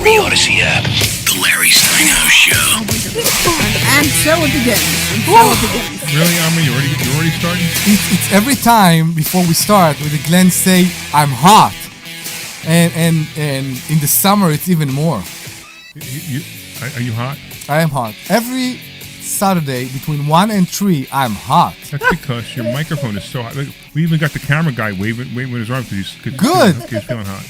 the Odyssey app. The Larry Steinhouse Show. And so it begins. Really, Omri? You already starting? It's every time before we start with the Glenn say, I'm hot. And in the summer, it's even more. Are you hot? I am hot. Every Saturday between 1 and 3, I'm hot. That's because your microphone is so hot. Like, we even got the camera guy waving his arms because he's feeling hot.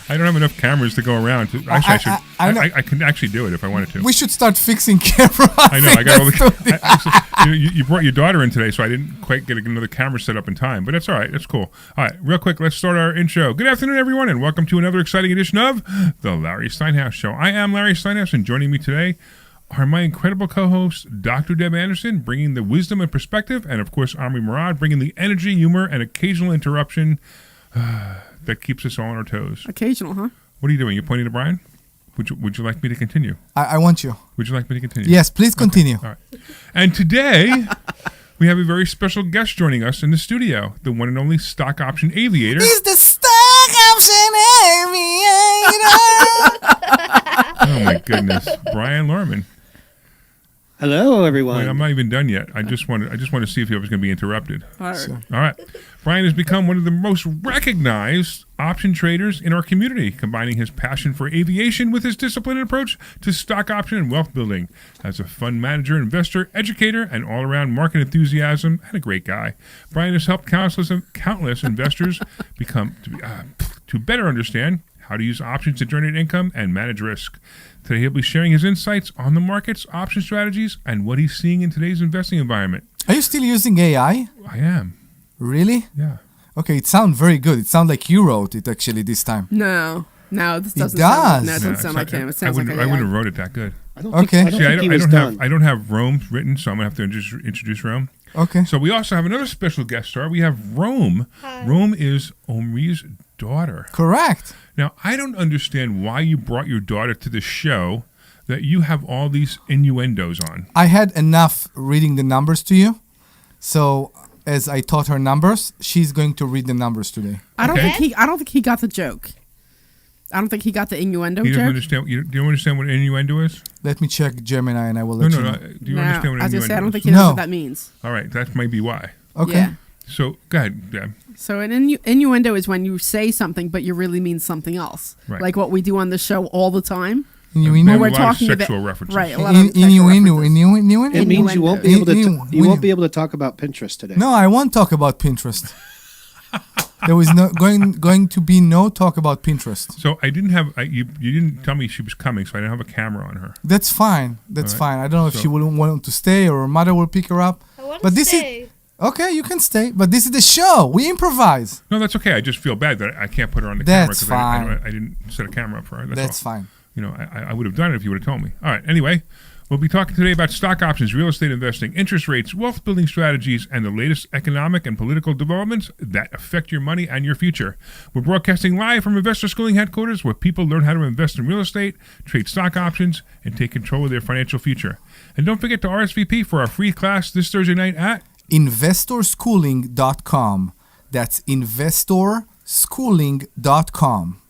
I don't have enough cameras to go around. I can actually do it if I wanted to. We should start fixing cameras. I know. I got all the. You brought your daughter in today, so I didn't quite get another camera set up in time. But that's all right. That's cool. All right, real quick, let's start our intro. Good afternoon, everyone, and welcome to another exciting edition of the Larry Steinhouse Show. I am Larry Steinhouse, and joining me today are my incredible co-hosts, Dr. Deb Anderson, bringing the wisdom and perspective, and of course, Omri Morad, bringing the energy, humor, and occasional interruption that keeps us all on our toes. Occasional, huh? What are you doing? You're pointing to Brian? Would you like me to continue? I want you. Would you like me to continue? Yes, please continue. Okay. All right. And today, we have a very special guest joining us in the studio, the one and only stock option aviator. He's the stock option aviator. Oh my goodness, Brian Lorman. Hello, everyone. Wait, I'm not even done yet. I just want to see if he was going to be interrupted. All right. Sure. All right. Brian has become one of the most recognized option traders in our community, combining his passion for aviation with his disciplined approach to stock option and wealth building. As a fund manager, investor, educator, and all-around market enthusiasm, and a great guy, Brian has helped countless investors to better understand how to use options to generate income and manage risk. Today he'll be sharing his insights on the markets, option strategies, and what he's seeing in today's investing environment. Are you still using AI? I am. Really? Yeah. Okay, it sounds very good. It sounds like you wrote it actually this time. No, this doesn't does. sound like him. It sounds like I wouldn't have wrote it that good. I don't have Rome written, so I'm going to have to introduce Rome. Okay. So we also have another special guest star. We have Rome. Hi. Rome is Omri's daughter. Correct. Now, I don't understand why you brought your daughter to the show that you have all these innuendos on. I had enough reading the numbers to you. So as I taught her numbers, she's going to read the numbers today. I don't think he got the joke. I don't think he got the innuendo Do you joke. understand what innuendo is? Let me check Gemini and I will let you know. Do you understand what innuendo is? I was going to say, I don't think he knows what that means. All right, that might be why. Okay. Yeah. So, go ahead, Deb. So an innuendo is when you say something, but you really mean something else. Right. Like what we do on the show all the time. Innuendo. We're a lot talking of sexual about references. right. A lot of Innuendo. It means you won't be able to talk about Pinterest today. No, I won't talk about Pinterest. There was no going to be no talk about Pinterest. So I didn't have you didn't tell me she was coming, so I didn't have a camera on her. That's fine. That's fine. I don't know if she will want to stay or her mother will pick her up. I want to stay. Okay, you can stay, but this is the show. We improvise. No, that's okay. I just feel bad that I can't put her on the That's camera fine. I didn't set a camera up for her. That's fine. You know, I would have done it if you would have told me. All right. Anyway, we'll be talking today about stock options, real estate investing, interest rates, wealth building strategies, and the latest economic and political developments that affect your money and your future. We're broadcasting live from Investor Schooling headquarters, where people learn how to invest in real estate, trade stock options, and take control of their financial future. And don't forget to RSVP for our free class this Thursday night at investorschooling.com. That's investorschooling.com.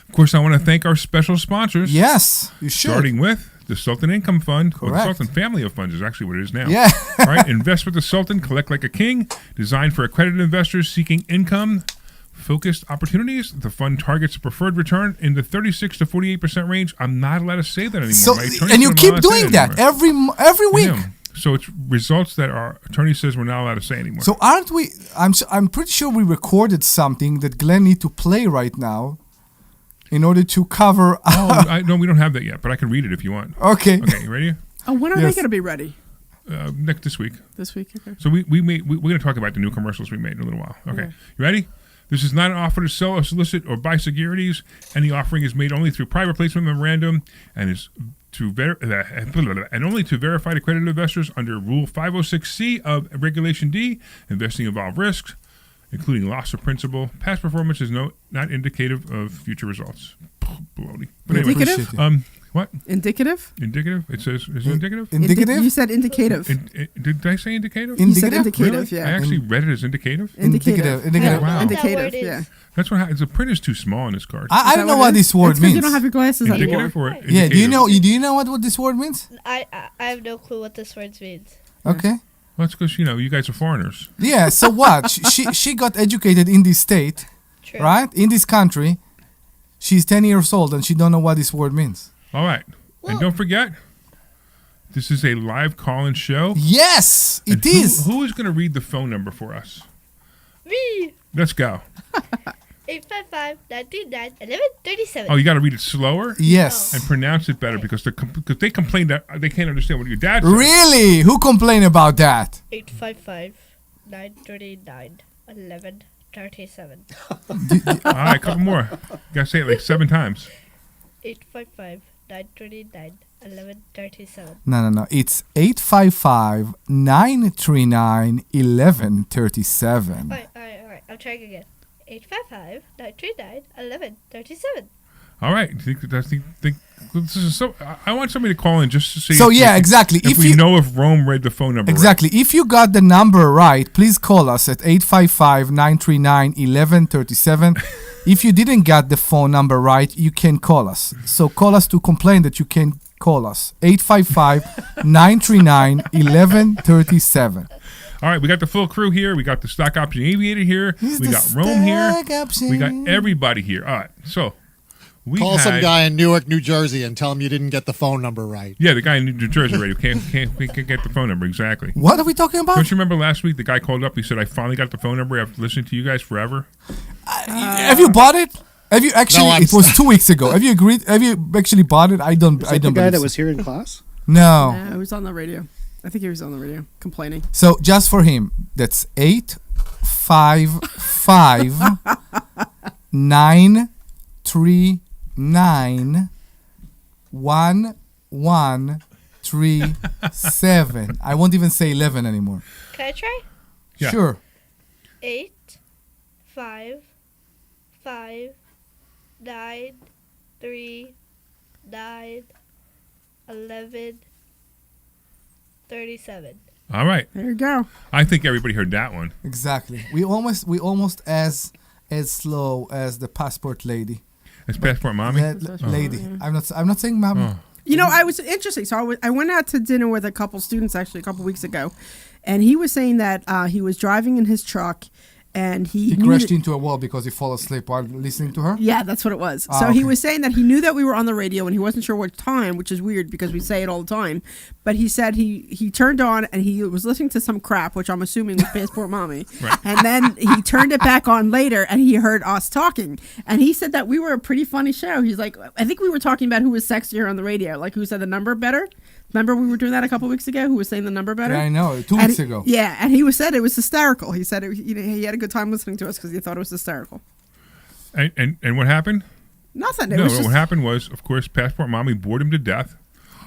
Of course, I want to thank our special sponsors. Yes, you should. Starting with the Sultan Income Fund. Correct. Or the Sultan Family of Funds is actually what it is now. Yeah. All right. Invest with the Sultan, collect like a king. Designed for accredited investors seeking income-focused opportunities. The fund targets a preferred return in the 36 to 48% range. I'm not allowed to say that anymore. So, My attorney and you said I'm keep not allowed to say doing that that every week. Yeah. So it's results that our attorney says we're not allowed to say anymore. So aren't we? I'm pretty sure we recorded something that Glenn need to play right now, in order to cover. No, we don't have that yet, but I can read it if you want. Okay. Okay, you ready? Oh, when are they going to be ready? This week. This week, okay. So we're going to talk about the new commercials we made in a little while. Okay, You ready? This is not an offer to sell or solicit or buy securities. Any offering is made only through private placement memorandum and is only to verified accredited investors under Rule 506C of Regulation D. Investing involves risks, including loss of principal. Past performance is not indicative of future results. Baloney. But anyway, What? Indicative? Indicative? It says, is it indicative? Indicative? You said indicative. Did I say indicative? You said Indicative? indicative, Really? yeah. I actually read it as indicative. Indicative. Indicative. Wow. Indicative, That word yeah. is. That's what happens. The print is too small on this card. I don't know Is what that this it word is? It's 'cause means. you don't have your glasses anymore. Indicative or Yeah, do you indicative? know what this word means? I have no clue what this word means. Okay. Well, it's because, you guys are foreigners. Yeah, so what? She got educated in this state, True. right? In this country. She's 10 years old and she don't know what this word means. All right. And don't forget, this is a live call-in show. Yes, And it is. Who is going to read the phone number for us? Me. Let's go. 855-939-1137. Oh, you got to read it slower Yes. and pronounce it better because they complain that they can't understand what your dad says. Really? Who complained about that? 855-939-1137. All right, a couple more. You got to say it like 7 times. 855-939-1137. No. It's 855-939-1137. All right. I'm trying again. 855-939-1137. All right. Think this is so. I want somebody to call in just to see. So yeah, exactly. If we know if Rome read the phone number. Exactly. If you got the number right, please call us at 855-939-1137. If you didn't get the phone number right, you can call us. So call us to complain that you can call us. 855-939-1137. All right, we got the full crew here. We got the stock option aviator here. He's we the got Rome here. stock option. We got everybody here. All right, so we Call had, some guy in Newark, New Jersey, and tell him you didn't get the phone number right. Yeah, the guy in New Jersey radio can't get the phone number exactly. What are we talking about? Don't you remember last week the guy called up? He said, "I finally got the phone number after listening to you guys forever." Have you bought it? Have you actually? No, it was 2 weeks ago. Have you agreed? Have you actually bought it? I don't. Is I that the don't. guy believe that so. was here in class? No. Yeah, it was on the radio. I think he was on the radio complaining. So just for him, that's 855-939-1137. I won't even say 11 anymore. Can I try? Yeah. Sure. 855-939-1137. All right, There you go. I think everybody heard that one. Exactly. We almost as slow as the passport lady. It's passport mommy. That lady. I'm not saying mommy. Oh. You know, I was interesting. So I went out to dinner with a couple students actually a couple weeks ago, and he was saying that he was driving in his truck, and He knew crashed that- into a wall because he fell asleep while listening to her. Yeah, that's what it was. Ah, So he okay. was saying that he knew that we were on the radio and he wasn't sure what time, which is weird because we say it all the time. But he said he turned on and he was listening to some crap, which I'm assuming was Passport Mommy. Right. And then he turned it back on later and he heard us talking. And he said that we were a pretty funny show. He's like, I think we were talking about who was sexier on the radio, like who said the number better. Remember we were doing that a couple weeks ago? Who was saying the number better? Yeah, I know. 2 And weeks ago. Yeah, and he said it was hysterical. He said he had a good time listening to us because he thought it was hysterical. And what happened? Nothing. It No, was just, what happened was, of course, passport mommy bored him to death.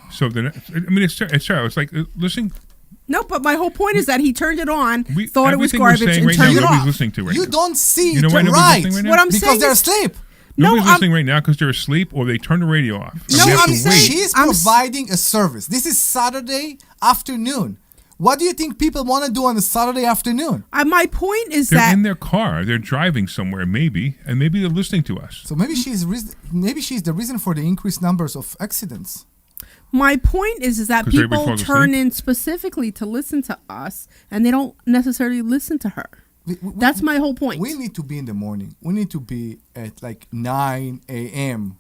So then, it's terrible. It's like listening. No, but my whole point is that he turned it on, We, thought it was everything we're garbage, saying and right now, turned it nobody's off. listening to right You now. don't see You know it why nobody's right listening right now? What I'm because saying they're is, asleep. Nobody's I'm- listening right now because they're asleep or they turn the radio off. And No, we have I'm to saying- wait. She's I'm providing a service. This is Saturday afternoon. What do you think people want to do on a Saturday afternoon? my point is They're that in their car. They're driving somewhere, maybe, and maybe they're listening to us. So maybe she's the reason for the increased numbers of accidents. my point is that 'Cause everybody people falls turn asleep? in specifically to listen to us, and they don't necessarily listen to her. That's my whole point. We need to be in the morning. We need to be at like 9 a.m.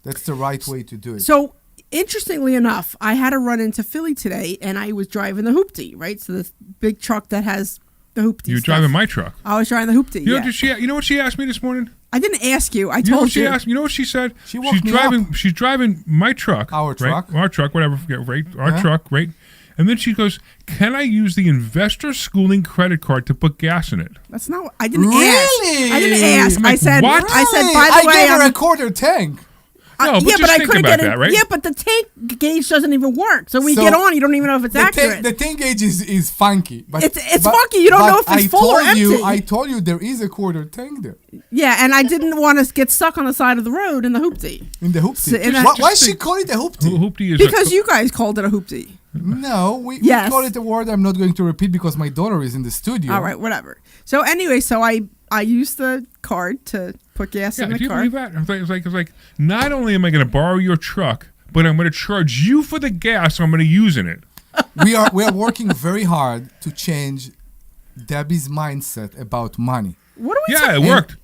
That's the right way to do it. So, interestingly enough, I had to run into Philly today, and I was driving the hoopty, right? So this big truck that has the hoopty. You're stuff. driving my truck. I was driving the hoopty. You know, Yeah. you know what she asked me this morning? I didn't ask you. I You know what told she you. asked? You know what she said? She woke she's me driving. up. She's driving my truck. Our right? truck. Our truck. Whatever. Yeah, right. Our Yeah. truck. Right. And then she goes, "Can I use the investor schooling credit card to put gas in it?" That's not. I didn't Really? ask. I didn't ask. I'm I like, said. what? I said. Really? By the way, I gave her I'm- a quarter tank. No, but yeah, just but I think couldn't about get it. that, right? Yeah, but the tank gauge doesn't even work. So when you So, get on, you don't even know if it's accurate. The tank gauge is funky. But It's funky. You don't but know if it's I full or told you, empty. I told you there is a quarter tank there Yeah, and I didn't want to get stuck on the side of the road in the hoopty. in the hoopty. So- and I- Why she call it a hoopty? Hoopty is Because you guys called it a hoopty. No, we Yes. call it a word I'm not going to repeat because my daughter is in the studio. All right, whatever. So anyway, so I used the card to put gas in do the you car. believe that? It's like, not only am I going to borrow your truck, but I'm going to charge you for the gas I'm going to use in it. We are working very hard to change Debbie's mindset about money. What are we Yeah, talking? it worked.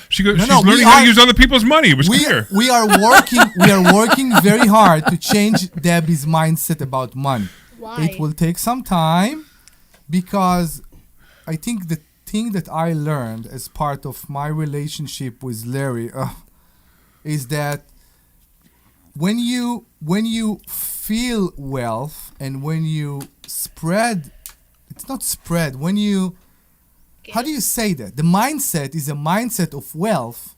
She goes, No, she's no, we learning how to are- use other people's money. It was We clear. are working very hard to change Debbie's mindset about money. Why? It will take some time because I think the thing that I learned as part of my relationship with Larry is that when you feel wealth and when you spread, it's not spread, when you, how do you say that? The mindset is a mindset of wealth,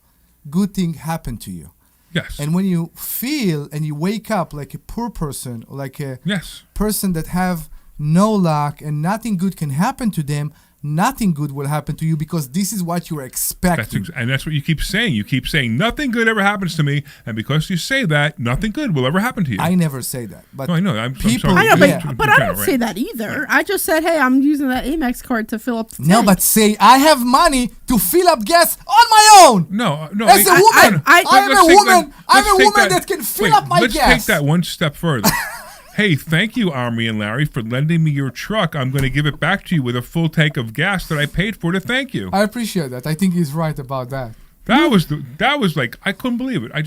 good thing happen to you. Yes. And when you feel and you wake up like a poor person or like a Yes. person that have no luck and nothing good can happen to them, nothing good will happen to you because this is what you're expecting. And that's what you keep saying. You keep saying nothing good ever happens to me, and because you say that, nothing good will ever happen to you. I never say that, but No, I know. I'm people- sorry. I know, Yeah. but I don't say that either. I just said, hey, I'm using that Amex card to fill up the no, tank. but say I have money to fill up gas on my own. No. As a woman, I'm a woman. I'm a let's take woman that can fill up my let's gas. take that one step further. Hey, thank you, Omri and Larry, for lending me your truck. I'm going to give it back to you with a full tank of gas that I paid for to thank you. I appreciate that. I think he's right about that. That was like, I couldn't believe it. I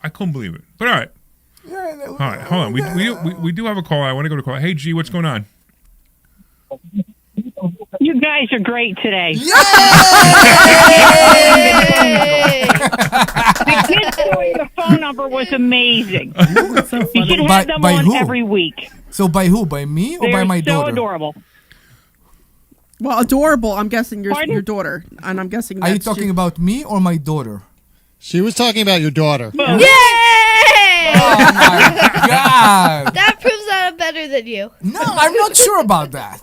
couldn't believe it. But all right. All right, hold on. We do have a call. I want to go to call. Hey, G, what's going on? You guys are great today. Yay! The kids doing the phone number was amazing. You should have them By on who? every week. So by who? By me or They're by my so daughter? adorable. Well, adorable. I'm guessing Pardon? your daughter, and I'm guessing. Are you that's talking about me or my daughter? She was talking about your daughter. Yay! Oh my God! That proves that I'm better than you. No, I'm not sure about that.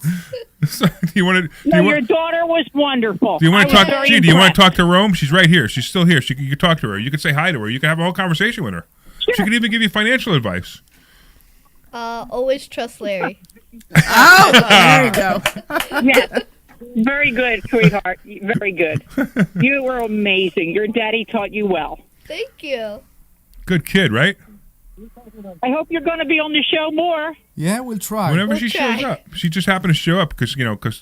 Do you want to? No, your daughter was wonderful. Do you want to I was talk? very Gee, do you want to impressed. talk to Rome? She's right here. She's still here. You can talk to her. You can say hi to her. You can have a whole conversation with her. She can even give you financial advice. Always trust Larry. Oh, there you go. Yes. Very good, sweetheart. Very good. You were amazing. Your daddy taught you well. Thank you. Good kid, right? I hope you're going to be on the show more. Yeah, we'll try. Whenever We'll she try. shows up, she just happened to show up because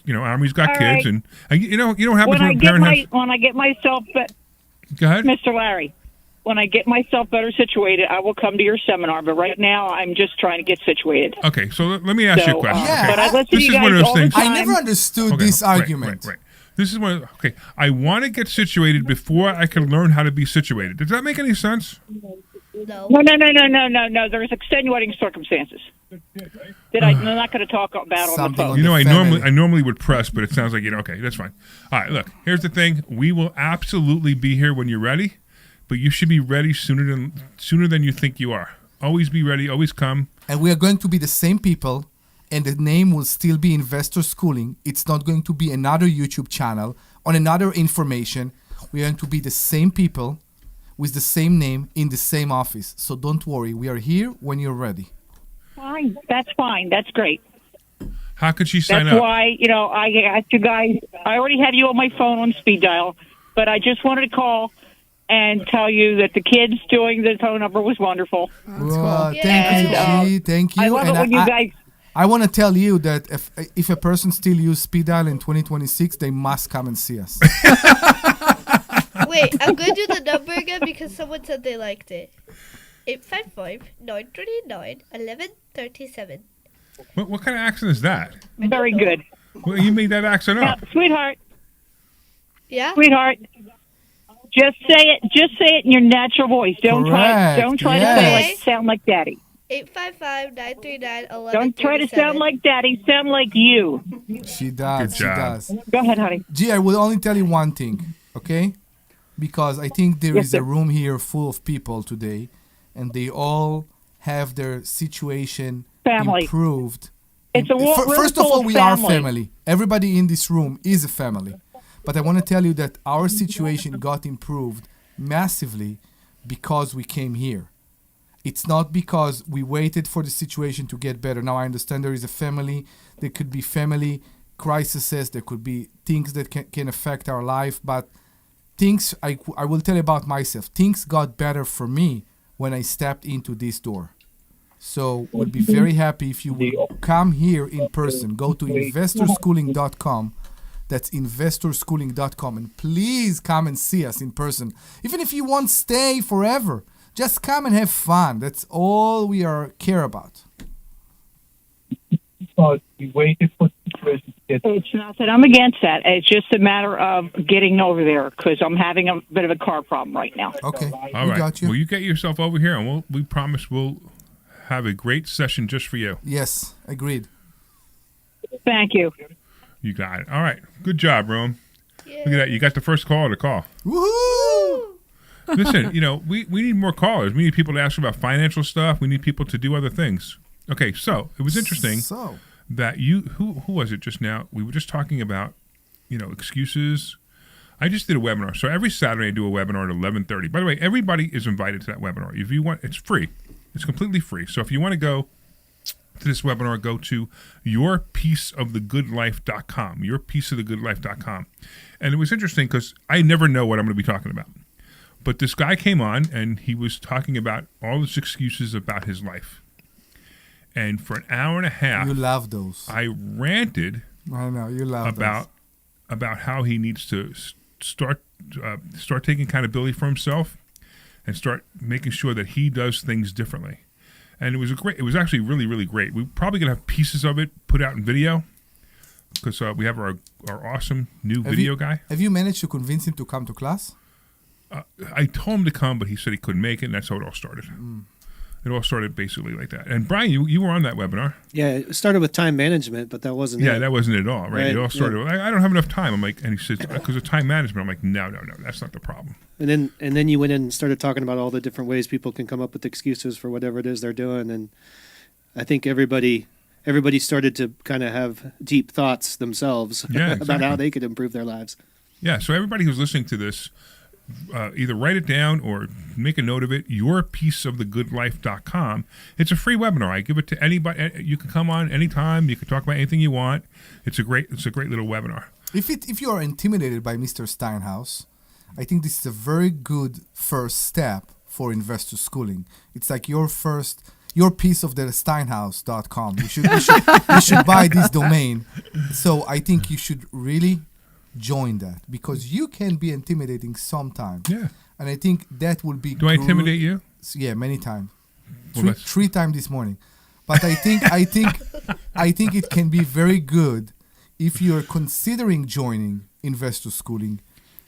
Omri's got All kids, right. and you don't happen When to I a get parent has. when I get myself, Go ahead. Mr. Larry, when I get myself better situated, I will come to your seminar. But right now, I'm just trying to get situated. Okay, so let me ask you a So, question. Yeah. But I listen This to you is guys one of those all the things- time. I never understood Okay, this right, argument. Right. This is one. Okay, I want to get situated before I can learn how to be situated. Does that make any sense? No. No. There's extenuating circumstances that I'm not going to talk about on the Something phone. on You know, the family. I normally would press, but it sounds like okay, that's fine. All right, look, here's the thing: we will absolutely be here when you're ready, but you should be ready sooner than you think you are. Always be ready. Always come. And we are going to be the same people, and the name will still be Investor Schooling. It's not going to be another YouTube channel on another information. We are going to be the same people with the same name in the same office. So don't worry. We are here when you're ready. Fine. That's fine. That's great. How could she sign That's up? why, I asked you guys. I already have you on my phone on speed dial, but I just wanted to call and tell you that the kids doing the phone number was wonderful. Thank you, And, G. Thank you. I love And it when you guys. I want to tell you that if a person still use speed dial in 2026, they must come and see us. Wait, I'm going to do the number again because someone said they liked it. 855-939-1137. What kind of accent is that? Very good. Well, you made that accent Now, up. sweetheart, Yeah? just say it in your natural voice. Don't Correct, try yes. to sound like daddy. 855-939-1137. Don't try to sound like daddy. Sound like you. She does. Good She job. does. Go ahead, honey. G, I will only tell you one thing, okay? Because I think there Yes, is a sir. room here full of people today and they all have their situation Family. improved. It's a room First of full all, of we are family. family. Everybody in this room is a family. But I want to tell you that our situation got improved massively because we came here. It's not because we waited for the situation to get better. Now I understand there is a family. There could be family crises. There could be things that can affect our life. But things, I will tell you about myself. Things got better for me when I stepped into this door. So we'll be very happy if you will come here in person. Go to investorschooling.com. That's investorschooling.com. And please come and see us in person. Even if you won't stay forever, just come and have fun. That's all we care about. We waited for the situation to get It's not that I'm against that. It's just a matter of getting over there because I'm having a bit of a car problem right now. Okay, All we right. got you. Well, you get yourself over here, and we promise we'll have a great session just for you. Yes, agreed. Thank you. You got it. All right. Good job, Rome. Yeah. Look at that. You got the first caller to call. Woohoo! Listen, we need more callers. We need people to ask about financial stuff. We need people to do other things. Okay, so it was interesting So, that who was it just now? We were just talking about, excuses. I just did a webinar. So every Saturday I do a webinar at 11:30. By the way, everybody is invited to that webinar. If you want, it's free. It's completely free. So if you want to go to this webinar, go to yourpieceofthegoodlife.com, yourpieceofthegoodlife.com. And it was interesting because I never know what I'm going to be talking about. But this guy came on and he was talking about all his excuses about his life. And for an hour and a half, you love those. I ranted I know, you love about how he needs to start taking accountability for himself and start making sure that he does things differently. And it was actually really, really great. We're probably going to have pieces of it put out in video because we have our awesome new video guy. Have you managed to convince him to come to class? I told him to come, but he said he couldn't make it, and that's how it all started. It all started basically like that. And Brian, you were on that webinar. Yeah, it started with time management, but that wasn't Yeah, it. that wasn't it at all, right? It Right, all started with, I don't have enough time. I'm like, and he says, because of time management. I'm like, no, that's not the problem. And then you went in and started talking about all the different ways people can come up with excuses for whatever it is they're doing. And I think everybody started to kind of have deep thoughts themselves Yeah, about exactly. how they could improve their lives. Yeah, so everybody who's listening to this, either write it down or make a note of it, yourpieceofthegoodlife.com. It's a free webinar. I give it to anybody. You can come on anytime. You can talk about anything you want. It's a great little webinar. If you are intimidated by Mr. Steinhouse, I think this is a very good first step for investor schooling. It's like your piece of the Steinhouse.com. You should buy this domain. So I think you should really join that because you can be intimidating sometimes. Yeah. And I think that will be Do I intimidate you? Yeah, many times. Well, Three times this morning. But I think it can be very good if you're considering joining investor schooling,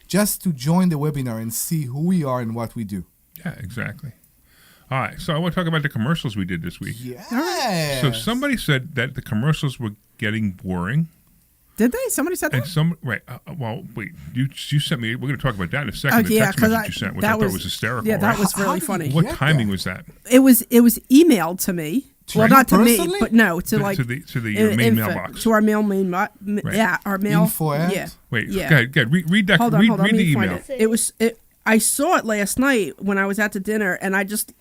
just to join the webinar and see who we are and what we do. Yeah, exactly. All right, so I want to talk about the commercials we did this week. Yeah. So somebody said that the commercials were getting boring. Did they? Somebody said that? And well, wait. You sent me. We're going to talk about that in a second. Oh, the yeah, text 'cause message you sent, which I thought was hysterical. Yeah, that right? was How really did funny. you What get timing that? was that? It was emailed to me. Well, you not to me, personally? but no, to To like the main info- mailbox. to our main yeah, our mail. Info at? Yeah. Wait, Yeah. go ahead. Read that. Hold on, read let the me find email. it. I saw it last night when I was at the dinner, and I just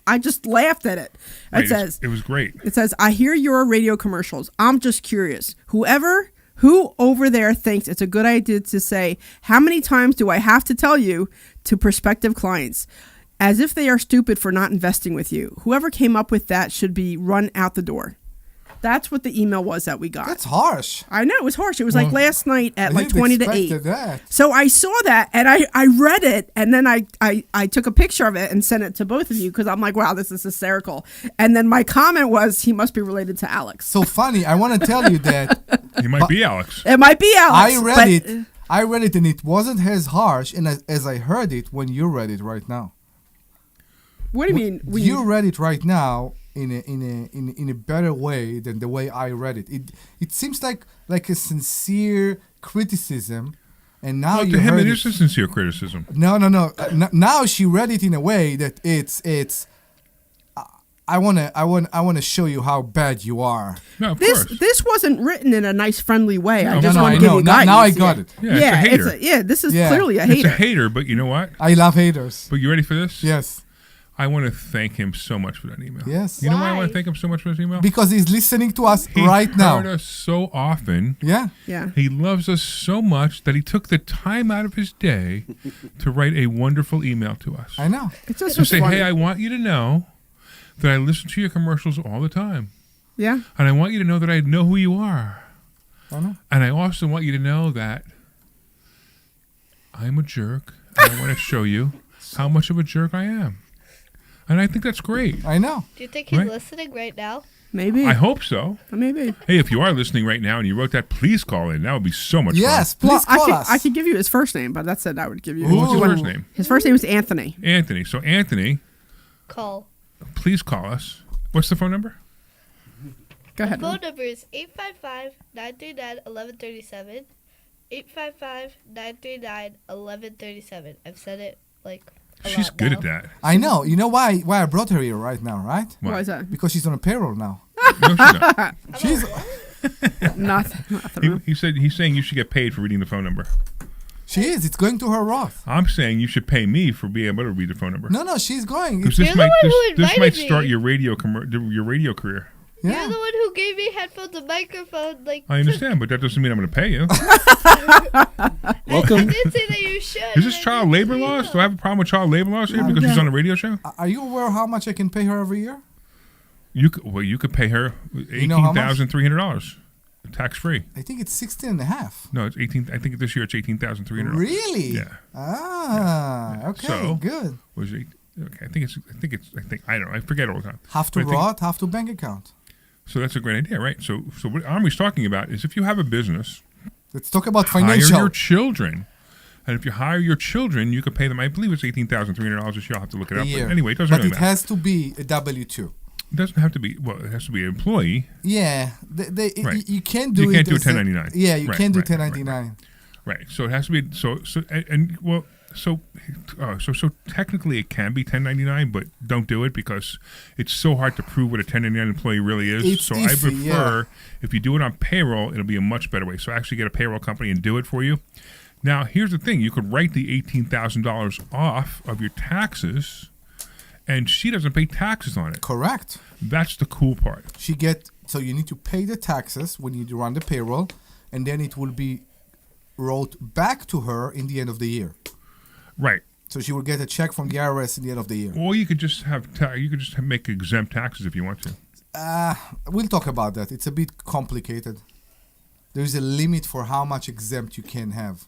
laughed at it. It was great. It says, "I hear your radio commercials. I'm just curious. Who over there thinks it's a good idea to say, how many times do I have to tell you to prospective clients? As if they are stupid for not investing with you. Whoever came up with that should be run out the door." That's what the email was that we got. That's harsh. I know, it was harsh. It was like last night at like didn't 20 to expect 8. that. So I saw that and I read it and then I took a picture of it and sent it to both of you because I'm like, wow, this is hysterical. And then my comment was, he must be related to Alex. So funny. I want to tell you that He might be Alex. It might be Alex. I read it and it wasn't as harsh and as I heard it when you read it right now. What do you mean? You read it right now in a better way than the way I read it. It seems like a sincere criticism, and now Well, you to him, heard it is a sincere criticism. No. Now she read it in a way that it's I wanna show you how bad you are. No, of course. This wasn't written in a nice, friendly way. I just no, want I to give know. you Now guidance. I got it. Yeah, it's a hater. This is Yeah. clearly a It's hater. a hater, but you know what? I love haters. But you ready for this? Yes. I want to thank him so much for that email. Yes. You know why I Why? want to thank him so much for this email? Because he's listening to us He right now. heard us so often. Yeah. Yeah. He loves us so much that he took the time out of his day to write a wonderful email to us. I know. It's just To say, funny. hey, I want you to know that I listen to your commercials all the time. Yeah. And I want you to know that I know who you are. I know. And I also want you to know that I'm a jerk. And I want to show you how much of a jerk I am. And I think that's great. I know. Do you think he's Right. listening right now? Maybe. I hope so. Maybe. Hey, if you are listening right now and you wrote that, please call in. That would be so much Yes, fun. please call us. I could give you his first name, but that's it. I would give you. What's his Ooh. first name? His first name is Anthony. Anthony. So, Anthony, Call. please call us. What's the phone number? Go ahead. Phone number is 855-939-1137. 855-939-1137. I've said it like a She's lot good now. at that. I know. You know why I brought her here right now, right? Why is that? Because she's on a payroll now. No, she's not. She's Nothing. He's saying you should get paid for reading the phone number. she is. It's going to her Roth. I'm saying you should pay me for being able to read the phone number. No, she's going. Because You're this the might one who this might invited start me. your radio career. You're Yeah. the one who gave me headphones and microphone. Like I understand, but that doesn't mean I'm going to pay you. Welcome. I did say that you should. Is this and I child didn't labor say laws? no. Do I have a problem with child labor laws here because she's on a radio show? Are you aware how much I can pay her every year? You could pay her know how much? $18,300 tax free. I think it's 16 and a half. No, it's 18. I think this year it's $18,300. Really? Yeah. Okay, So- good. Was it? Okay, I don't know. I forget all the time. Half to But I think- Roth, half to bank account. So that's a great idea, right? So what Omri's talking about is if you have a business, Let's talk about hire financial. your children. And if you hire your children, you could pay them. I believe it's $18,300 this year. I'll have to look it a up. year. But anyway, it doesn't But really it matter. has to be a W-2. It doesn't have to be. Well, it has to be an employee. Yeah, Right. you can't do You it. can't do as a- 1099. Yeah, you Right, can't do right, 1099. Right. So it has to be. So technically it can be 1099, but don't do it because it's so hard to prove what a 1099 employee really is. It's so iffy, I prefer yeah. if you do it on payroll, it'll be a much better way. So actually get a payroll company and do it for you. Now here's the thing: you could write the $18,000 off of your taxes, and she doesn't pay taxes on it. Correct. That's the cool part. So you need to pay the taxes when you run the payroll, and then it will be wrote back to her in the end of the year. Right. So she will get a check from the IRS in the end of the year. Or you could just make exempt taxes if you want to. We'll talk about that. It's a bit complicated. There is a limit for how much exempt you can have.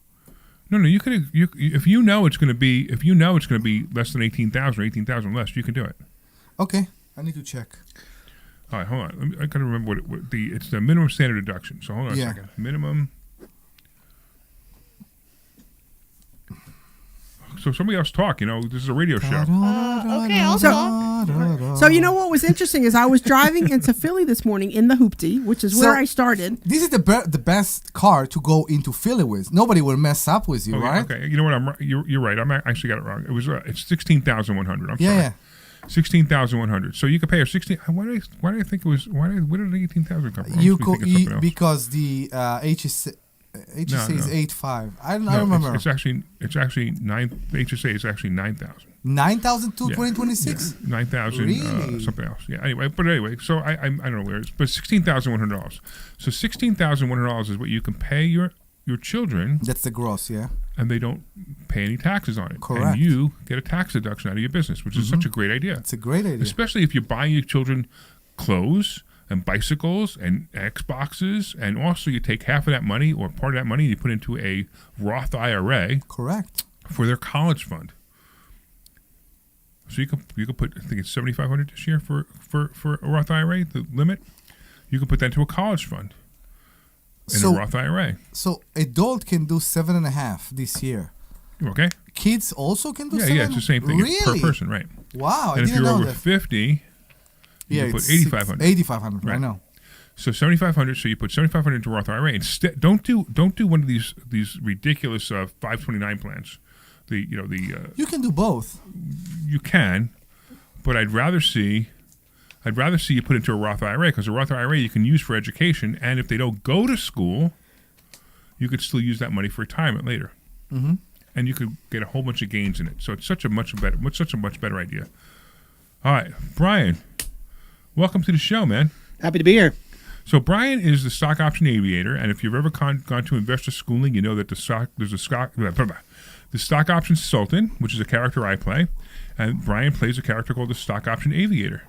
No, you could. If you know it's going to be less than 18,000 or 18,000 less, you can do it. Okay, I need to check. All right, hold on. I got to remember it's the minimum standard deduction. So hold on Yeah. a second. Minimum. So somebody else talk. This is a radio show. Okay, I'll talk. So you know what was interesting is I was driving into Philly this morning in the Hoopty, which is where So- I started. This is the best car to go into Philly with. Nobody will mess up with you, Okay, right? okay. You know what? You're right. I actually got it wrong. It's 16,100. I'm Yeah, sorry. yeah. 16,100. So you could pay her 16. Why did I think it was? Where did the 18,000 come from? I You was thinking something else. because the HSA is no. 8.5. I No, remember. It's actually 9. HSA is actually 9,000. 9,000 to Yeah. 2026. 9,000. Really? Something else. Yeah. Anyway, so I don't know where it is, but $16,100. So $16,100 is what you can pay your children, That's the gross, yeah. and they don't pay any taxes on it. Correct. Mm-hmm. And you get a tax deduction out of your business, which is such a great idea. It's a great idea. Especially if you're buying your children clothes and bicycles and Xboxes, and also you take half of that money or part of that money and you put into a Roth IRA Correct. for their college fund. So you could put, I think it's $7,500 this year for a Roth IRA, the limit. You could put that into a college fund in a Roth IRA. So adult can do 7.5 this year. Okay? Kids also can do Yeah, 7. yeah, it's the same thing. It's Really? per person, right? Wow, I And if didn't you're know over that. 50, you can put it's 8,500. 8,500. I Right. know. So 7,500. So you put 7,500 into Roth IRA. Instead, don't do one of these ridiculous 529 plans. You can do both. You can, but I'd rather see I'd rather see you put into a Roth IRA, because a Roth IRA you can use for education, and if they don't go to school, you could still use that money for retirement later. Mm-hmm. And you could get a whole bunch of gains in it. So it's such a much better idea. All right, Brian, welcome to the show, man. Happy to be here. So Brian is the stock option aviator, and if you've ever gone to investor schooling, you know that there's the stock option consultant, which is a character I play, and Brian plays a character called the stock option aviator.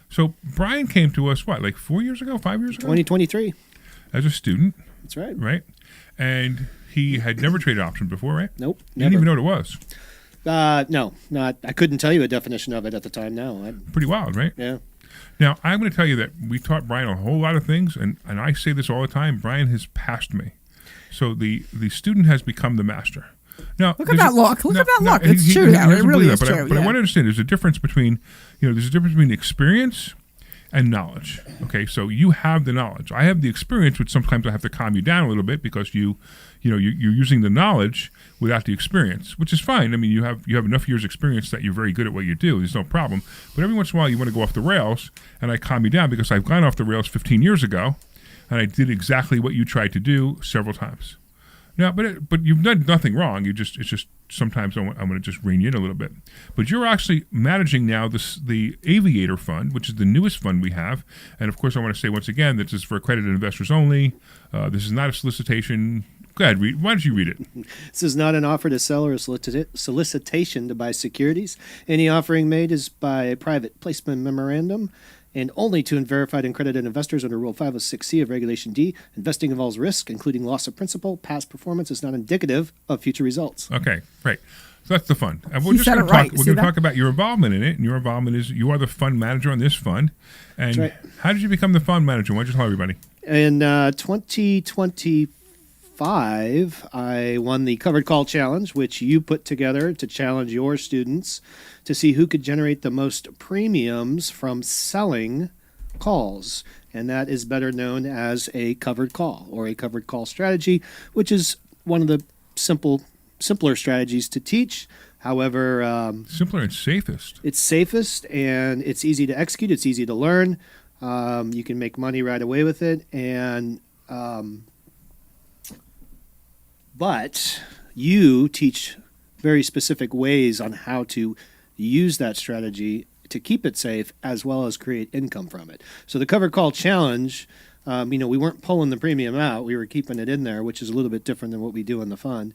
So Brian came to us, like 4 years ago, 5 years ago? 2023. As a student. That's right. Right? And he had never traded options before, right? Nope. He didn't even know what it was. No, not. I couldn't tell you a definition of it at the time. No. Pretty wild, right? Yeah. Now, I'm going to tell you that we taught Brian a whole lot of things, and I say this all the time, Brian has passed me. So the student has become the master. Now, Look at that luck. Look at that luck. It's he true, doesn't Howard. It really believe is that, true. But I yeah. want to understand there's a difference between, experience and knowledge. Okay, so you have the knowledge. I have the experience, which sometimes I have to calm you down a little bit because you're using the knowledge without the experience, which is fine. I mean, you have enough years experience that you're very good at what you do. There's no problem. But every once in a while, you want to go off the rails, and I calm you down because I've gone off the rails 15 years ago, and I did exactly what you tried to do several times. Now, but you've done nothing wrong. It's just sometimes I'm going to just rein you in a little bit. But you're actually managing now the Aviator Fund, which is the newest fund we have. And of course, I want to say once again that this is for accredited investors only. This is not a solicitation. Go ahead, read. Why don't you read it? This is not an offer to sell or a solicitation to buy securities. Any offering made is by a private placement memorandum and only to verified and accredited investors under Rule 506C of Regulation D. Investing involves risk, including loss of principal. Past performance is not indicative of future results. Okay, great. So that's the fund. And we're He just said going it to right. talk. We're See going to that? talk about your involvement in it, and your involvement is you are the fund manager on this fund. And That's right. how did you become the fund manager? Why don't you tell everybody? In 2025, I won the Covered Call Challenge, which you put together to challenge your students to see who could generate the most premiums from selling calls. And that is better known as a covered call or a covered call strategy, which is one of the simpler strategies to teach. However, Simpler and safest. it's safest and it's easy to execute. It's easy to learn. You can make money right away with it. And but you teach very specific ways on how to use that strategy to keep it safe as well as create income from it. So the Covered Call Challenge, we weren't pulling the premium out. We were keeping it in there, which is a little bit different than what we do in the fund.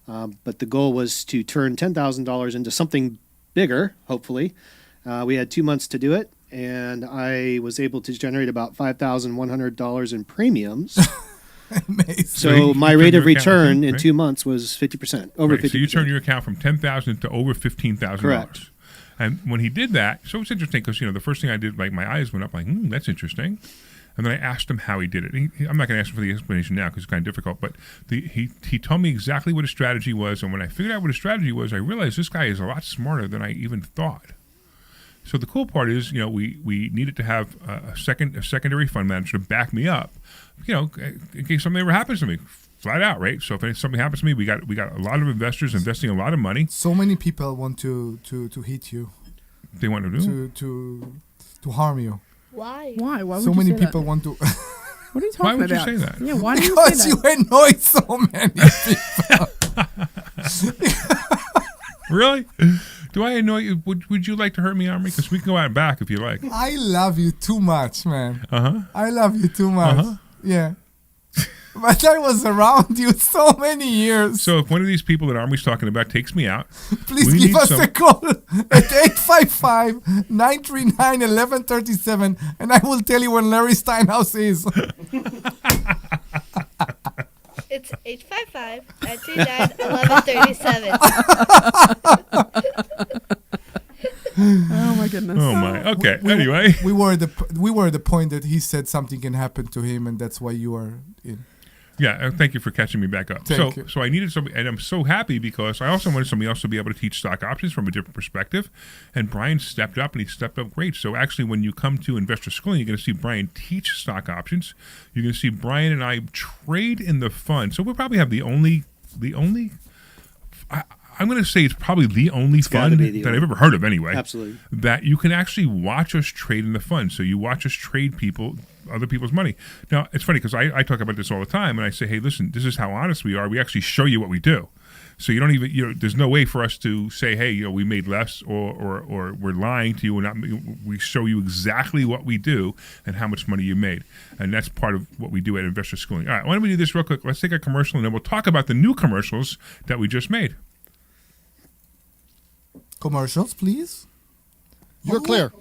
But the goal was to turn $10,000 into something bigger, hopefully. We had 2 months to do it, and I was able to generate about $5,100 in premiums. Amazing. So my you rate turn of your account, return in right? 2 months was 50%, over Right, 50%. so you turn your account from $10,000 to over $15,000. Correct. And when he did that, so it's interesting because the first thing I did, like my eyes went up, like, that's interesting. And then I asked him how he did it. I'm not going to ask him for the explanation now because it's kind of difficult. But he told me exactly what his strategy was, and when I figured out what his strategy was, I realized this guy is a lot smarter than I even thought. So the cool part is, we needed to have a secondary fund manager to back me up, in case something ever happens to me, flat out, right? So if something happens to me, we got a lot of investors investing a lot of money. So many people want to hit you, They want to do to harm you. Why? Why? Why would So you many say people that? want to What are you Why talking would you about? say that? Yeah, why do you because say you that? annoy so many people. Really? Do I annoy you? Would you like to hurt me, Omri? Because we can go out back if you like. I love you too much, man. Uh-huh. I love you too much. Uh-huh. Yeah. But I was around you so many years. So if one of these people that Omri's talking about takes me out, Please we give need us some- a call at 855-939-1137, and I will tell you when Larry Steinhouse is. It's 855-939-1137. Oh my goodness. Oh my. Okay. Anyway. We were at the point that he said something can happen to him, and that's why you are in. Yeah, thank you for catching me back up. Thank you. So I needed somebody, and I'm so happy because I also wanted somebody else to be able to teach stock options from a different perspective. And Brian stepped up, and he stepped up great. So actually, when you come to investor schooling, you're going to see Brian teach stock options. You're going to see Brian and I trade in the fund. So we'll probably have the only. I'm going to say it's probably the only gotta fund be the that I've only- ever heard of anyway. Absolutely. That you can actually watch us trade in the fund. So you watch us trade other people's money. Now, it's funny because I talk about this all the time, and I say, hey, listen, this is how honest we are. We actually show you what we do. So you don't even, there's no way for us to say, hey, we made less or we're lying to you. We show you exactly what we do and how much money you made. And that's part of what we do at Investor Schooling. All right, why don't we do this real quick? Let's take a commercial, and then we'll talk about the new commercials that we just made. Commercials, please. You're clear.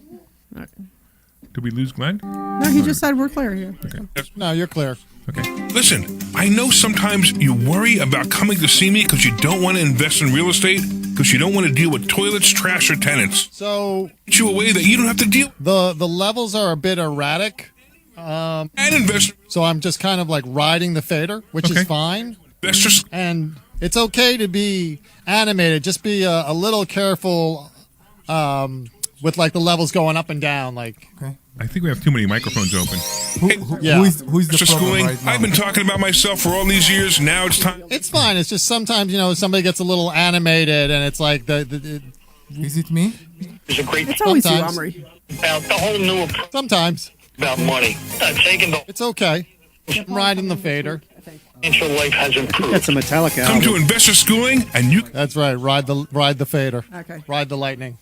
Did we lose Glenn? No, he just said we're clear here. Okay. No, you're clear. Okay. Listen, I know sometimes you worry about coming to see me because you don't want to invest in real estate, because you don't want to deal with toilets, trash, or tenants. So Get you a way that you don't have to deal. the levels are a bit erratic. And invest. So I'm just kind of like riding the fader, which Okay. is fine. Investors. And it's okay to be animated. Just be a little careful with like the levels going up and down. Like, Okay. I think we have too many microphones open. Yeah. Who is the Investor problem Schooling. right now? I've been talking about myself for all these years. Now it's time. it's fine. It's just sometimes, somebody gets a little animated and it's like Is it me? It's a great It's always you, Sometimes. Omri. about the whole new approach sometimes about money. Taking the it's okay. I'm riding the fader. financial life has improved. That's a Metallica Come to album. Investor Schooling and you That's right. Ride the fader. Okay. Ride the lightning.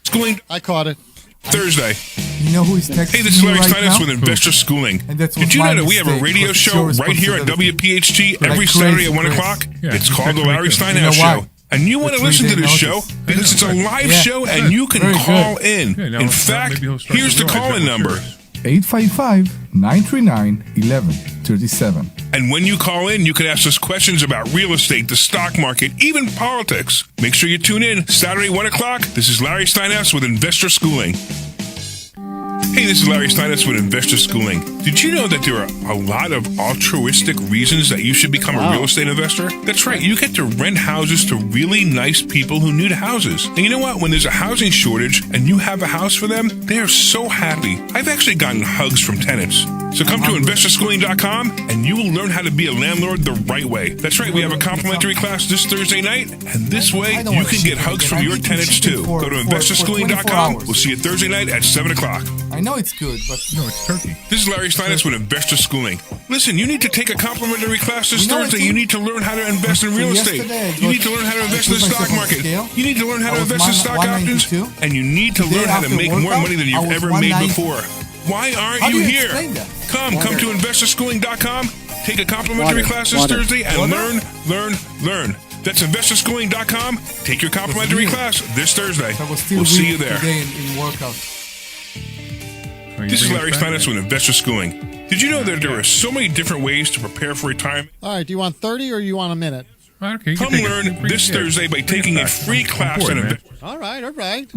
Schooling I caught it. Thursday. You know who is texting Hey, this is me Larry right Steinhouse now? with Investor Schooling. And that's Did you my know that we have a mistake, radio because it's show your right here at responsibility. WPHT Like every crazy, Saturday at 1 Chris. o'clock? Yeah, It's you called the text me Larry too. Steinhouse You know why? Show. And you want to The listen to 3-day this show notice. because it's a live Yeah. show and you can Very call good. in. Yeah, now In it's- fact, maybe he'll start here's to the realize call-in that we're number. serious. 855-939-1137. And when you call in, you can ask us questions about real estate, the stock market, even politics. Make sure you tune in Saturday, 1 o'clock. This is Larry Steinhouse with Investor Schooling. Hey, this is Larry Steinhouse with Investor Schooling. Did you know that there are a lot of altruistic reasons that you should become a real estate investor? That's right. You get to rent houses to really nice people who need houses. And you know what? When there's a housing shortage and you have a house for them, they are so happy. I've actually gotten hugs from tenants. So come to investorschooling.com and you will learn how to be a landlord the right way. That's right. We have a complimentary class this Thursday night. And this way, I don't you want can chicken get hugs again. from I your need tenants chicken too. for- Go to for 24 investorschooling.com. hours. We'll see you Thursday night at 7 o'clock. I know it's good, but No, it's turkey. This is Larry Steinhouse with Investor Schooling. Listen, you need to take a complimentary class this You know, I Thursday. think- You need to learn how to invest in real estate. Yesterday, I You need got- to learn how to I invest in the put stock myself on market. scale. You need to learn how I to was invest in stock options. 192. And you need to Today learn how to after make more workout, money than I you've was ever made 190. before. Why aren't How do you you here? explain that? Come to investorschooling.com. Take a complimentary Water. class this Water. Thursday and Water? learn. That's investorschooling.com. Take your complimentary weird. class this Thursday. I was still We'll see weak you there. today in workout. This is Larry Steinhouse with Investor Schooling. Did you know that there are so many different ways to prepare for retirement? All right. Do you want 30 or you want a minute? Okay, Come learn this Thursday by taking a free class at Investor All right.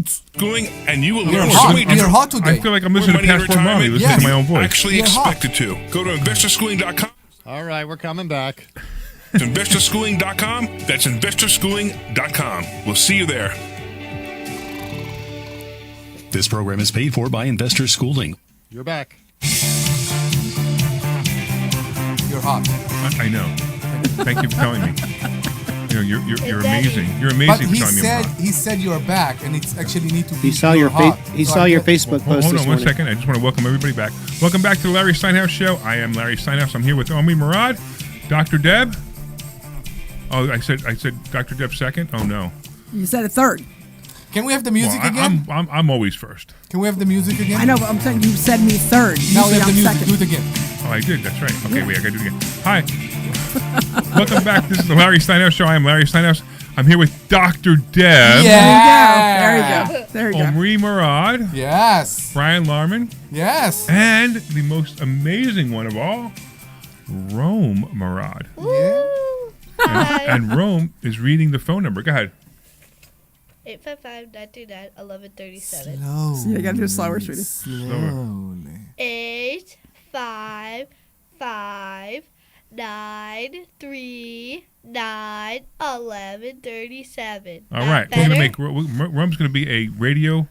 Schooling, and you will You're learn hot. so many You're different hot today. I feel like I'm listening to More money in Passport Mommy, retirement. listening to my Yes. own voice. Actually You're hot. expected to. Go to investorschooling.com. All right. We're coming back. It's investorschooling.com. That's investorschooling.com. We'll see you there. This program is paid for by Investor Schooling. You're back. You're hot. I know. Thank you for telling me. You're amazing. You're But amazing for he telling me said I'm hot. he said you're back, and it's actually need to be. He saw you're your hot. he So saw I your get- Facebook Hold post on this 1 morning. second. I just want to welcome everybody back. Welcome back to the Larry Steinhouse Show. I am Larry Steinhouse. I'm here with Omri Morad, Dr. Deb. Oh, I said Dr. Deb second. Oh no. You said a third. Can we have the music Well, again? I'm always first. Can we have the music again? I know, but I'm saying you said me third. Now we Usually have the I'm music. second. Do it again. Oh, I did. That's right. Okay, wait. I gotta do it again. Hi. Welcome back. This is the Larry Steinhouse Show. I am Larry Steinhouse. I'm here with Dr. Deb. Yeah. There you go. There you go. Omri Morad. Yes. Brian Larman. Yes. And the most amazing one of all, Rome Morad. Yeah. And Rome is reading the phone number. Go ahead. 855-939-1137. See, I gotta do it slower, sweetie. Slowly. 855-939-1137. All right. We're gonna make Rome's gonna be a radio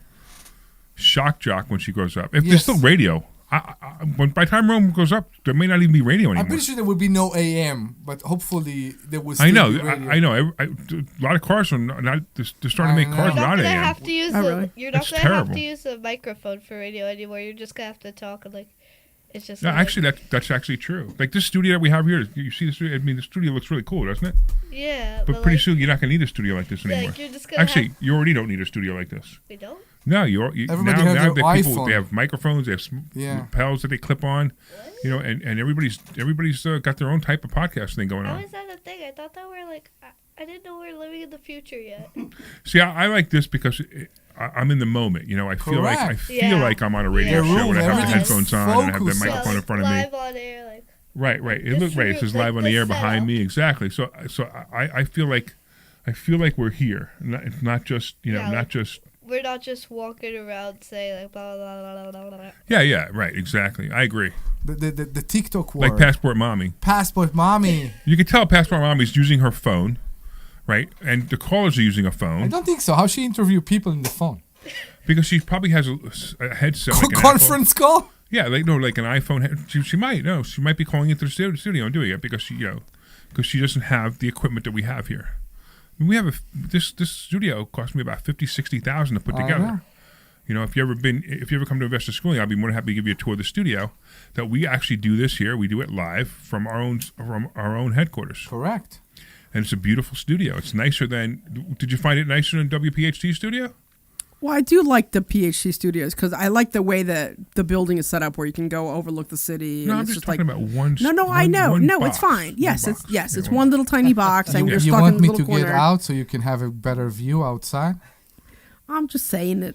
shock jock when she grows up. If there's Yes. still radio, by the time Rome goes up, there may not even be radio anymore. I'm pretty sure there will be no AM, but hopefully there will still I know. be radio. I know. A lot of cars are not. They're starting to make cars You're not without gonna AM. have to use you're not That's gonna have terrible. to use a microphone for radio anymore. You're just gonna have to talk and it's just. No, like, actually, that's actually true. Like this studio that we have here, you see the studio. I mean, the studio looks really cool, doesn't it? Yeah, But pretty soon you're not gonna need a studio like this anymore. like, you're just gonna Actually, you already don't need a studio like this. We don't. No, you Everybody now has their the people iPhone. they have microphones, they have lapels that they clip on, and everybody's got their own type of podcast thing going How on. is that a thing? I thought that we're I didn't know we were living in the future yet. See, I like this because I'm in the moment. You know, I feel Yeah. like I'm on a radio Yeah. show and I have the Everything's headphones on and I have the focused. microphone in front of me. Live on air, Right. It This look right. It room, says like, live on the the air behind setup. me. Exactly. So I feel like we're here. It's not just not just. we're not just walking around saying like blah blah blah blah blah. Yeah. Right. Exactly. I agree. The TikTok word. Like Passport Mommy. Passport Mommy. You can tell Passport Mommy's using her phone, right? And the callers are using a I phone don't think so. How she interview people in the phone? because she probably has a headset. Like an Conference call? Yeah, like an iPhone. She might be calling into the studio and doing it because she doesn't have the equipment that we have here. I mean, we have this studio cost me about $50,000-$60,000 to put I together. know. You know, if you ever come to Investor Schooling, I'll be more than happy to give you a tour of the studio. That we actually do this here. We do it live from our own headquarters. Correct. And it's a beautiful studio. It's nicer than. Did you find it nicer than WPHT studio? Well, I do like the PhD studios because I like the way that the building is set up, where you can go overlook the city. No, and I'm it's just like, talking about one. No, I know. one No, box. it's fine. Yes, One it's box. it's Yeah, one little tiny box, and you're You stuck want in me the to little corner. get out so you can have a better view outside? I'm just saying that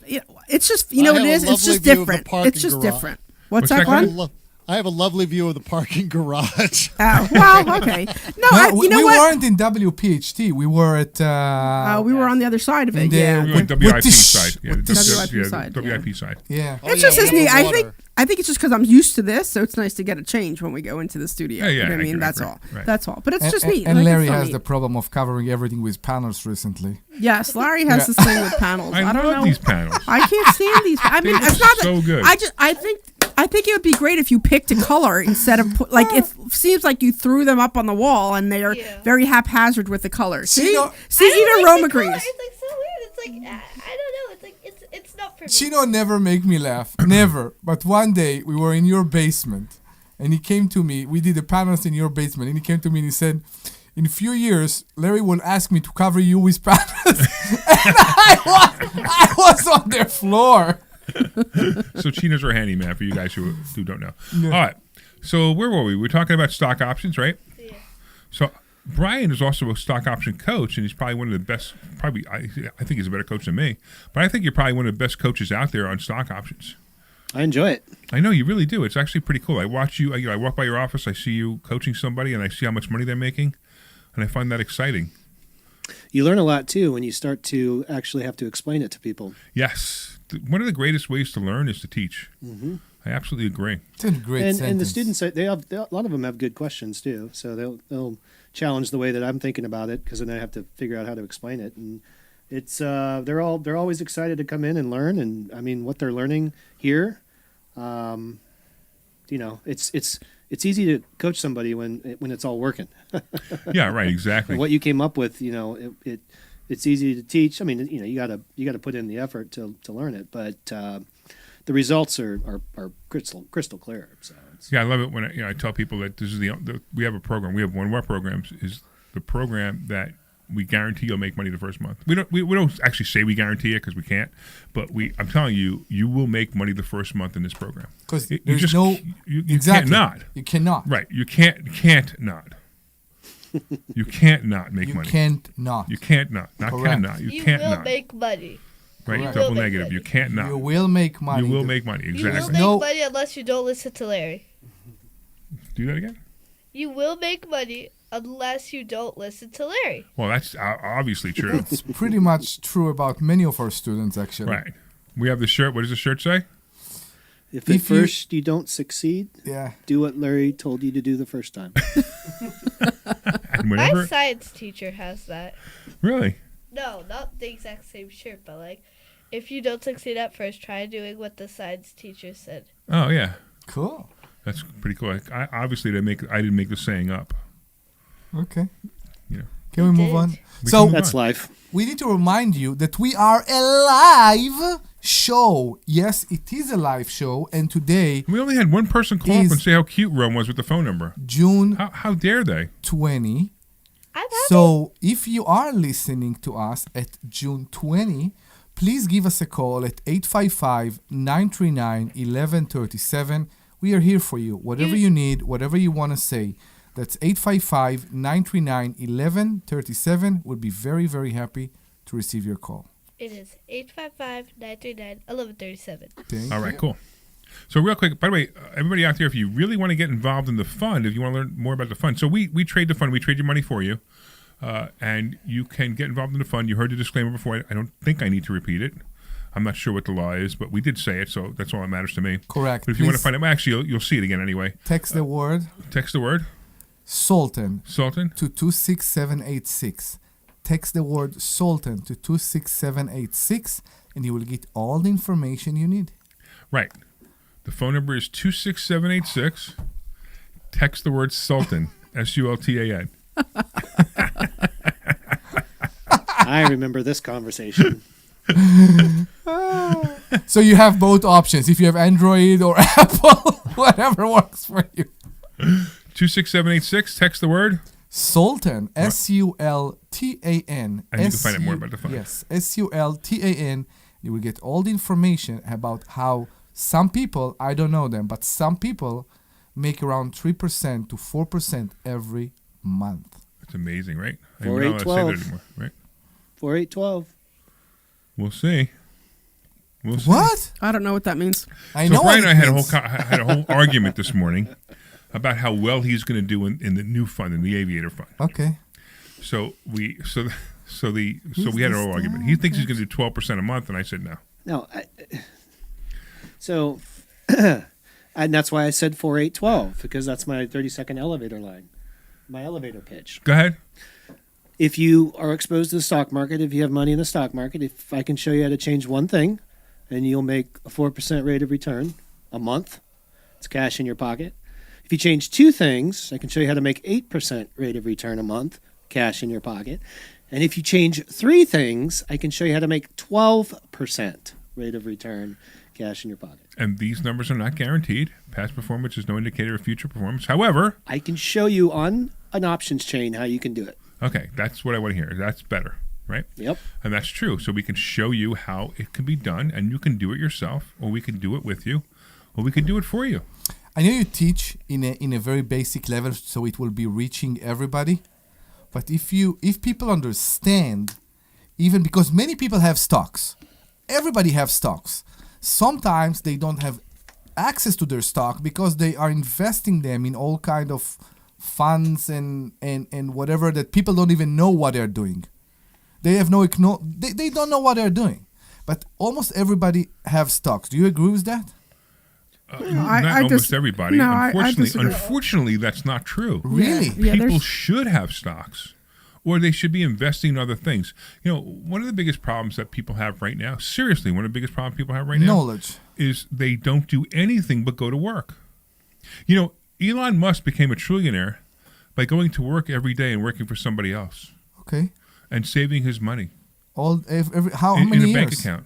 it's just I have it a is. It's lovely just view of the different. parking It's just garage. different. What's that, that, Glenn? Glenn? I have a lovely view of the parking garage. Oh, well, okay. No, we you know what? weren't in WPHT. We were at. We were on the other side of it. in the- Yeah. We went With WIP the side. Yeah, with the the WIP side, WIP side. Yeah. Oh, It's yeah, just we as have neat. the water. I think it's just because I'm used to this, so it's nice to get a change when we go into the studio. Yeah, You know what I I mean? agree, That's right, all. right. That's all. But it's just neat. And Like, it's Larry so has neat. the problem of covering everything with panels recently. Yes, Larry has this thing with panels. I don't love know. these panels. I can't stand these. I mean, They it's are not so that. good. I think it would be great if you picked a color instead of it seems like you threw them up on the wall and they are very haphazard with the colors. See, Chino- even Rome agrees. It's like so weird. It's like I don't know. It's like it's not for me. Chino never make me laugh. Never. But one day we were in your basement and he came to me. We did the panels in your basement and he came to me and he said, in a few years, Larry will ask me to cover you with panels. And I was on their floor. So China's our handyman for you guys who don't know. Yeah. All right. So where were we? We're talking about stock options, right? Yeah. So Brian is also a stock option coach, and he's probably one of the best. Probably, I think he's a better coach than me. But I think you're probably one of the best coaches out there on stock options. I enjoy it. I know you really do. It's actually pretty cool. I watch you. I walk by your office. I see you coaching somebody, and I see how much money they're making, and I find that exciting. You learn a lot too when you start to actually have to explain it to people. Yes. One of the greatest ways to learn is to teach. Mm-hmm. I absolutely agree. It's a great And sentence. the students, a lot of them have good questions too. So they'll challenge the way that I'm thinking about it because then I have to figure out how to explain it. And it's they're always excited to come in and learn. And I mean, what they're learning here, it's easy to coach somebody when it's all working. Yeah, right. Exactly. And what you came up with, it's easy to teach. I mean, you gotta put in the effort to learn it, but the results are crystal clear. So Yeah, I love it when I tell people that this is we have a program. We have one of our programs is the program that we guarantee you'll make money the first month. We don't actually say we guarantee it because we can't, but I'm telling you, you will make money the first month in this program. Because you there's just no you exactly. can't not. You cannot. Right, you can't not. You can't not make money. You can't not. You can't not. Not Correct. can not. You You can't will not. make money. Right, Correct. double You will make negative. money. You can't not. You will make money. You will make money. You Exactly. will make No- money unless you don't listen to Larry. Do that again. You will make money unless you don't listen to Larry. Well, that's obviously true. It's pretty much true about many of our students, actually. Right. We have the shirt. What does the shirt say? if at If you- first you don't succeed, Yeah. do what Larry told you to do the first time. And My whenever. science teacher has that. Really? No, not the exact same shirt, but like, if you don't succeed at first, try doing what the science teacher said. Oh yeah. Cool. That's pretty cool. Obviously, I didn't make the saying up. Okay. You know. Can we move on? We So can move That's on. life. we need to remind you that we are a live show. Yes, it is a live show, and today, We only had one person call up Is- and say how cute Rome was with the phone number. June How dare they? 20. I'm happy. So if you are listening to us at June 20, please give us a call at 855-939-1137. We are here for you. Whatever you need, whatever you want to say. That's 855-939-1137. We'll be very, very happy to receive your call. It is 855-939-1137. Thank All right, you. cool. So real quick, by the way, everybody out there, if you really want to get involved in the fund, if you want to learn more about the fund, so we trade the fund, we trade your money for you, and you can get involved in the fund. You heard the disclaimer before. I don't think I need to repeat it. I'm not sure what the law is, but we did say it, so that's all that matters to me. Correct. But if you want to Please find out, well, actually, you'll see it again anyway. text the word Text the word Sultan Sultan. to 26786. Text the word Sultan to 26786, and you will get all the information you need. Right. The phone number is 26786. Text the word Sultan, Sultan. I remember this conversation. So you have both options. If you have Android or Apple, whatever works for you. 26786. Text the word. Sultan, Sultan. And you can find out more about the fund. Yes, Sultan. You will get all the information about how some people, I don't know them, but some people make around 3% to 4% every month. It's amazing, right? Or We're not allowed to say 812. that anymore, right? 4812. We'll see. We'll see. What? I don't know what that means. I So know Brian and what I it had a means. whole argument this morning about how well he's going to do in the new fund, in the aviator fund. Okay. So we had a Who's whole this argument. guy? He thinks he's going to do 12% a month, and I said no. No. So, and that's why I said 4812, because that's my 30-second elevator line, my elevator pitch. Go ahead. If you are exposed to the stock market, if you have money in the stock market, if I can show you how to change one thing, and you'll make a 4% rate of return a month, it's cash in your pocket. If you change two things, I can show you how to make 8% rate of return a month, cash in your pocket. And if you change three things, I can show you how to make 12% rate of return, cash in your pocket. And these numbers are not guaranteed. Past performance is no indicator of future performance. However, I can show you on an options chain how you can do it. okay, that's what I want to hear. That's better, right? Yep. And that's true. So we can show you how it can be done, and you can do it yourself, or we can do it with you, or we can do it for you. I know you teach in a very basic level, so it will be reaching everybody. But if people understand, even because many people have stocks, everybody have stocks. Sometimes they don't have access to their stock because they are investing them in all kind of funds and whatever that people don't even know what they're doing. They have they don't know what they're doing. But almost everybody have stocks. Do you agree with that? Not I almost dis- everybody. no, I Unfortunately, disagree. that's not true. Really? Yeah, People there's- should have stocks, or they should be investing in other things. You know, one of the biggest problems that people have right now, seriously, one of the biggest problems people have right now, Knowledge. is they don't do anything but go to work. You know, Elon Musk became a trillionaire by going to work every day and working for somebody else Okay. and saving his money How in many a years? bank account.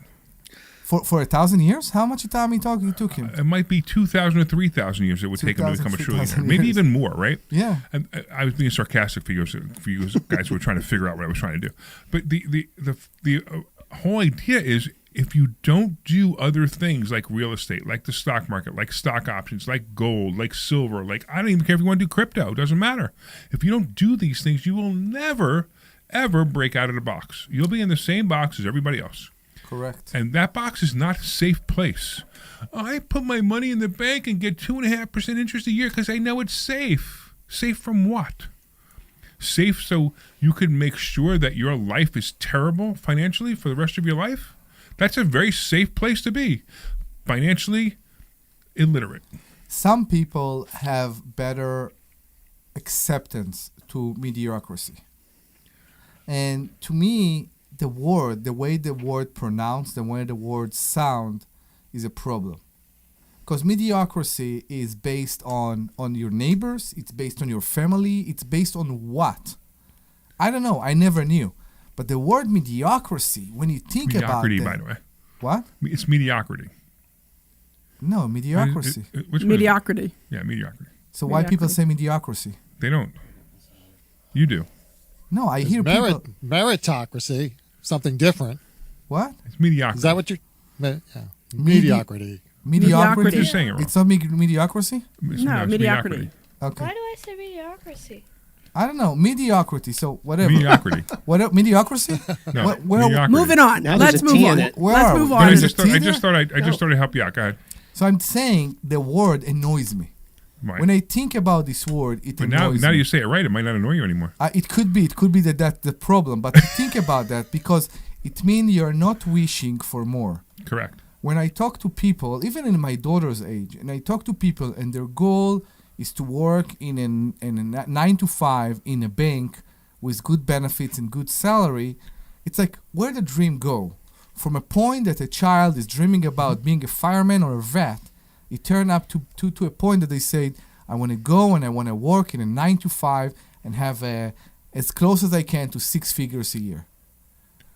For 1,000 years? How much time it took him? It might be 2,000 or 3,000 years it would take him to 2,000, become a 3,000 trillionaire. Maybe years. even more, right? Yeah. And I was being sarcastic for you guys who were trying to figure out what I was trying to do. But the whole idea is if you don't do other things like real estate, like the stock market, like stock options, like gold, like silver, like I don't even care if you want to do crypto. It doesn't matter. If you don't do these things, you will never, ever break out of the box. You'll be in the same box as everybody else. Correct. And that box is not a safe place. I put my money in the bank and get 2.5% interest a year because I know it's safe. Safe from what? Safe so you can make sure that your life is terrible financially for the rest of your life? That's a very safe place to be. Financially illiterate. Some people have better acceptance to mediocrity. And to me, the way the word pronounced, the way the word sound is a problem. Because mediocrity is based on your neighbors. It's based on your family. It's based on what? I don't know. I never knew. But the word mediocrity, when you think about it. Mediocrity, by the way. What? It's mediocrity. No, mediocrity. Which one is it? Mediocrity. Yeah, mediocrity. So why people say mediocrity? They don't. You do. No, I hear people. Meritocracy, something different. What? It's mediocrity. Is that what you're? Yeah. Mediocrity. Mediocrity. You're saying it wrong. It's not mediocrity? It's No, mediocrity. Okay. Why do I say mediocrity? I don't know. Mediocrity. So whatever. Mediocrity. What? Mediocrity? No, Where- mediocrity. Moving on. Now there's Let's a move T on. in it. Where Let's are move we? on. I There's a just thought T I there? just thought I'd help you out. Go ahead. So I'm saying the word annoys me. Right. When I think about this word, it But now annoys you me. say it right, it might not annoy you anymore. It could be that that's the problem. But think about that because it means you're not wishing for more. Correct. When I talk to people, even in my daughter's age, and I talk to people and their goal is to work in a 9 to 5 in a bank with good benefits and good salary, it's like, where the dream go? From a point that a child is dreaming about being a fireman or a vet, it turned up to a point that they say, I want to go and I want to work in a 9 to 5 and have as close as I can to 6 figures a year.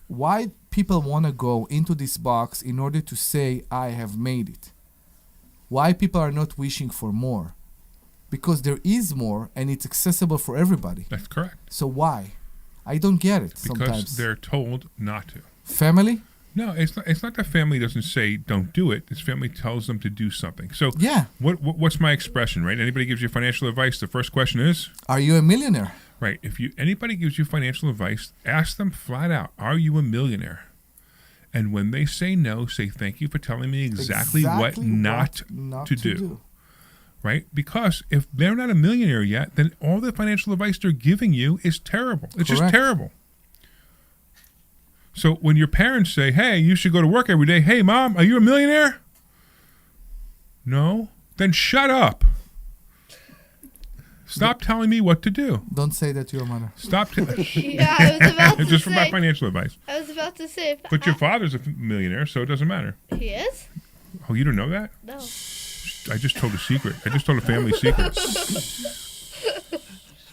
Why people want to go into this box in order to say, I have made it? Why people are not wishing for more? Because there is more and it's accessible for everybody. That's correct. So why? I don't get it Because sometimes. they're told not to. Family? No, it's not that family doesn't say don't do it. It's family tells them to do something. So Yeah. what's my expression, right? Anybody gives you financial advice, the first question is, Are you a millionaire? right, if anybody gives you financial advice, ask them flat out, are you a millionaire? And when they say no, say thank you for telling me exactly what not to do. Right? Because if they're not a millionaire yet, then all the financial advice they're giving you is terrible. It's just Correct. terrible. So when your parents say, hey, you should go to work every day. Hey, Mom, are you a millionaire? No? Then shut up. Stop telling me what to do. Don't say that to your mother. Stop. Yeah, I was about to Just say. about financial advice. I was about to say. But your father's a millionaire, so it doesn't matter. He is? Oh, you don't know that? No. I just told a secret. I just told a family secret.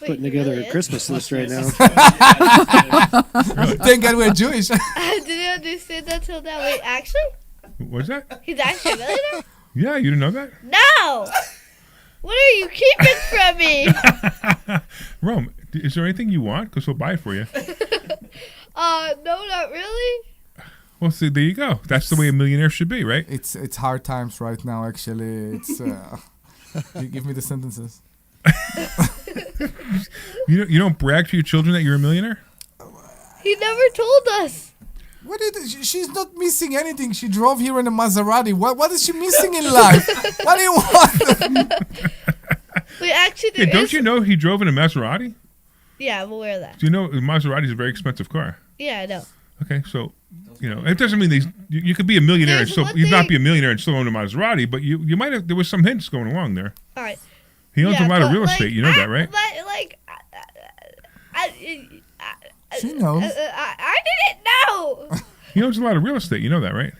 Wait, Putting he together really a is? Christmas list right now. Thank God we're Jewish. I didn't understand that till now. Wait, actually? What's that? He's actually a millionaire? Yeah, you didn't know that? No! What are you keeping from me? Rome, is there anything you want? Because we'll buy it for you. No, not really. Well, see, there you go. That's the way a millionaire should be, right? It's hard times right now, actually. It's you give me the sentences. You don't brag to your children that you're a millionaire? He never told us. What she's not missing anything. She drove here in a Maserati. What is she missing in life? What do you want? Wait, actually, Hey, there don't is. you know he drove in a Maserati? Yeah, I'm aware of that. Do you know a Maserati is a very expensive car? Yeah, I know. Okay, so it doesn't mean you could be a millionaire and There's still one you'd not thing- be a millionaire and still own a Maserati, but you might have. There was some hints going along there. All right. He owns a lot of but, real estate. You know that, right? But like, She knows. I didn't know. He owns a lot of real estate. You know that, right?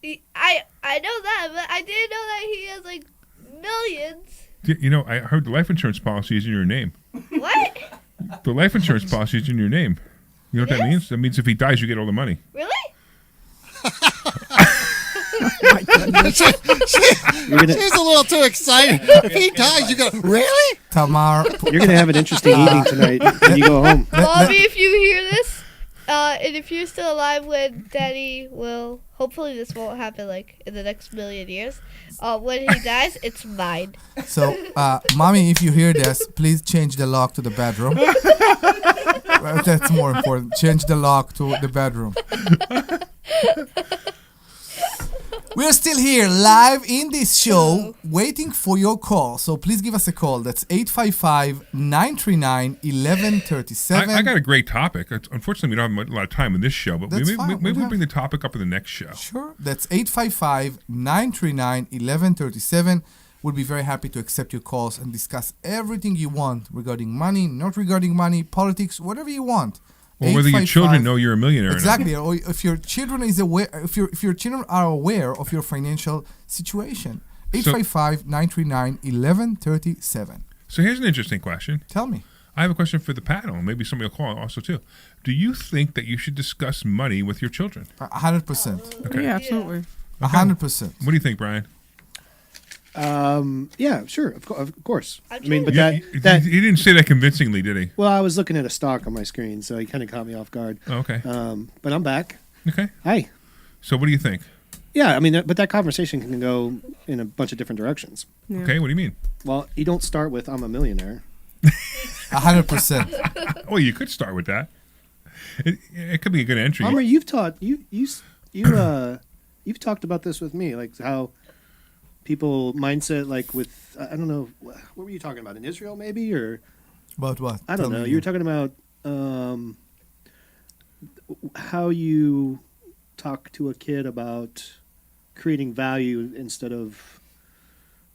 I know that, but I didn't know that he has like millions. You know, I heard the life insurance policy is in your name. What? The life insurance policy is in your name. You know what that means? That means if he dies, you get all the money. Really? She's a little too excited. If he dies, you go, really? Tamar. You're going to have an interesting evening tonight when you go home. Mommy, if you hear this, and if you're still alive when Daddy will, hopefully this won't happen like in the next million years. When he dies, it's mine. So, Mommy, if you hear this, please change the lock to the bedroom. That's more important. Change the lock to the bedroom. We're still here live in this show waiting for your call. So please give us a call. That's 855-939-1137. I got a great topic. Unfortunately, we don't have a lot of time in this show, but That's maybe fine. we We'll bring the topic up in the next show. Sure. That's 855-939-1137. We'll be very happy to accept your calls and discuss everything you want regarding money, not regarding money, politics, whatever you want. Or whether your children know you're a millionaire Exactly. or not. Or if your children is aware, if your children are aware of your financial situation. 855-939-1137. So here's an interesting question. Tell me. I have a question for the panel. Maybe somebody will call also too. Do you think that you should discuss money with your children? 100%. Okay. Yeah, absolutely. 100%. What do you think, Brian? Yeah, sure, of course. I I'm mean, but trying He didn't say that convincingly, did he? well, I was looking at a stock on my screen, so he kind of caught me off guard. Oh, okay. But I'm back. Okay. Hi. So what do you think? Yeah, I mean, but that conversation can go in a bunch of different directions. Yeah. Okay. What do you mean? Well, you don't start with "I'm a millionaire." 100%. Well, you could start with that. It could be a good entry. Omri, you've talked about this with me, like how people mindset, like with I don't know, what were you talking about in Israel, maybe, or About what? I don't Tell know. me You were talking about how you talk to a kid about creating value instead of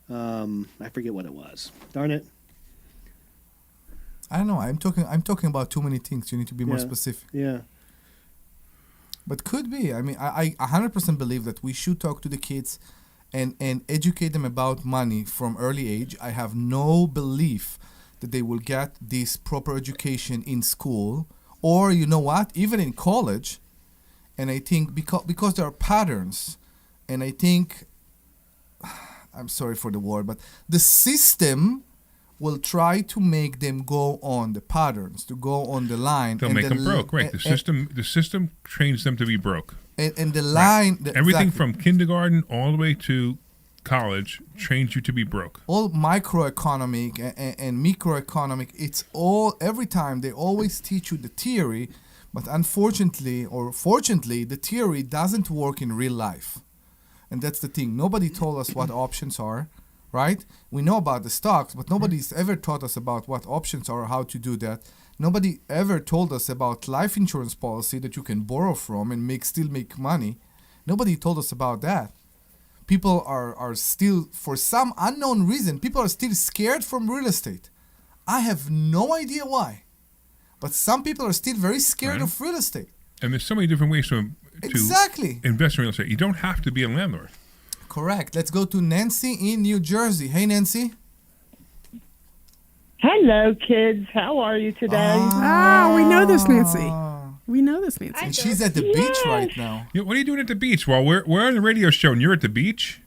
I forget what it was. Darn it. I don't know. I'm talking about too many things. You need to be more Yeah. specific. Yeah. But could be. I mean, I 100% believe that we should talk to the kids and educate them about money from early age. I have no belief that they will get this proper education in school or, you know what, even in college. And I think because there are patterns, and I think, I'm sorry for the word, but the system will try to make them go on the patterns, to go on the line. They'll and make them broke, right? The system trains them to be broke. And the line, Everything exactly. from kindergarten all the way to college trains you to be broke. All microeconomic and microeconomic, it's all, every time they always teach you the theory, but unfortunately or fortunately, the theory doesn't work in real life. And that's the thing. Nobody told us what options are, right? We know about the stocks, but nobody's ever taught us about what options are or how to do that. Nobody ever told us about life insurance policy that you can borrow from and still make money. Nobody told us about that. People are still, for some unknown reason, people are still scared from real estate. I have no idea why. But some people are still very scared Right. of real estate. And there's so many different ways to Exactly. invest in real estate. You don't have to be a landlord. Correct. Let's go to Nancy in New Jersey. Hey, Nancy. Hello, kids. How are you today? Ah, we know this, Nancy. We know this, Nancy. And she's at the beach right now. Yeah, what are you doing at the beach? Well, we're on the radio show and you're at the beach?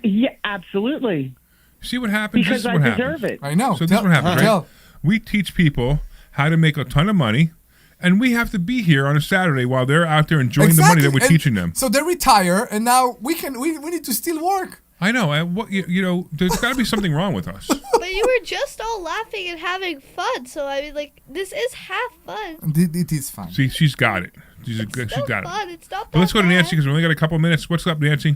Yeah, absolutely. See what happens? Because This is I what deserve happens. it. I know. So this is what happens, right? Tell. We teach people how to make a ton of money, and we have to be here on a Saturday while they're out there enjoying the money that we're And teaching them. So they retire, and now we need to still work. I know. There's got to be something wrong with us. But you were just all laughing and having fun, so I mean, like, this is half fun. It is fun. See, she's got it. She's It's got still it. fun. It's not But let's go to that Nancy bad. because we only got a couple minutes. What's up, Nancy?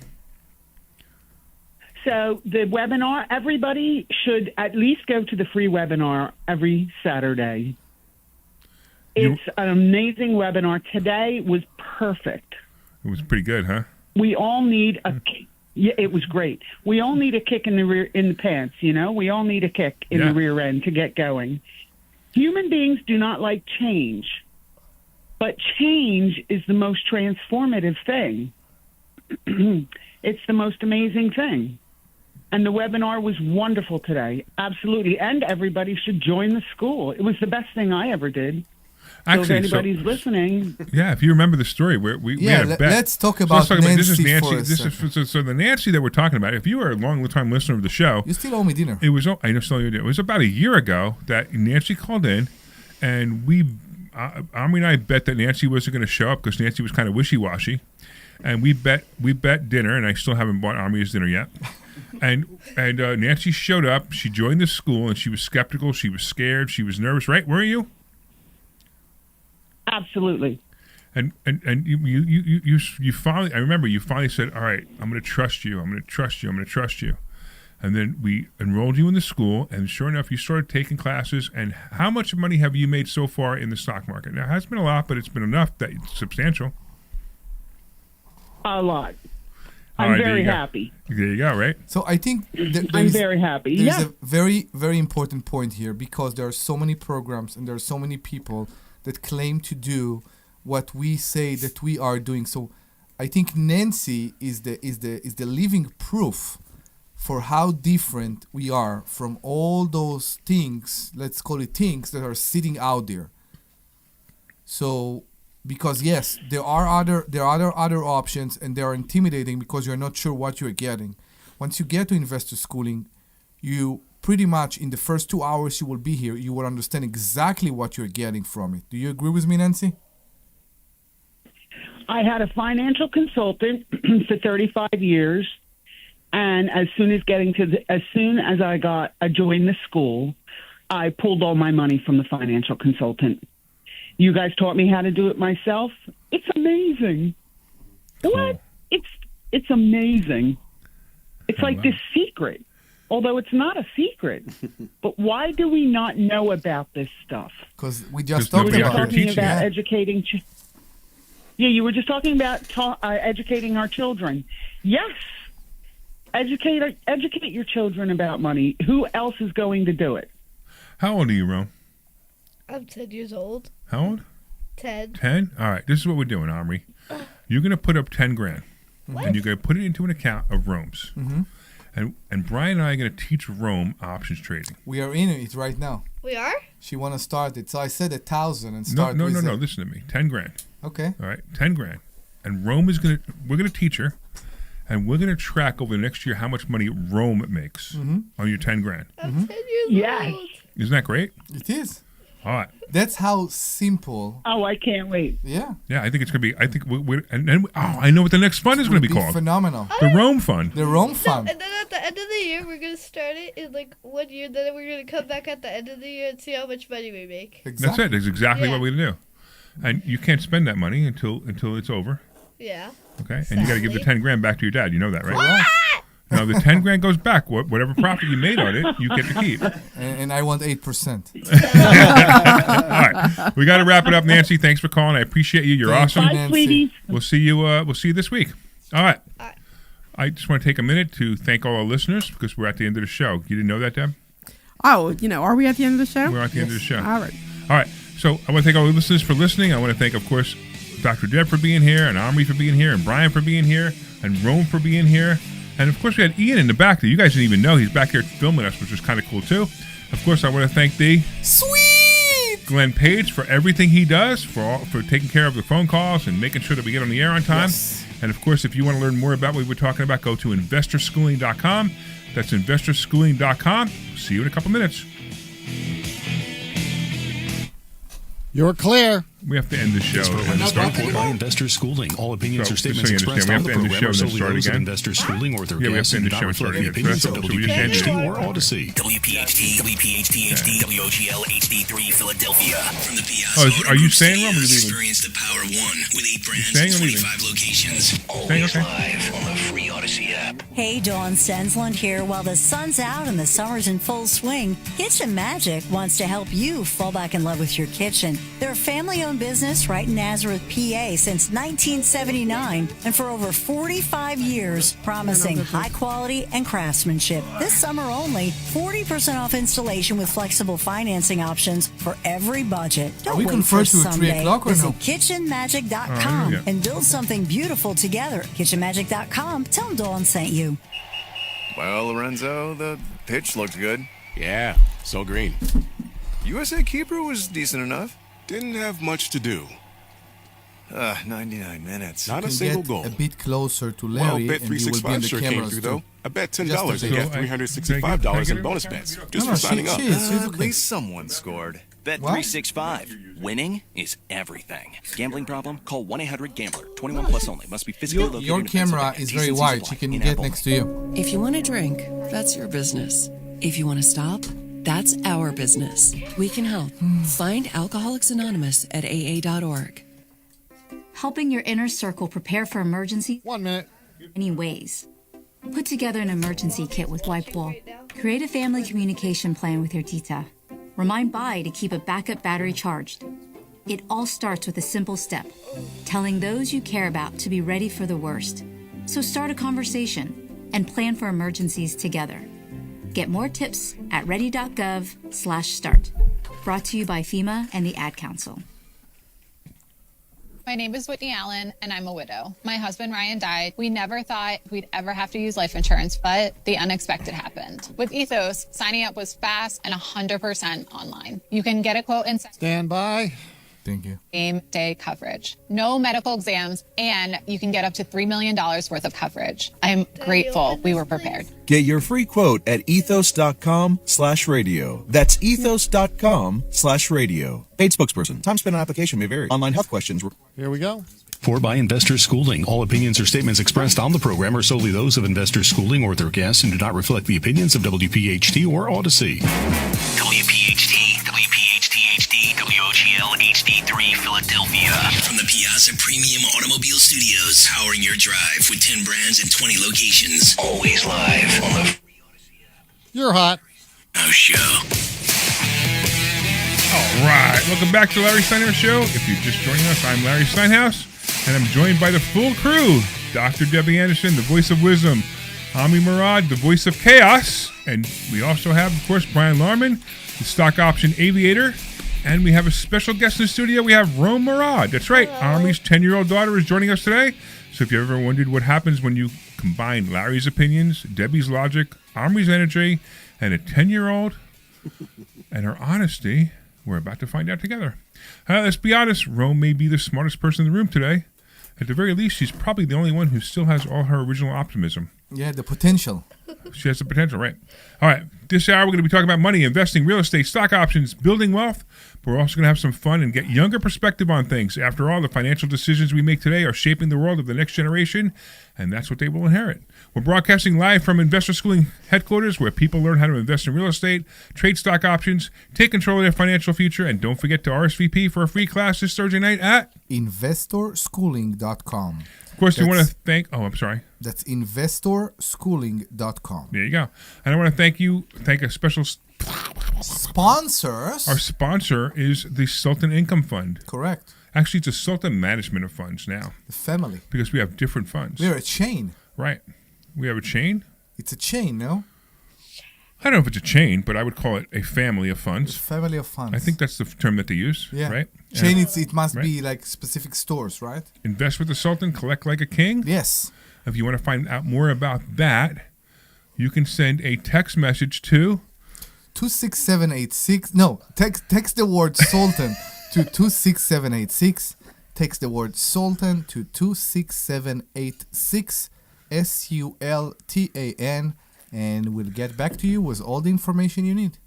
So the webinar, everybody should at least go to the free webinar every Saturday. It's an amazing webinar. Today was perfect. It was pretty good, huh? We all need a yeah, it was great. We all need a kick in the pants, you know? We all need a kick in Yeah. the rear end to get going. Human beings do not like change. But change is the most transformative thing. It's the most amazing thing. And the webinar was wonderful today. Absolutely. And everybody should join the school. It was the best thing I ever did. Actually, so if anybody's listening, Yeah, if you remember the story, we had a bet. let's talk So about this is Nancy Nancy. for a This is so the Nancy that we're talking about. If you are a long-time listener of the show, you still owe me dinner. It was I know still you do. It was about a year ago that Nancy called in, and Omri and I bet that Nancy wasn't going to show up because Nancy was kind of wishy-washy, and we bet dinner, and I still haven't bought Omri his dinner yet. And Nancy showed up. She joined the school, and she was skeptical. She was scared. She was nervous. Right? Were you? absolutely. And you finally, I remember you finally said, all right, I'm going to trust you. I'm going to trust you. I'm going to trust you. And then we enrolled you in the school, and sure enough, you started taking classes. And how much money have you made so far in the stock market? Now, it hasn't been a lot, but it's been enough that it's substantial. A lot. All I'm right, there very you go. happy. There you go, right? So I think I'm very happy. There's Yeah. a very, very important point here because there are so many programs and there are so many people that claim to do what we say that we are doing. So I think Nancy is the living proof for how different we are from all those things, let's call it things, that are sitting out there. So, because yes, there are other options, and they are intimidating because you're not sure what you're getting. Once you get to investor schooling, you pretty much in the first 2 hours you will be here, you will understand exactly what you're getting from it. Do you agree with me, Nancy? I had a financial consultant for 35 years, and as soon as I joined the school, I pulled all my money from the financial consultant. You guys taught me how to do it myself. It's amazing. Cool. What? It's amazing. It's like this secret, although it's not a secret. But why do we not know about this stuff? Because we just There's talked nobody out about there it. teaching About it. educating. Yeah, you were just talking about educating our children. Yes, educate your children about money. Who else is going to do it? How old are you, Rome? I'm 10 years old. How old? 10. 10? All right, this is what we're doing, Omri. You're going to put up 10 grand, and you're going to put it into an account of Rome's. And Brian and I are going to teach Rome options trading. We are in it right now. We are? She want to start it. So I said 1,000 and start No, with it. listen to me. 10 grand. Okay. All right, 10 grand. And Rome is we're going to teach her, and we're going to track over the next year how much money Rome makes on your 10 grand. I'm 10 years old. Isn't that great? It is. All right. That's how simple. Oh, I can't wait. Yeah. Yeah, I think it's going to be, and then, I know what the next fund is going to be called. Phenomenal. The Rome Fund. The Rome Fund. And then at the end of the year, we're going to start it in like 1 year. Then we're going to come back at the end of the year and see how much money we make. That's it. That's exactly what we're going to do. And you can't spend that money until it's over. Yeah. Okay? And you got to give the 10 grand back to your dad. You know that, right? Now, the 10 grand goes back. Whatever profit you made on it, you get to keep. And I want 8%. All right. We got to wrap it up, Nancy. Thanks for calling. I appreciate you. You're awesome. Bye, sweeties. We'll see you this week. All right. I just want to take a minute to thank all our listeners because we're at the end of the show. You didn't know that, Deb? Oh, are we at the end of the show? We're at the end of the show. All right. All right. So I want to thank all the listeners for listening. I want to thank, of course, Dr. Deb for being here, and Omri for being here, and Brian for being here, and Rome for being here. And, of course, we had Ian in the back that you guys didn't even know. He's back here filming us, which was kind of cool, too. Of course, I want to thank Sweet Glenn Page for everything he does, for taking care of the phone calls and making sure that we get on the air on time. Yes. And, of course, if you want to learn more about what we're talking about, go to investorschooling.com. That's investorschooling.com. See you in a couple minutes. You're clear. We have to end the show. This program is paid for by Investor Schooling. All opinions So, or statements just so you expressed understand, on we the have to end the program show are and then solely start those of again. Investor Schooling or their Yeah, we have guests to end and the not show and start reflect the again. opinions of So we just ended WPHT it. or Odyssey. WPHT, WPHT, WOGL HD3 Philadelphia. From the Piazza Oh, are you staying, Ron, or are you leaving? Experience the Power One with 8 brands staying and or leaving? 25 locations. Staying, Always okay. live on the free Odyssey app. Hey, Dawn Sensland here. While the sun's out and the summer's in full swing, Kitchen Magic wants to help you fall back in love with your kitchen. They're a family-owned business right in Nazareth, PA since 1979, and for over 45 years, promising high quality and craftsmanship. This summer only, 40% off installation with flexible financing options for every budget. Don't we wait conferred for to 3 someday. o'clock or Visit no? kitchenmagic.com yeah. and build something beautiful together. Kitchenmagic.com. Tell them Dawn sent you. Well, Lorenzo, the pitch looked good. Yeah, so green. USA keeper was decent enough. Didn't have much to do. 99 minutes. Not a Can single get goal. a bit closer to Well, Larry, Bet and you will be in 365 the sure came cameras through, too. though. I bet $10 Just a and bit. get So, $365 in bonus bets just No, for signing up. she is. She's At okay. least someone scored. Bet365. Winning is everything. Gambling problem? Call 1-800-GAMBLER. 21 plus only. Must be physically located Your in camera Pennsylvania. is very T's&C's wide. apply. She can In get Apple. next to you. If you want to drink, that's your business. If you want to stop, that's our business. We can help. Find Alcoholics Anonymous at AA.org. Helping your inner circle prepare for emergency. 1 minute. Many ways. Put together an emergency kit with Wipewall. Create a family communication plan with your tita. Remind Bai to keep a backup battery charged. It all starts with a simple step, telling those you care about to be ready for the worst. So start a conversation and plan for emergencies together. Get more tips at ready.gov/start. Brought to you by FEMA and the Ad Council. My name is Whitney Allen, and I'm a widow. My husband, Ryan, died. We never thought we'd ever have to use life insurance, but the unexpected happened. With Ethos, signing up was fast and 100% online. You can get a quote in Stand by. Thank you. same day coverage. No medical exams, and you can get up to $3 million worth of coverage. I'm grateful we were prepared. Get your free quote at ethos.com/radio. That's ethos.com/radio. Paid spokesperson. Time spent on application may vary. Online health questions. Here we go. For by Investor Schooling, all opinions or statements expressed on the program are solely those of Investor Schooling or their guests and do not reflect the opinions of WPHT or Odyssey. WPHT, WPHT-HD, WOGL HD3 Philadelphia. From the Piazza Premium Automobile Studios, powering your drive with 10 brands and 20 locations. Always live on the You're hot. Show. All right. Welcome back to Larry Steinhouse Show. If you're just joining us, I'm Larry Steinhouse, and I'm joined by the full crew. Dr. Debbie Anderson, the voice of wisdom. Omri Morad, the voice of chaos. And we also have, of course, Brian Larman, the stock option aviator. And we have a special guest in the studio. We have Rome Morad. That's right. Omri's 10-year-old daughter is joining us today. So if you ever wondered what happens when you combine Larry's opinions, Debbie's logic, Omri's energy, and a 10-year-old and her honesty, we're about to find out together. Let's be honest. Rome may be the smartest person in the room today. At the very least, she's probably the only one who still has all her original optimism. Yeah, the potential. She has the potential, right? All right. This hour, we're going to be talking about money, investing, real estate, stock options, building wealth. But we're also going to have some fun and get younger perspective on things. After all, the financial decisions we make today are shaping the world of the next generation, and that's what they will inherit. We're broadcasting live from Investor Schooling headquarters, where people learn how to invest in real estate, trade stock options, take control of their financial future, and don't forget to RSVP for a free class this Thursday night at investorschooling.com. Of course, we want to thank... Oh, I'm sorry. That's investorschooling.com. There you go. And I want to thank a special... Sponsors. Our sponsor is the Sultan Income Fund. Correct. Actually, it's a Sultan Management of Funds now. The family. Because we have different funds. We're a chain. Right. We have a chain? It's a chain, no? I don't know if it's a chain, but I would call it a family of funds. A family of funds. I think that's the term that they use, yeah. Right? Chain, it must be like specific stores, right? Invest with the Sultan, collect like a king? Yes. If you want to find out more about that, you can send a text message to... 26786. No, text the word Sultan to 26786. Text the word Sultan to 26786. SULTAN, and we'll get back to you with all the information you need.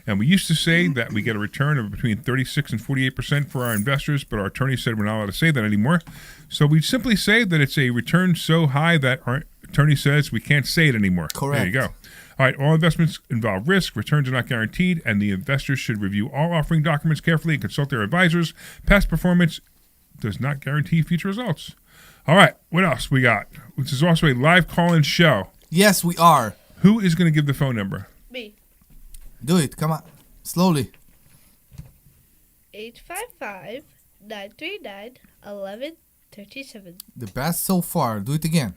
And we used to say that we get a return of between 36 and 48% for our investors, but our attorney said we're not allowed to say that anymore. So we simply say that it's a return so high that our attorney says we can't say it anymore. Correct. There you go. All right, all investments involve risk, returns are not guaranteed, and the investors should review all offering documents carefully and consult their advisors. Past performance does not guarantee future results. All right, what else we got? This is also a live call-in show. Yes, we are. Who is going to give the phone number? Me. Do it, come on. Slowly. 855-939-1137. The best so far. Do it again.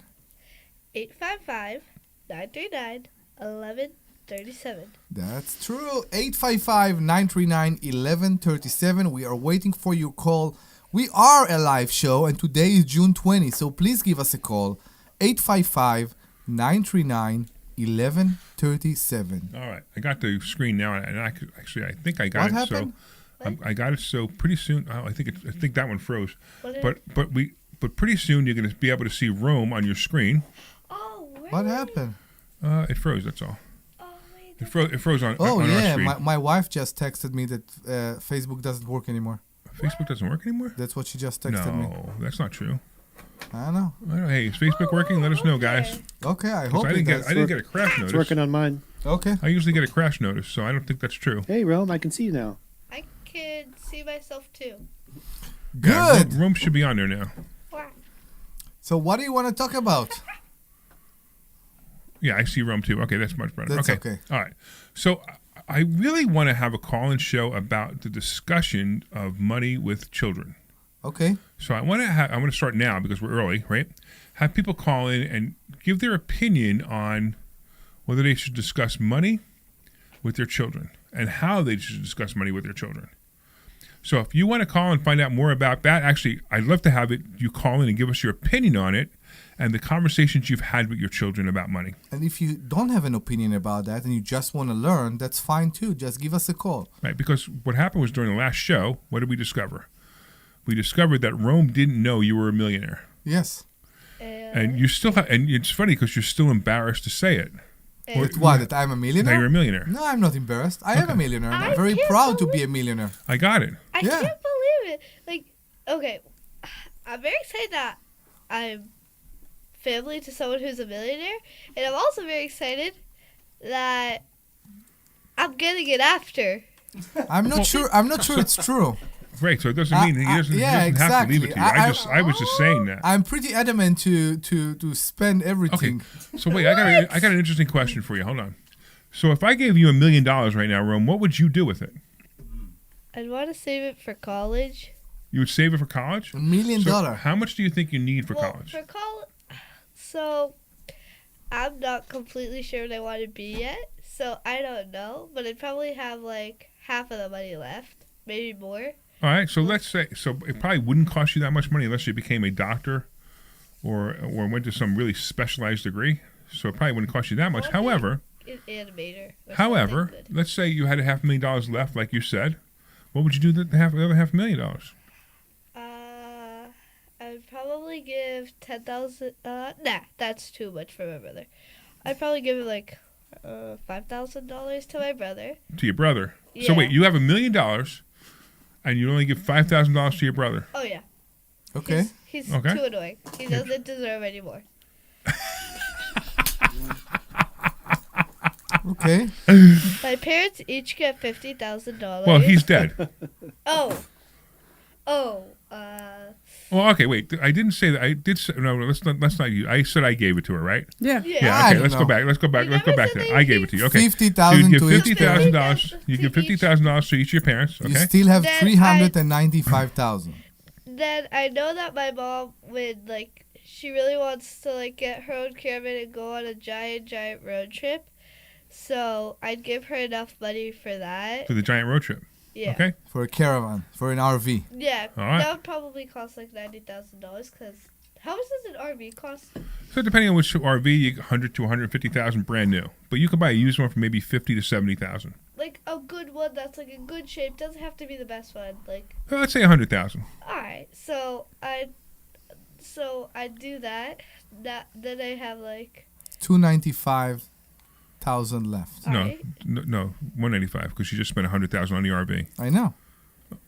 855-939-1137. That's true. 855-939-1137. We are waiting for your call. We are a live show, and today is June 20, so please give us a call. 855-939-1137. All right, I got the screen now, and I think I got what it. Happened? So I got it. So pretty soon, I think that one froze. What But pretty soon you're going to be able to see Rome on your screen. Oh, what happened? It froze. That's all. It froze on. Oh on our yeah, screen. my wife just texted me that Facebook doesn't work anymore. Facebook doesn't work anymore? That's what she just texted me. No, that's not true. I know. Hey, is Facebook working? Let us know, guys. Okay, I hope I didn't get a crash notice. It's working on mine. Okay. I usually get a crash notice, so I don't think that's true. Hey, Rome, I can see you now. I can see myself too. Good. Yeah, Rome should be on there now. Wow. So what do you want to talk about? Yeah, I see Rome too. Okay, that's much better. That's okay. All right. So I really want to have a call-in show about the discussion of money with children. Okay. So I want to start now because we're early, right? Have people call in and give their opinion on whether they should discuss money with their children and how they should discuss money with their children. So if you want to call and find out more about that, actually, I'd love to have you call in and give us your opinion on it and the conversations you've had with your children about money. And if you don't have an opinion about that and you just want to learn, that's fine too. Just give us a call. Right, because what happened was during the last show, what did we discover? We discovered that Rome didn't know you were a millionaire. Yes. And you still have, and it's funny because you're still embarrassed to say it. That I'm a millionaire? That you're a millionaire. No, I'm not embarrassed. I am a millionaire. And I'm very proud to be a millionaire. I got it. I can't believe it. Like, okay, I'm very excited that I'm family to someone who's a millionaire, and I'm also very excited that I'm getting it after. I'm not sure it's true. Right, so it doesn't mean he doesn't have to leave it to you. I was just saying that. I'm pretty adamant to spend everything. Okay, so wait, I got an interesting question for you. Hold on. So if I gave you $1 million right now, Rome, what would you do with it? I'd want to save it for college. You would save it for college? $1 million. How much do you think you need for college? For college, so I'm not completely sure what I want to be yet, so I don't know. But I'd probably have like half of the money left, maybe more. All right, so let's say it probably wouldn't cost you that much money unless you became a doctor or went to some really specialized degree. So it probably wouldn't cost you that much. However, An animator. Let's say you had $500,000 left, like you said. What would you do with the other $500,000? I'd probably give 10,000. Nah, that's too much for my brother. I'd probably give it like $5,000 to my brother. To your brother. Yeah. So wait, you have $1 million, and you only give $5,000 to your brother. Oh yeah. Okay. He's too annoying. He doesn't deserve any more. Okay. My parents each get $50,000. Well, he's dead. Oh. Well, okay, wait. I didn't say that. I did say, no, let's not you. I said I gave it to her, right? Yeah. Yeah, okay, let's go back. Let's go back to that. I gave it to you. Okay. $50,000 to $50,000. You give $50,000 to each of your parents, okay? You still have $395,000. Then I know that my mom would, like, she really wants to, like, get her own caravan and go on a giant road trip. So I'd give her enough money for that. For the giant road trip. Yeah. Okay. For a caravan, for an RV. Yeah. All right. That would probably cost like $90,000 because how much does an RV cost? So depending on which RV, you get 100 to 150,000 brand new, but you could buy a used one for maybe 50 to 70,000. Like a good one that's like in good shape doesn't have to be the best one. Like. Well, let's say 100,000. All right. So I do that. Then I have like. $295,000 left. No, 185 because you just spent 100,000 on the RV. I know.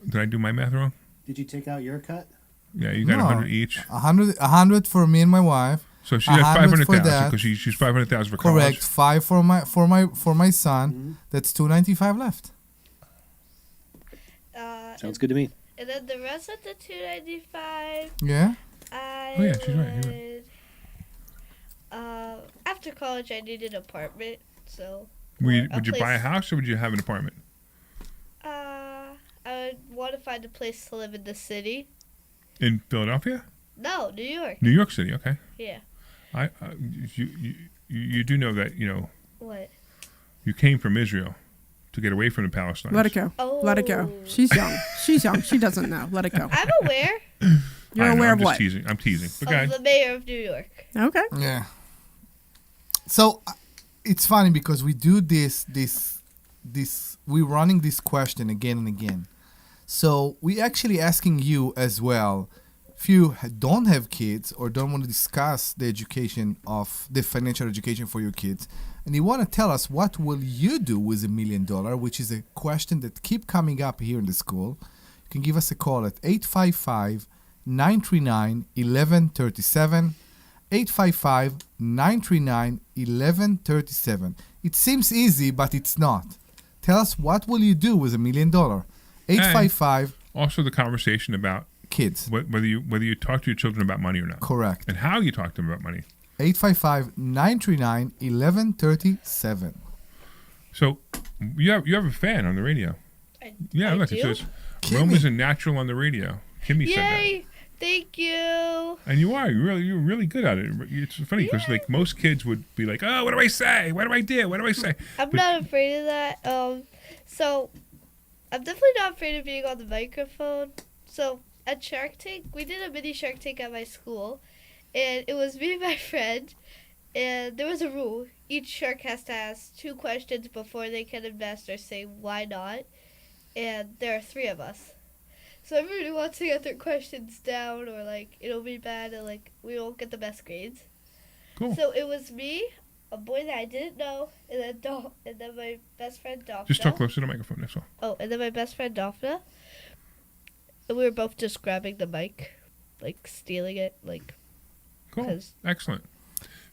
Did I do my math wrong? Did you take out your cut? Yeah, you got 100 each. 100 for me and my wife. So she got 500,000 because she's 500,000 for college. Correct. 5 for my son. Mm-hmm. That's $295 left. Sounds good to me. And then the rest of the $295. Yeah. She's right. After college, I need an apartment. So. Would you buy a house or would you have an apartment? I would want to find a place to live in the city. In Philadelphia? No, New York. New York City. Okay. Yeah. You do know that What? You came from Israel to get away from the Palestinians. Let it go. Oh. Let it go. She's young. She's young. She doesn't know. Let it go. I'm aware. You're aware of what? I'm teasing. Of the mayor of New York. Okay. Yeah. So it's funny because we do this. We're running this question again and again. So we actually asking you as well. If you don't have kids or don't want to discuss the education of the financial education for your kids, and you want to tell us what will you do with $1 million, which is a question that keep coming up here in the school, you can give us a call at 855-939-1137. 855-939-1137. It seems easy, but it's not. Tell us what will you do with $1 million. 855. Also, the conversation about kids, whether you talk to your children about money or not. Correct. And how you talk to them about money. 855-939-1137. So you have a fan on the radio. I look, do? It says Rome is a natural on the radio. Kimmy said that. Yay! Thank you. And you're really good at it. It's funny because like most kids would be like, oh, what do I say? What do I do? What do I say? I'm not afraid of that. So I'm definitely not afraid of being on the microphone. So at Shark Tank, we did a mini Shark Tank at my school, and it was me and my friend, and there was a rule. Each shark has to ask 2 questions before they can invest or say why not, and there are 3 of us. So everybody wants to get their questions down, or like it'll be bad, and like we won't get the best grades. Cool. So it was me, a boy that I didn't know, and then my best friend Daphne. Just talk close to the microphone, that's all. Oh, and then my best friend Daphne. And we were both just grabbing the mic, like stealing it, like. Cool. Excellent.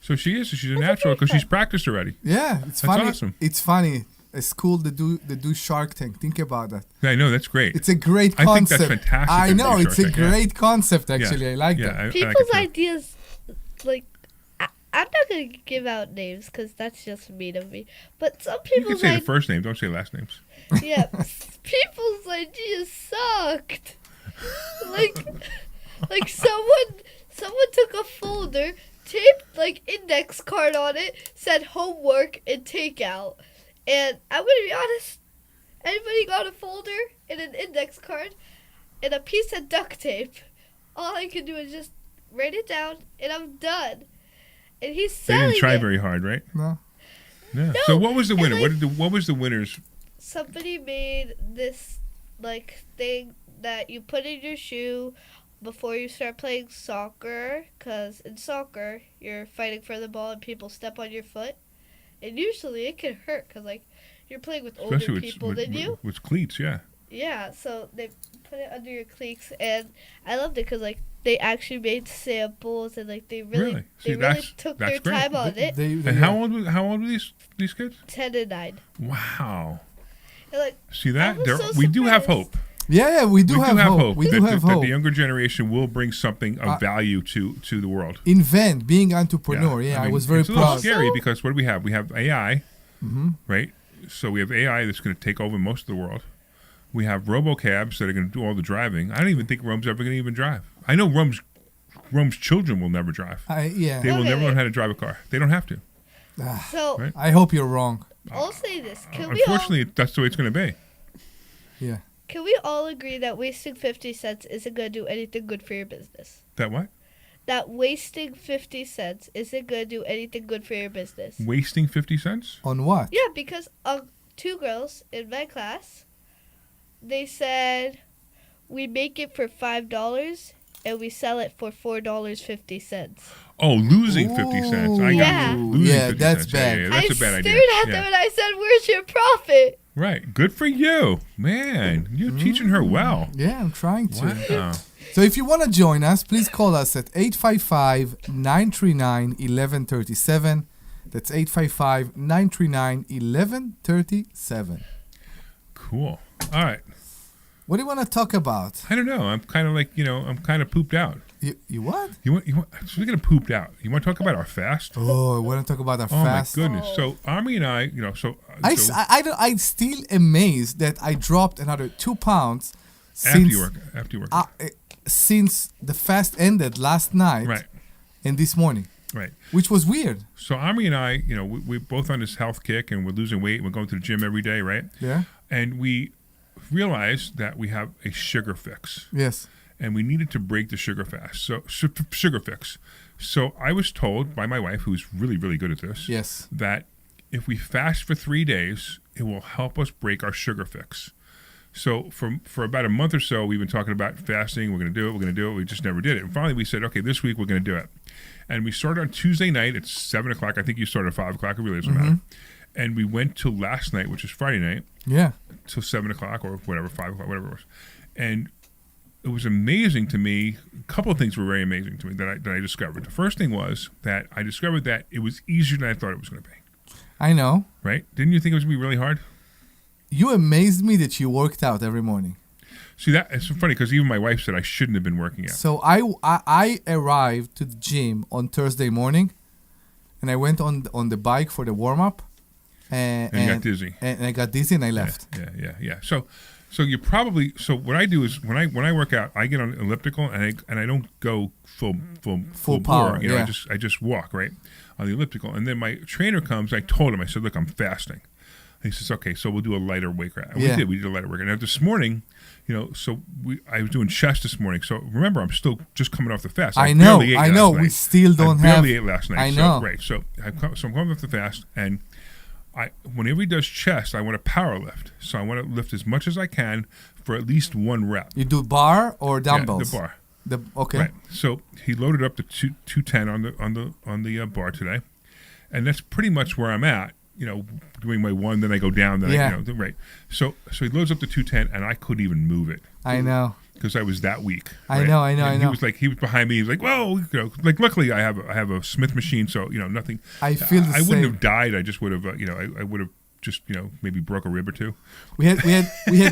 So she's a natural because she's practiced already. Yeah, it's That's funny. awesome. It's funny. A school that do Shark Tank. Think about that. Yeah, I know, that's great. It's a great I concept. think that's fantastic. I that know, they do it's a Shark Tank, great concept, actually. I like that. I like People's it too. ideas, like, I'm not going to give out names because that's just mean of me. But some You people's can say the first name, don't say last names. yeah, people's ideas sucked. like someone took a folder, taped like index card on it, said homework and takeout. And I'm gonna be honest, anybody got a folder and an index card and a piece of duct tape, all I can do is just write it down and I'm done. And he's They selling didn't try it. very hard, right? No. Yeah. No, So what was the and, winner? like- What was the winners? Somebody made this like thing that you put in your shoe before you start playing soccer, because in soccer you're fighting for the ball and people step on your foot, and usually it can hurt because like you're playing with older Especially people than you. with cleats, yeah. Yeah, so they put it under your cleats, and I loved it because like they actually made samples and like they really took their great. time on it. And how old were these kids? 10 and 9. Wow. And, like, See I that? was so We do have surprised. hope. Yeah, we do have hope. We that, do have that hope. the younger generation will bring something of value to the world. Invent, being entrepreneur. Yeah, I mean, was very it's a little proud. scary because what do we have? We have AI, Mhm. right? So we have AI that's going to take over most of the world. We have robocabs that are going to do all the driving. I don't even think Rome's ever going to even drive. I know Rome's children will never drive. Yeah. They will Okay, never learn wait. how to drive a car. They don't have to. So Right? I hope you're wrong. I'll say this: Unfortunately, that's the way it's going to be. Yeah. Can we all agree that wasting 50 cents isn't going to do anything good for your business? That what? That wasting 50 cents isn't going to do anything good for your business. Wasting 50 cents? On what? Yeah, because 2 girls in my class, they said we make it for $5 and we sell it for $4.50. Oh, losing 50 cents. I got Yeah. you. Losing Yeah, 50 that's cents. bad. Yeah, that's a bad I idea. stared at Yeah. them and I said, "Where's your profit?" Right. Good for you. Man, you're teaching her well. Yeah, I'm trying to. Wow. So if you want to join us, please call us at 855-939-1137. That's 855-939-1137. Cool. All right. What do you want to talk about? I don't know. I'm kind of like, I'm kind of pooped out. You what? You want, speaking of pooped out, you want to talk about our fast? Oh, I want to talk about our Oh, fast. my goodness. So, Omri and I, I'm still amazed that I dropped another 2 pounds after since you work. since the fast ended last night, Right. and this morning, Right. which was weird. So Omri and I, we're both on this health kick and we're losing weight. We're going to the gym every day, right? Yeah. And we realized that we have a sugar fix. Yes. And we needed to break the sugar fast. So sugar fix. So I was told by my wife, who's really, really good at this, Yes. that if we fast for 3 days, it will help us break our sugar fix. So for about a month or so, we've been talking about fasting. We're going to do it. We're going to do it. We just never did it. And finally, we said, okay, this week we're going to do it. And we started on Tuesday night at 7 o'clock. I think you started at 5 o'clock. It really doesn't matter. And we went till last night, which is Friday night. Yeah. Till 7 o'clock or whatever, 5 o'clock, whatever it was. And it was amazing to me. A couple of things were very amazing to me that I discovered. The first thing was that I discovered that it was easier than I thought it was going to be. I know. Right? Didn't you think it was going to be really hard? You amazed me that you worked out every morning. See, that it's so funny because even my wife said I shouldn't have been working out. So I arrived to the gym on Thursday morning, and I went on the bike for the warm up, And you got dizzy. And I got dizzy, and I left. Yeah. So you probably what I do is when I work out, I get on elliptical and I don't go full power. bore. I just walk right on the elliptical, and then my trainer comes. I told him, I said, look, I'm fasting. And he says, okay, so we'll do a lighter weight workout. And Yeah. we did a lighter workout. Now this morning, I was doing chest this morning. So remember, I'm still just coming off the fast. I know. barely ate last We night. still don't I barely ate last night. I know. So, right. So I'm coming off the fast, and whenever he does chest, I want to power lift. So I want to lift as much as I can for at least one rep. You do bar or dumbbells? Yeah, the bar. Okay. Right. So he loaded up to 210 on the bar today, and that's pretty much where I'm at. Doing my one, then I go down, then right. So he loads up to 210, and I couldn't even move it. I know. Because I was that weak. I right? know. And he was behind me. He was like, "Whoa!" Luckily I have a Smith machine, so nothing. I feel the I wouldn't same. have died. I just would have, I would have just maybe broke a rib or two. We had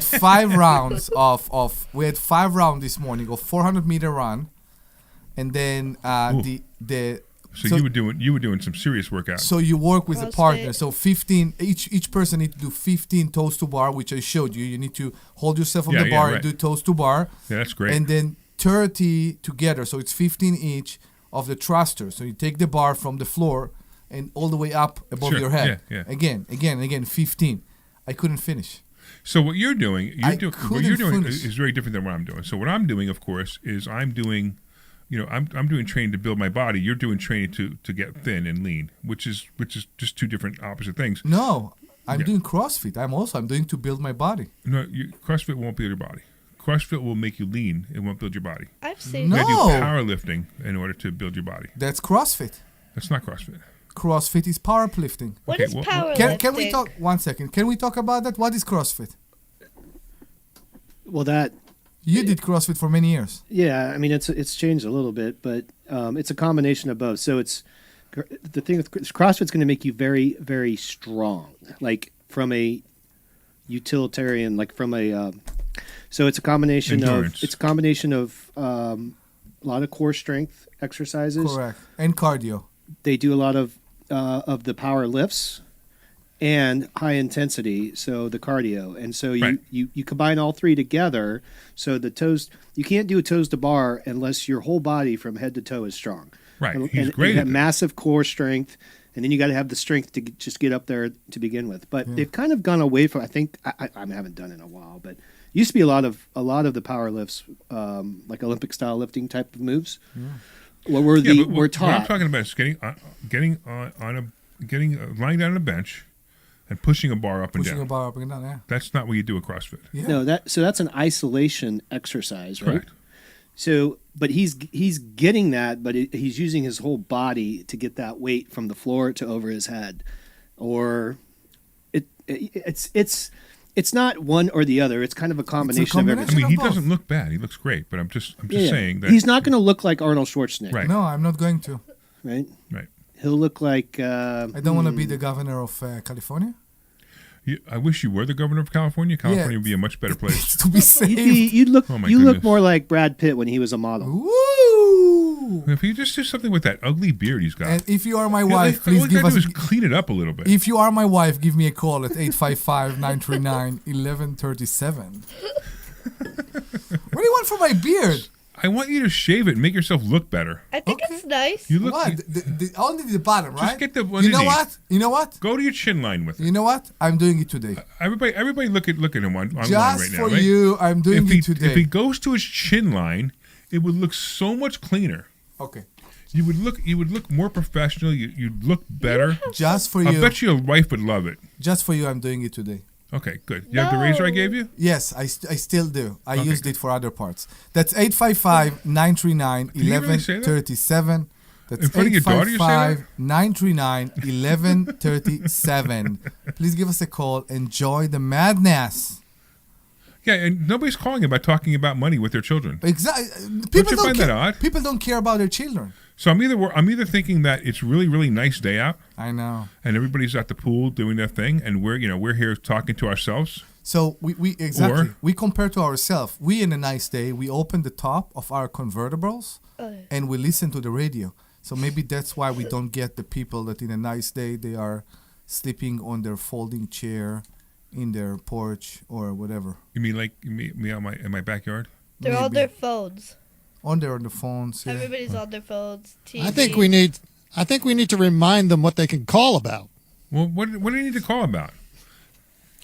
5 rounds we had 5 rounds this morning of 400-meter run, and then So you were doing some serious workouts. So you work with a partner. So 15 each person need to do 15 toes to bar, which I showed you. You need to hold yourself on the bar and do toes to bar. Yeah, that's great. And then 30 together. So it's 15 each of the thrusters. So you take the bar from the floor and all the way up above your head. Yeah. Again, 15. I couldn't finish. So what you're doing, what you're doing finish. is very different than what I'm doing. So what I'm doing, of course, is I'm doing training to build my body. You're doing training to get thin and lean, which is just two different opposite things. No, I'm doing CrossFit. I'm doing to build my body. No, CrossFit won't build your body. CrossFit will make you lean. It won't build your body. I've seen. You gotta do powerlifting in order to build your body. That's CrossFit. That's not CrossFit. CrossFit is powerlifting. What is powerlifting? Can we talk 1 second? Can we talk about that? What is CrossFit? Well, you did CrossFit for many years. Yeah, I mean it's changed a little bit, but it's a combination of both. So it's the thing with CrossFit's going to make you very, very strong, like from a utilitarian, like from a. So it's a combination of a lot of core strength exercises. Correct, and cardio. They do a lot of the power lifts and high intensity, so the cardio. And so you combine all three together. So the toes, you can't do a toes to bar unless your whole body from head to toe is strong. Right. He's great. You have massive core strength, and then you got to have the strength to just get up there to begin with. But they've kind of gone away from. I think I haven't done it in a while, but used to be a lot of the power lifts, like Olympic style lifting type of moves. Yeah. What we're taught. What I'm talking about is lying down on a bench and pushing a bar up and down. Pushing a bar up and down, yeah. That's not what you do at CrossFit. Yeah. No, that's an isolation exercise, right? Correct. So, but he's getting that, but he's using his whole body to get that weight from the floor to over his head, or it's not one or the other. It's kind of a combination of everything. I mean, he doesn't look bad. He looks great, but I'm just saying that he's not going to look like Arnold Schwarzenegger. Right. No, I'm not going to. Right. Right. He'll look like. I don't want to be the governor of California. I wish you were the governor of California. California would be a much better place. To be safe. You'd look. Oh my you goodness. look more like Brad Pitt when he was a model. Woo! If you just do something with that ugly beard he's got. And if you are my wife, please all you give gotta us. do is clean it up a little bit. If you are my wife, give me a call at 855-939-1137. What do you want for my beard? I want you to shave it and make yourself look better. I think it's nice. You look. What? Only the bottom, right? Just get the You know what? You know what? Go to your chin line with it. You know what? I'm doing it today. Everybody, look at him online Just right now. for Right? you, I'm doing it today. If he goes to his chin line, it would look so much cleaner. Okay. You would look more professional. You'd look better. Just for you. I bet your wife would love it. Just for you, I'm doing it today. Okay, good. You have the razor I gave you? Yes, I still do. I used it for other parts. That's 855-939-1137. That's In front of your daughter, you say that? 855-939-1137. Please give us a call. Enjoy the madness. Yeah, and nobody's calling about talking about money with their children. Exactly. Don't you find that odd? People don't care about their children. So I'm either thinking that it's really, really nice day out. I know. And everybody's at the pool doing their thing, and we're here talking to ourselves. So we compare to ourselves. We in a nice day, we open the top of our convertibles and we listen to the radio. So maybe that's why we don't get the people that in a nice day they are sleeping on their folding chair in their porch or whatever. You mean like me in my backyard? They're on their phones. On the phones. Yeah. Everybody's on their phones. TV. I think we need to remind them what they can call about. Well, what do you need to call about?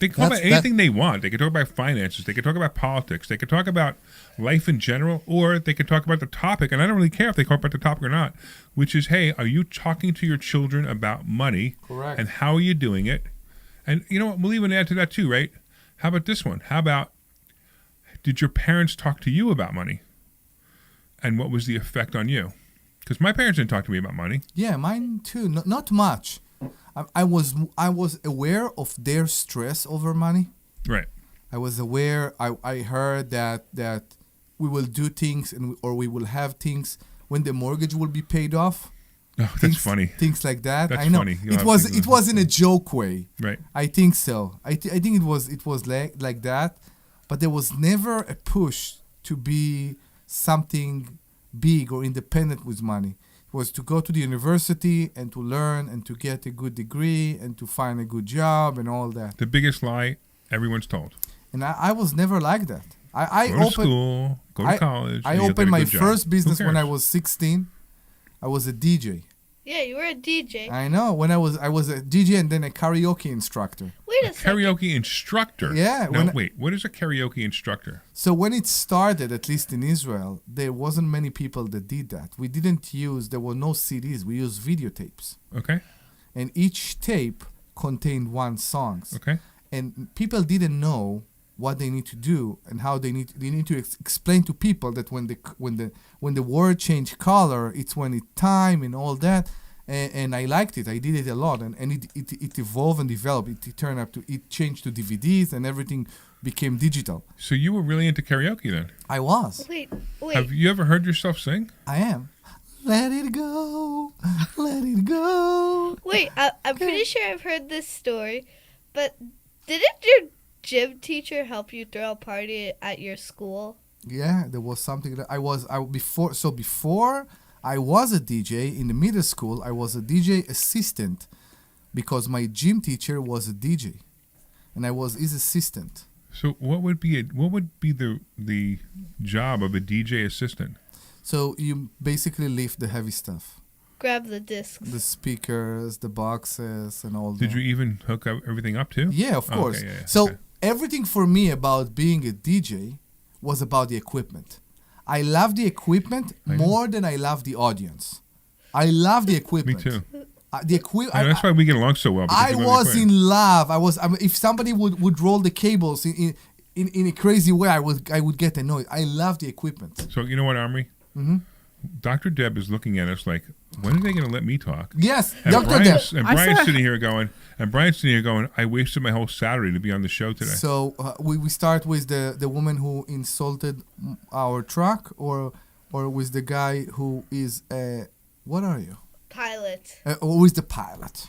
They can talk about anything they want. They can talk about finances. They can talk about politics. They can talk about life in general, or they can talk about the topic. And I don't really care if they talk about the topic or not, which is, hey, are you talking to your children about money? Correct. And how are you doing it? And you know what? We'll even add to that too, right? How about this one? How about, did your parents talk to you about money? And what was the effect on you? Because my parents didn't talk to me about money. Yeah, mine too. Not much. I was aware of their stress over money. Right. I was aware. I heard that we will do things or we will have things when the mortgage will be paid off. Oh, that's funny. Things like that. That's I know. funny. It was in a joke way. Right. I think so. I think it was like that, but there was never a push to be something big or independent with money. It was to go to the university and to learn and to get a good degree and to find a good job and all that. The biggest lie everyone's told. And I was never like that. I go to school, go to college. I and you'll opened get a my good job. first business Who when I cares? was 16. I was a DJ. Yeah, you were a DJ. I know. When I was a DJ and then a karaoke instructor. Wait a second. Karaoke instructor. Yeah. No, wait. What is a karaoke instructor? So when it started, at least in Israel, there wasn't many people that did that. There were no CDs. We used videotapes. Okay. And each tape contained one song. Okay. And people didn't know what they need to do and how they need to explain to people that when the word change color, it's when it's time and all that. And I liked it. I did it a lot, and it evolved and developed. It changed to DVDs, and everything became digital. So you were really into karaoke then? I was. Wait. Have you ever heard yourself sing? I am. Let it go, let it go. Wait, I'm pretty sure I've heard this story, but didn't your gym teacher help you throw a party at your school? Yeah, there was something that before I was a DJ in the middle school. I was a DJ assistant because my gym teacher was a DJ, and I was his assistant. So what would be the job of a DJ assistant? So you basically lift the heavy stuff. Grab the discs. The speakers, the boxes, and all that. Did you even hook everything up too? Yeah, of course. Okay, yeah, so everything for me about being a DJ was about the equipment. I love the equipment more than I love the audience. I love the equipment. Me too. That's why we get along so well. I was in love. If somebody would roll the cables in a crazy way, I would get annoyed. I love the equipment. So you know what, Omri? Mm-hmm. Dr. Deb is looking at us like, when are they going to let me talk? Yes, and Dr. Deb. And Brian's sitting here going, I wasted my whole Saturday to be on the show today. So we start with the woman who insulted our truck, or with the guy who is what are you? Pilot. Or with the pilot?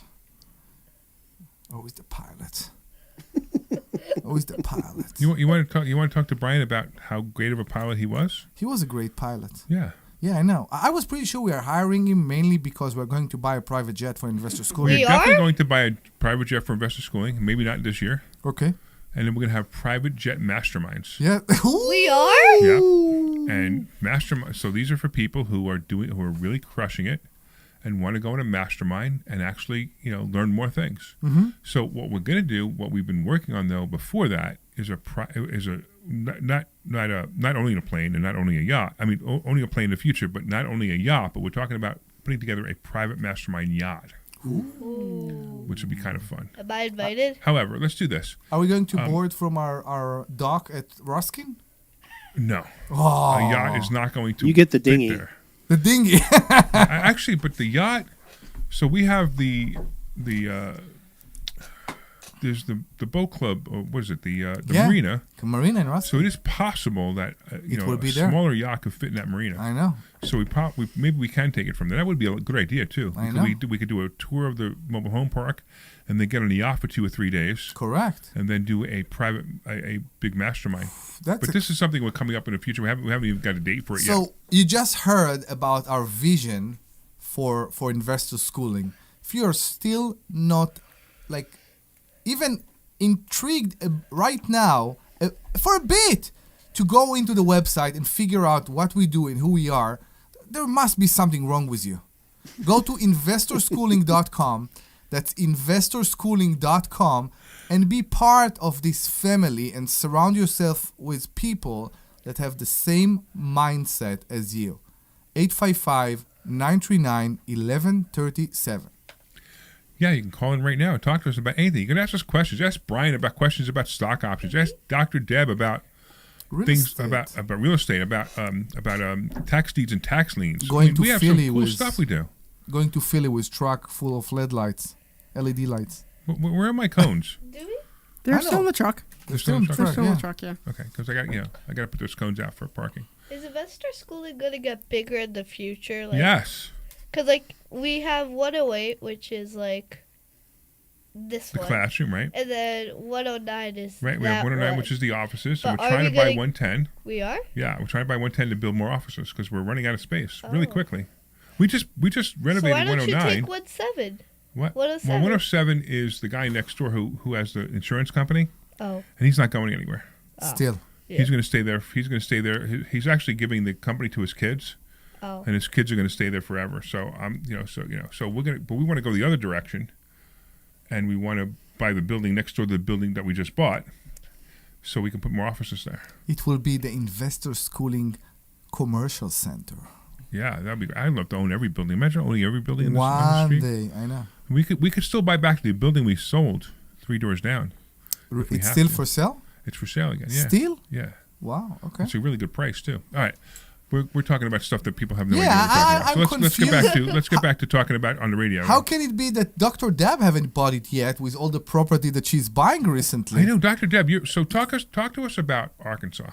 Or with the pilot? Or with the pilot? You want to talk to Brian about how great of a pilot he was? He was a great pilot. Yeah. Yeah, I know. I was pretty sure we are hiring him mainly because we're going to buy a private jet for investor schooling. We're definitely going to buy a private jet for investor schooling. Maybe not this year. Okay. And then we're going to have private jet masterminds. Yeah. We are? Yeah. And mastermind. So these are for people who are really crushing it and want to go in a mastermind and actually, learn more things. Mm-hmm. So what we're going to do, what we've been working on though before that, is not only a plane and not only a yacht. I mean, only a plane in the future, but not only a yacht. But we're talking about putting together a private mastermind yacht, which would be kind of fun. Am I invited? However, let's do this. Are we going to board from our dock at Ruskin? No. Oh. A yacht is not going to. You get the dinghy. There. The dinghy. Actually, but the yacht. So we have there's the boat club, or what is it? The marina. The marina in Ruskin. So it is possible that will be a there. smaller yacht could fit in that marina. I know. So maybe we can take it from there. That would be a good idea too. I know. We could do a tour of the mobile home park, and then get on the yacht for 2 or 3 days. Correct. And then do a private, a big mastermind. This is something we're coming up in the future. We haven't even got a date for it yet. So you just heard about our vision for investor schooling. If you're still not even intrigued right now for a bit to go into the website and figure out what we do and who we are, there must be something wrong with you. Go to investorschooling.com. That's investorschooling.com. and be part of this family and surround yourself with people that have the same mindset as you. 855-939-1137. Yeah, you can call in right now and talk to us about anything. You can ask us questions. Ask Brian about questions about stock options. Ask Dr. Deb about things about real estate, about tax deeds and tax liens. We have some cool stuff we do. Going to Philly with truck full of LED lights, LED lights. Where are my cones? They're still in the truck. They're still in the truck. Still in the truck, yeah. Okay, because I got to put those cones out for parking. Is investor schooling going to get bigger in the future? Yes. Because like we have 108, which is like this the one. classroom, right? And then 109 is right. We have 109, which is the offices. So but we're trying to buy 110. We are? Yeah, we're trying to buy 110 to build more offices because we're running out of space really quickly. We just renovated 109. So why don't you take 107? What? 107. Well, 107 is the guy next door who has the insurance company. Oh. And he's not going anywhere. Still. Yeah. He's going to stay there. He's going to stay there. He's actually giving the company to his kids. Oh. And his kids are going to stay there forever. So so we're going to, but we want to go the other direction, and we want to buy the building next door to the building that we just bought, so we can put more offices there. It will be the investor schooling commercial center. Yeah, that'd be great. I'd love to own every building. Imagine owning every building in One on the street. day, I know. We could still buy back the building we sold 3 doors down. It's still for sale? It's for sale again. Yeah. Still? Yeah. Wow. Okay. It's a really good price too. All right. We're talking about stuff that people have no Yeah, idea what we're talking about. So confused. let's get back to talking about on the radio. How can it be that Dr. Deb haven't bought it yet with all the property that she's buying recently? I know, Dr. Deb. Talk to us about Arkansas.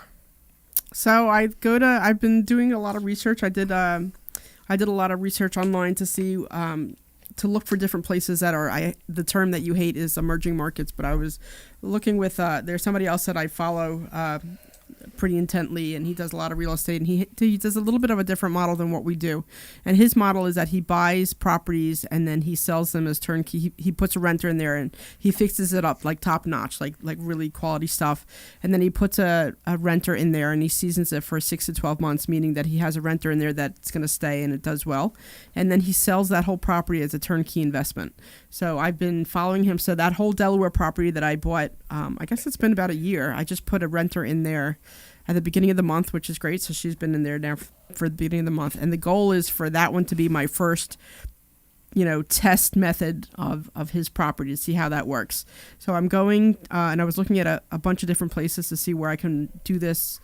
So I've been doing a lot of research. I did a lot of research online to see to look for different places that are the term that you hate is emerging markets, but I was looking with there's somebody else that I follow pretty intently, and he does a lot of real estate, and he does a little bit of a different model than what we do. And his model is that he buys properties and then he sells them as turnkey. He puts a renter in there and he fixes it up like top notch, like really quality stuff. And then he puts a renter in there and he seasons it for 6 to 12 months, meaning that he has a renter in there that's going to stay and it does well. And then he sells that whole property as a turnkey investment. So I've been following him. So that whole Delaware property that I bought, I guess it's been about a year. I just put a renter in there at the beginning of the month, which is great. So she's been in there now for the beginning of the month. And the goal is for that one to be my first, test method of his property to see how that works. So I'm going, and I was looking at a bunch of different places to see where I can do this,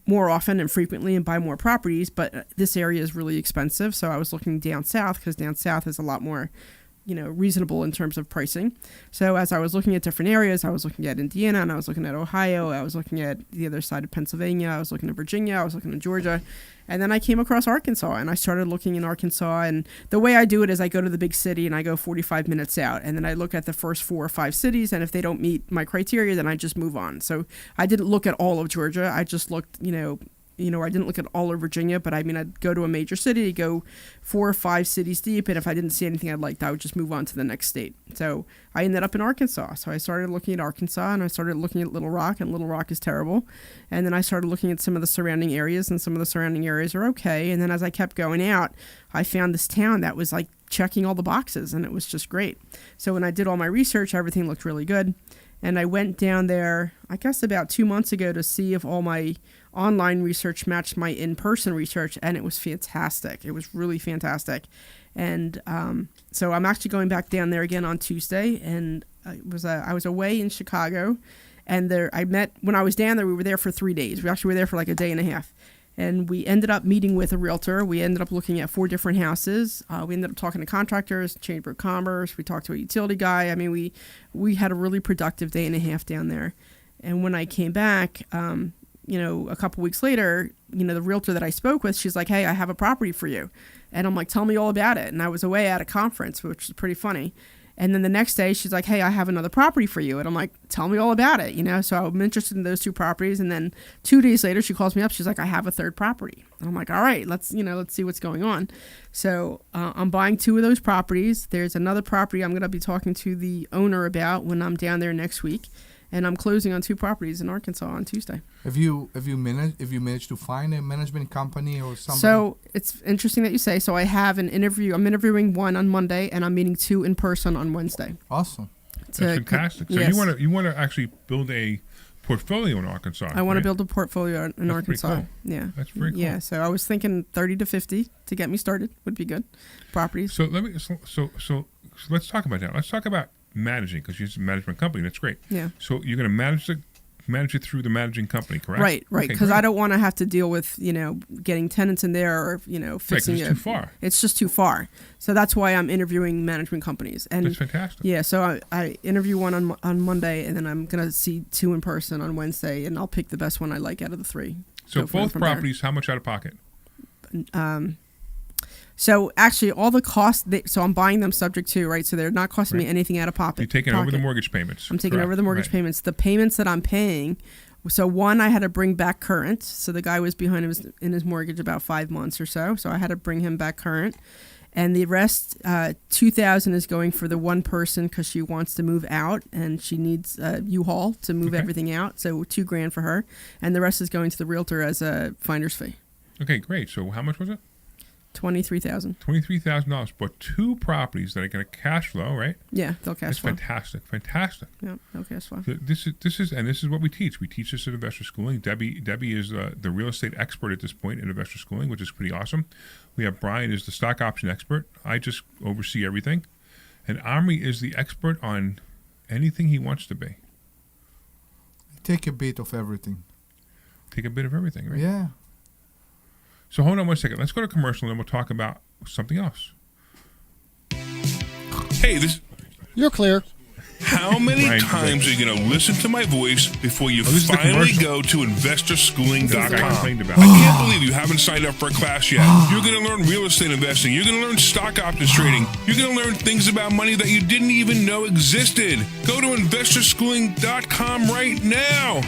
more often and frequently and buy more properties. But this area is really expensive. So I was looking down south because down south is a lot more reasonable in terms of pricing. So as I was looking at different areas, I was looking at Indiana and I was looking at Ohio, I was looking at the other side of Pennsylvania, I was looking at Virginia, I was looking at Georgia, and then I came across Arkansas and I started looking in Arkansas. And the way I do it is I go to the big city and I go 45 minutes out, and then I look at the first 4 or 5 cities, and if they don't meet my criteria, then I just move on. So I didn't look at all of Georgia. I just looked, I didn't look at all of Virginia, but I mean, I'd go to a major city, go 4 or 5 cities deep, and if I didn't see anything I liked, I would just move on to the next state. So I ended up in Arkansas. So I started looking at Arkansas, and I started looking at Little Rock, and Little Rock is terrible. And then I started looking at some of the surrounding areas, and some of the surrounding areas are okay. And then as I kept going out, I found this town that was like checking all the boxes, and it was just great. So when I did all my research, everything looked really good. And I went down there, I guess about 2 months ago, to see if all my online research matched my in-person research, and it was fantastic. It was really fantastic. And so I'm actually going back down there again on Tuesday, and I was away in Chicago, and when I was down there, we were there for 3 days. We actually were there for like a day and a half. And we ended up meeting with a realtor. We ended up looking at 4 different houses. We ended up talking to contractors, Chamber of Commerce. We talked to a utility guy. I mean, we had a really productive day and a half down there. And when I came back, a couple weeks later, the realtor that I spoke with, she's like, "Hey, I have a property for you." And I'm like, "Tell me all about it." And I was away at a conference, which is pretty funny. And then the next day, she's like, "Hey, I have another property for you." And I'm like, "Tell me all about it." So I'm interested in those 2 properties. And then 2 days later, she calls me up. She's like, "I have a 3rd property." And I'm like, "All right, let's see what's going on." So I'm buying 2 of those properties. There's another property I'm going to be talking to the owner about when I'm down there next week. And I'm closing on 2 properties in Arkansas on Tuesday. Have you managed to find a management company or something? So it's interesting that you say. So I have an interview. I'm interviewing 1 on Monday, and I'm meeting 2 in person on Wednesday. Awesome. That's fantastic. So yes. you want to actually build a portfolio in Arkansas. I want to right? build a portfolio in That's Arkansas. pretty cool. Yeah, That's very cool. Yeah, so I was thinking 30 to 50 to get me started would be good. Properties. So let's talk about that. Let's talk about managing, because you're a management company. That's great. Yeah. So you're going to manage it through the managing company, correct? Right, Okay, because great. I don't want to have to deal with getting tenants in there or fixing it's it. too far. It's just too far. So that's why I'm interviewing management companies. And That's fantastic. Yeah, so I interview one on Monday, and then I'm gonna see 2 in person on Wednesday, and I'll pick the best one I like out of the 3. So Go from both there. properties, how much out of pocket? So actually, all the costs. So I'm buying them subject to, right? So they're not costing me anything out of pocket. You're taking over the mortgage payments. I'm taking correct, over the mortgage right. payments. The payments that I'm paying. So one, I had to bring back current. So the guy was behind in his mortgage about 5 months or so. So I had to bring him back current. And the rest, $2,000 is going for the one person because she wants to move out and she needs a U-Haul to move everything out. So $2,000 for her, and the rest is going to the realtor as a finder's fee. Okay, great. So how much was it? $23,000. $23,000 for 2 properties that are going to cash flow, right? Yeah, they'll cash flow. That's fantastic. Yeah, they'll cash flow. This is what we teach. We teach this at Investor Schooling. Debbie is the real estate expert at this point in Investor Schooling, which is pretty awesome. We have Brian is the stock option expert. I just oversee everything, and Omri is the expert on anything he wants to be. Take a bit of everything. Take a bit of everything, right? Yeah. So hold on one second. Let's go to commercial, and then we'll talk about something else. Hey, You're clear. How many Right. times are you going to listen to my voice before you this is the finally commercial. go to investorschooling.com? This is what I complained about. I can't believe you haven't signed up for a class yet. You're going to learn real estate investing. You're going to learn stock options trading. You're going to learn things about money that you didn't even know existed. Go to investorschooling.com right now.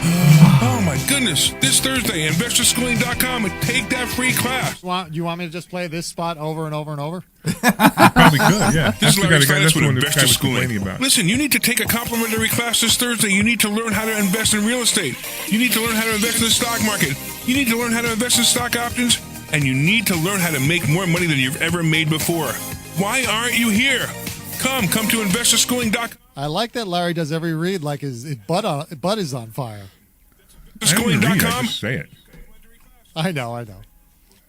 Oh my goodness. This Thursday, investorschooling.com, and take that free class. Do you want me to just play this spot over and over and over? Probably could, yeah. This is Larry Steinhouse with one Investor was Schooling. complaining about. Listen, you need to take a complimentary class this Thursday. You need to learn how to invest in real estate. You need to learn how to invest in the stock market. You need to learn how to invest in stock options. And you need to learn how to make more money than you've ever made before. Why aren't you here? Come to investorschooling.com. I like that Larry does every read like his butt is on fire. I don't even read, I Investorschooling.com. just say it. I know.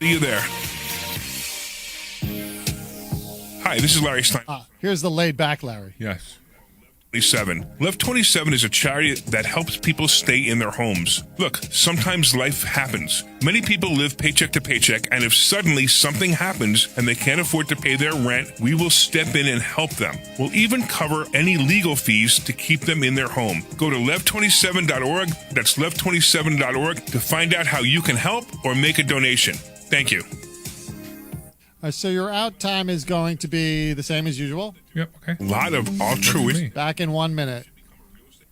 See you there. Hi, this is Larry Stein. Here's the laid back Larry. Yes. 27. Love 27 is a charity that helps people stay in their homes. Look, sometimes life happens. Many people live paycheck to paycheck, and if suddenly something happens and they can't afford to pay their rent, we will step in and help them. We'll even cover any legal fees to keep them in their home. Go to lev27.org, that's lev27.org, to find out how you can help or make a donation. Thank you. So your out time is going to be the same as usual? Yep, okay. A lot of altruism. Back in 1 minute.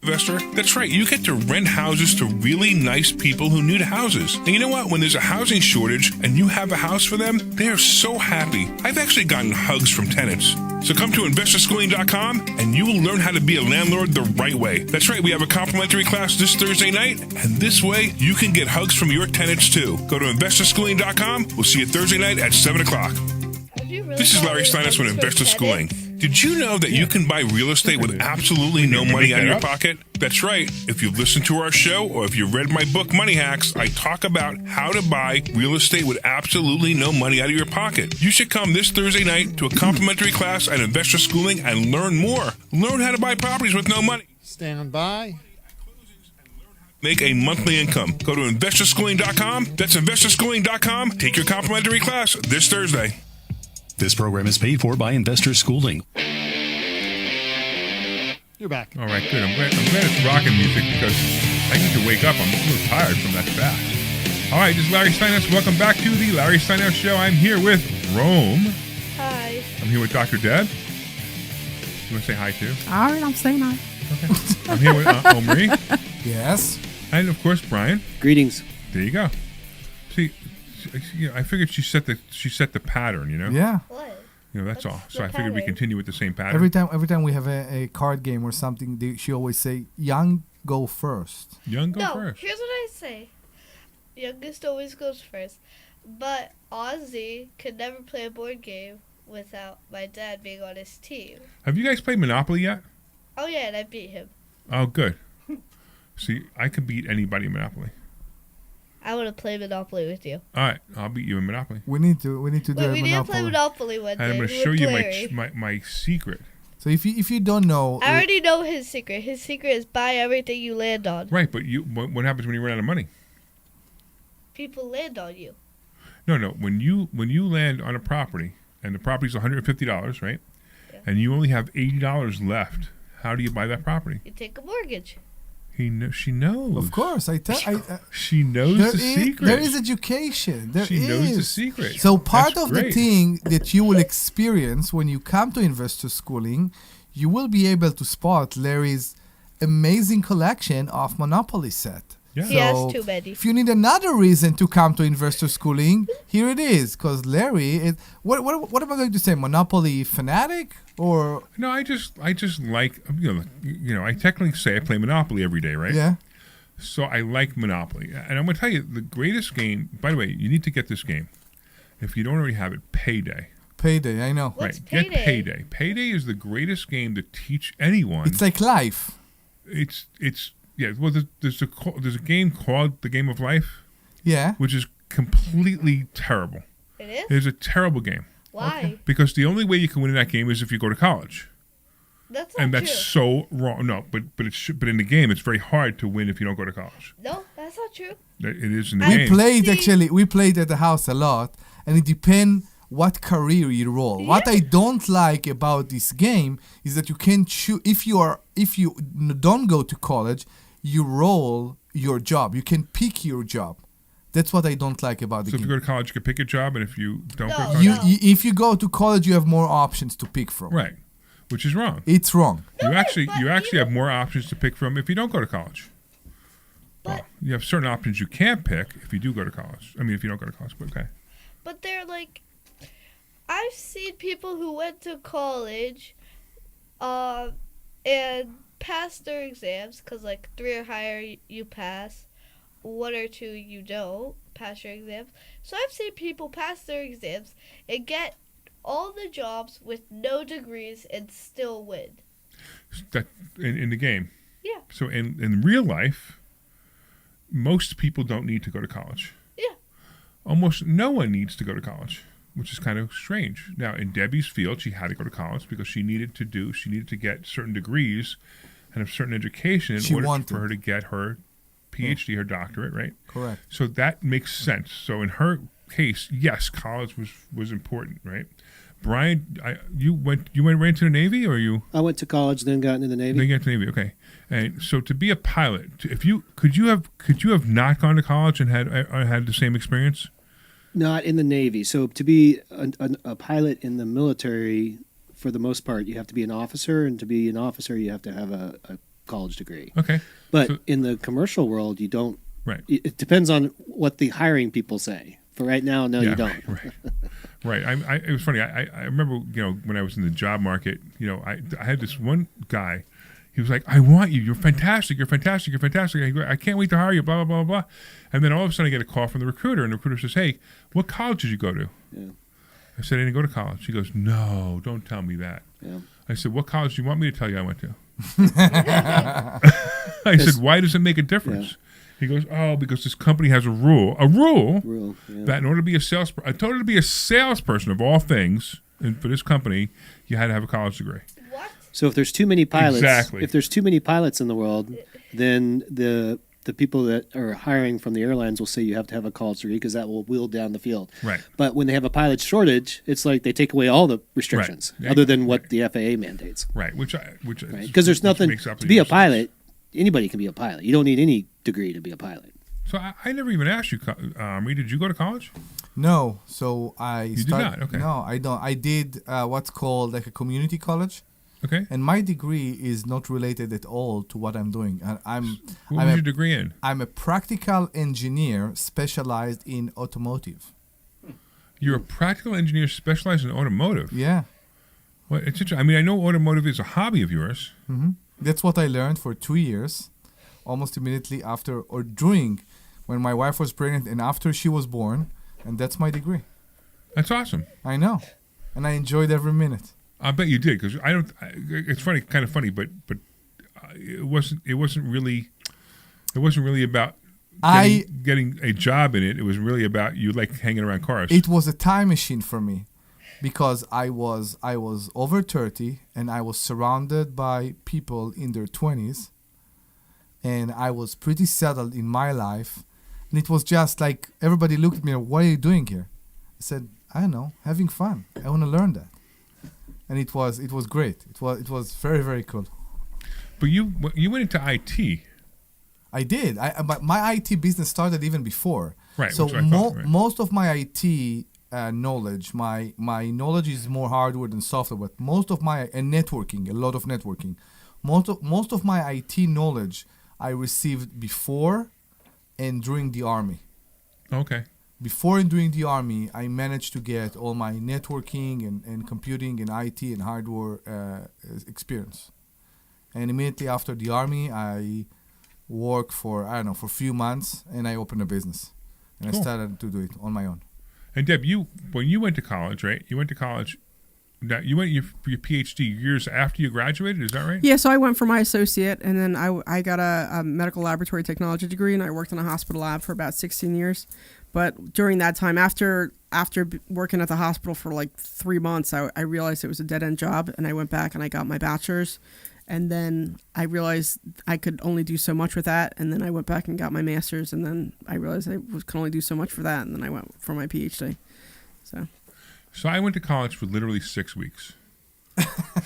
Investor? That's right. You get to rent houses to really nice people who need houses. And you know what? When there's a housing shortage and you have a house for them, they are so happy. I've actually gotten hugs from tenants. So come to investorschooling.com and you will learn how to be a landlord the right way. That's right. We have a complimentary class this Thursday night, and this way you can get hugs from your tenants too. Go to investorschooling.com. We'll see you Thursday night at 7 o'clock. This is Larry Steinhouse with Investor Schooling. Did you know that you can buy real estate with absolutely no money out of your pocket? That's right. If you've listened to our show or if you've read my book, Money Hacks, I talk about how to buy real estate with absolutely no money out of your pocket. You should come this Thursday night to a complimentary class at Investor Schooling and learn more. Learn how to buy properties with no money. Stand by. Make a monthly income. Go to investorschooling.com. That's investorschooling.com. Take your complimentary class this Thursday. This program is paid for by Investor Schooling. You're back. All right, good. I'm glad it's rocking music because I need to wake up. I'm a little tired from that fast. All right, this is Larry Steinhouse. Welcome back to the Larry Steinhouse Show. I'm here with Rome. Hi. I'm here with Dr. Deb. You want to say hi too? All right, I'm saying hi. Okay. I'm here with Omri. Yes. And of course, Brian. Greetings. There you go. See, I figured she set the pattern. You know. Yeah. That's all. So I figured we continue with the same pattern. Every time we have a card game or something, she always say, "Young go first." Young go No, first. here's what I say. Youngest always goes first. But Ozzy could never play a board game without my dad being on his team. Have you guys played Monopoly yet? Oh yeah, and I beat him. Oh, good. See, I could beat anybody in Monopoly. I want to play Monopoly with you. All right, I'll beat you in Monopoly. We need to do Wait, we need to play Monopoly one day. And I'm going to show with you Larry. my secret. So if you don't know, I already know his secret. His secret is buy everything you land on. Right, but what happens when you run out of money? People land on you. No. When you land on a property and the property's $150, right? Yeah. And you only have $80 left, how do you buy that property? You take a mortgage. She knows. Of course, she knows the secret. There is education. She knows the secret. So part That's of great. the thing that you will experience when you come to investor schooling, you will be able to spot Larry's amazing collection of Monopoly set. Yeah. He has too many. If you need another reason to come to investor schooling, here it is. Because Larry is what am I going to say? Monopoly fanatic or no? I just like I technically say I play Monopoly every day, right? Yeah. So I like Monopoly, and I'm going to tell you the greatest game. By the way, you need to get this game. If you don't already have it, Payday. Payday, I know. What's Right, Payday? get Payday. Payday is the greatest game to teach anyone. It's like life. It's yeah. Well, there's a game called The Game of Life. Yeah. Which is completely terrible. It is? It's a terrible game. Why? Okay. Because the only way you can win in that game is if you go to college. That's not And that's so wrong. No, but in the game, it's very hard to win if you don't go to college. No, that's not true. It is in the game. We played at the house a lot, and it depends what career you roll. Yeah. What I don't like about this game is that you can choose if you don't go to college, you roll your job. You can pick your job. That's what I don't like about the So game. if you go to college, you can pick a job, and if you don't go to college, If you go to college, you have more options to pick from. right, which is wrong. It's wrong. You actually have more options to pick from if you don't go to college. Well, you have certain options you can't pick if you do go to college. I mean, if you don't go to college, but okay. But they're like, I've seen people who went to college, and passed their exams because like 3 or higher you pass, 1 or 2 you don't pass your exams. So I've seen people pass their exams and get all the jobs with no degrees and still win. That in the game. Yeah. So in real life, most people don't need to go to college. Yeah. Almost no one needs to go to college, which is kind of strange. Now, in Debbie's field, she had to go to college because she needed to get certain degrees and a certain education in order for her to get her PhD, her doctorate, right? Correct. So that makes sense. So in her case, yes, college was important, right? Brian, you went right into the Navy, or you? I went to college, then got into the Navy. Then got into the Navy, okay. And so to be a pilot, could you have not gone to college and had the same experience? Not in the Navy. So to be a pilot in the military, for the most part, you have to be an officer, and to be an officer, you have to have a college degree. Okay. But in the commercial world, you don't. Right. It depends on what the hiring people say. For right now, no, you don't. Right. It was funny. I remember, when I was in the job market, I had this one guy. He was like, "I want you. You're fantastic. You're fantastic. You're fantastic. I can't wait to hire you." Blah blah blah blah. And then all of a sudden, I get a call from the recruiter, and the recruiter says, "Hey, what college did you go to?" Yeah. I said, "I didn't go to college." She goes, "No, don't tell me that." Yeah. I said, "What college do you want me to tell you I went to?" I said, "Why does it make a difference?" Yeah. He goes, "Oh, because this company has a rule that in order to be a salesperson of all things, and for this company, you had to have a college degree." So if there's too many pilots, Exactly. if there's too many pilots in the world, then the people that are hiring from the airlines will say you have to have a college degree because that will wheel down the field. Right. But when they have a pilot shortage, it's like they take away all the restrictions other than what the FAA mandates. Right. Which because there's nothing to be a pilot. Anybody can be a pilot. You don't need any degree to be a pilot. So I never even asked you, Omri, did you go to college? No. So You did not? Okay. No, I don't. I did what's called like a community college. Okay. And my degree is not related at all to what I'm doing. What was your degree in? I'm a practical engineer specialized in automotive. You're a practical engineer specialized in automotive? Yeah. Well, it's interesting. I mean, I know automotive is a hobby of yours. Mm-hmm. That's what I learned for 2 years, almost immediately after or during when my wife was pregnant and after she was born. And that's my degree. That's awesome. I know. And I enjoyed every minute. I bet you did, because I don't. It's funny, kind of funny, but it wasn't really about getting a job in it. It was really about you like hanging around cars. It was a time machine for me, because I was over 30 and I was surrounded by people in their 20s, and I was pretty settled in my life, and it was just like everybody looked at me and, what are you doing here? I said, I don't know, having fun. I want to learn that. And it was great. It was very, very cool. But you went into IT. I did. But my IT business started even before. Right. So which I thought, right. most of my IT knowledge, my knowledge is more hardware than software. But most of my networking, a lot of networking, most of my IT knowledge I received before and during the army. Okay. Before and during the army, I managed to get all my networking and computing and IT and hardware experience. And immediately after the army, I worked for a few months, and I opened a business. And Cool. I started to do it on my own. And Deb, when you went to college, right? You went to college. Now, you went for your PhD years after you graduated. Is that right? Yeah, so I went for my associate, and then I got a medical laboratory technology degree, and I worked in a hospital lab for about 16 years. But during that time, after working at the hospital for like 3 months, I realized it was a dead-end job, and I went back and I got my bachelor's. And then I realized I could only do so much with that, and then I went back and got my master's, and then I realized I could only do so much for that, and then I went for my PhD. So I went to college for literally 6 weeks.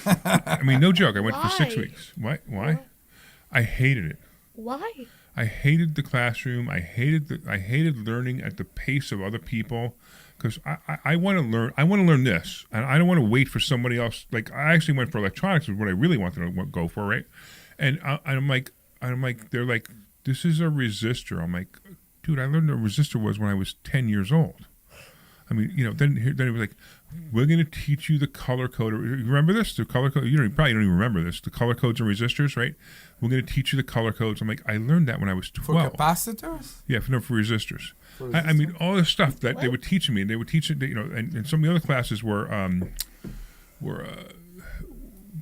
I mean, no joke. I went for 6 weeks. Why? I hated it. Why? I hated the classroom. I hated learning at the pace of other people, because I want to learn. I want to learn this, and I don't want to wait for somebody else. Like, I actually went for electronics, was what I really wanted to go for, right? And I'm like, they're like, this is a resistor. I'm like, dude, I learned what a resistor was when I was 10 years old. I mean, then it was like, we're going to teach you the color code. You remember this? The color code. You probably don't even remember this. The color codes and resistors, right? We're going to teach you the color codes. I'm like, I learned that when I was 12. For capacitors? Yeah, for resistors. I mean, all the stuff that they were teaching me. They would teach it. And some of the other classes were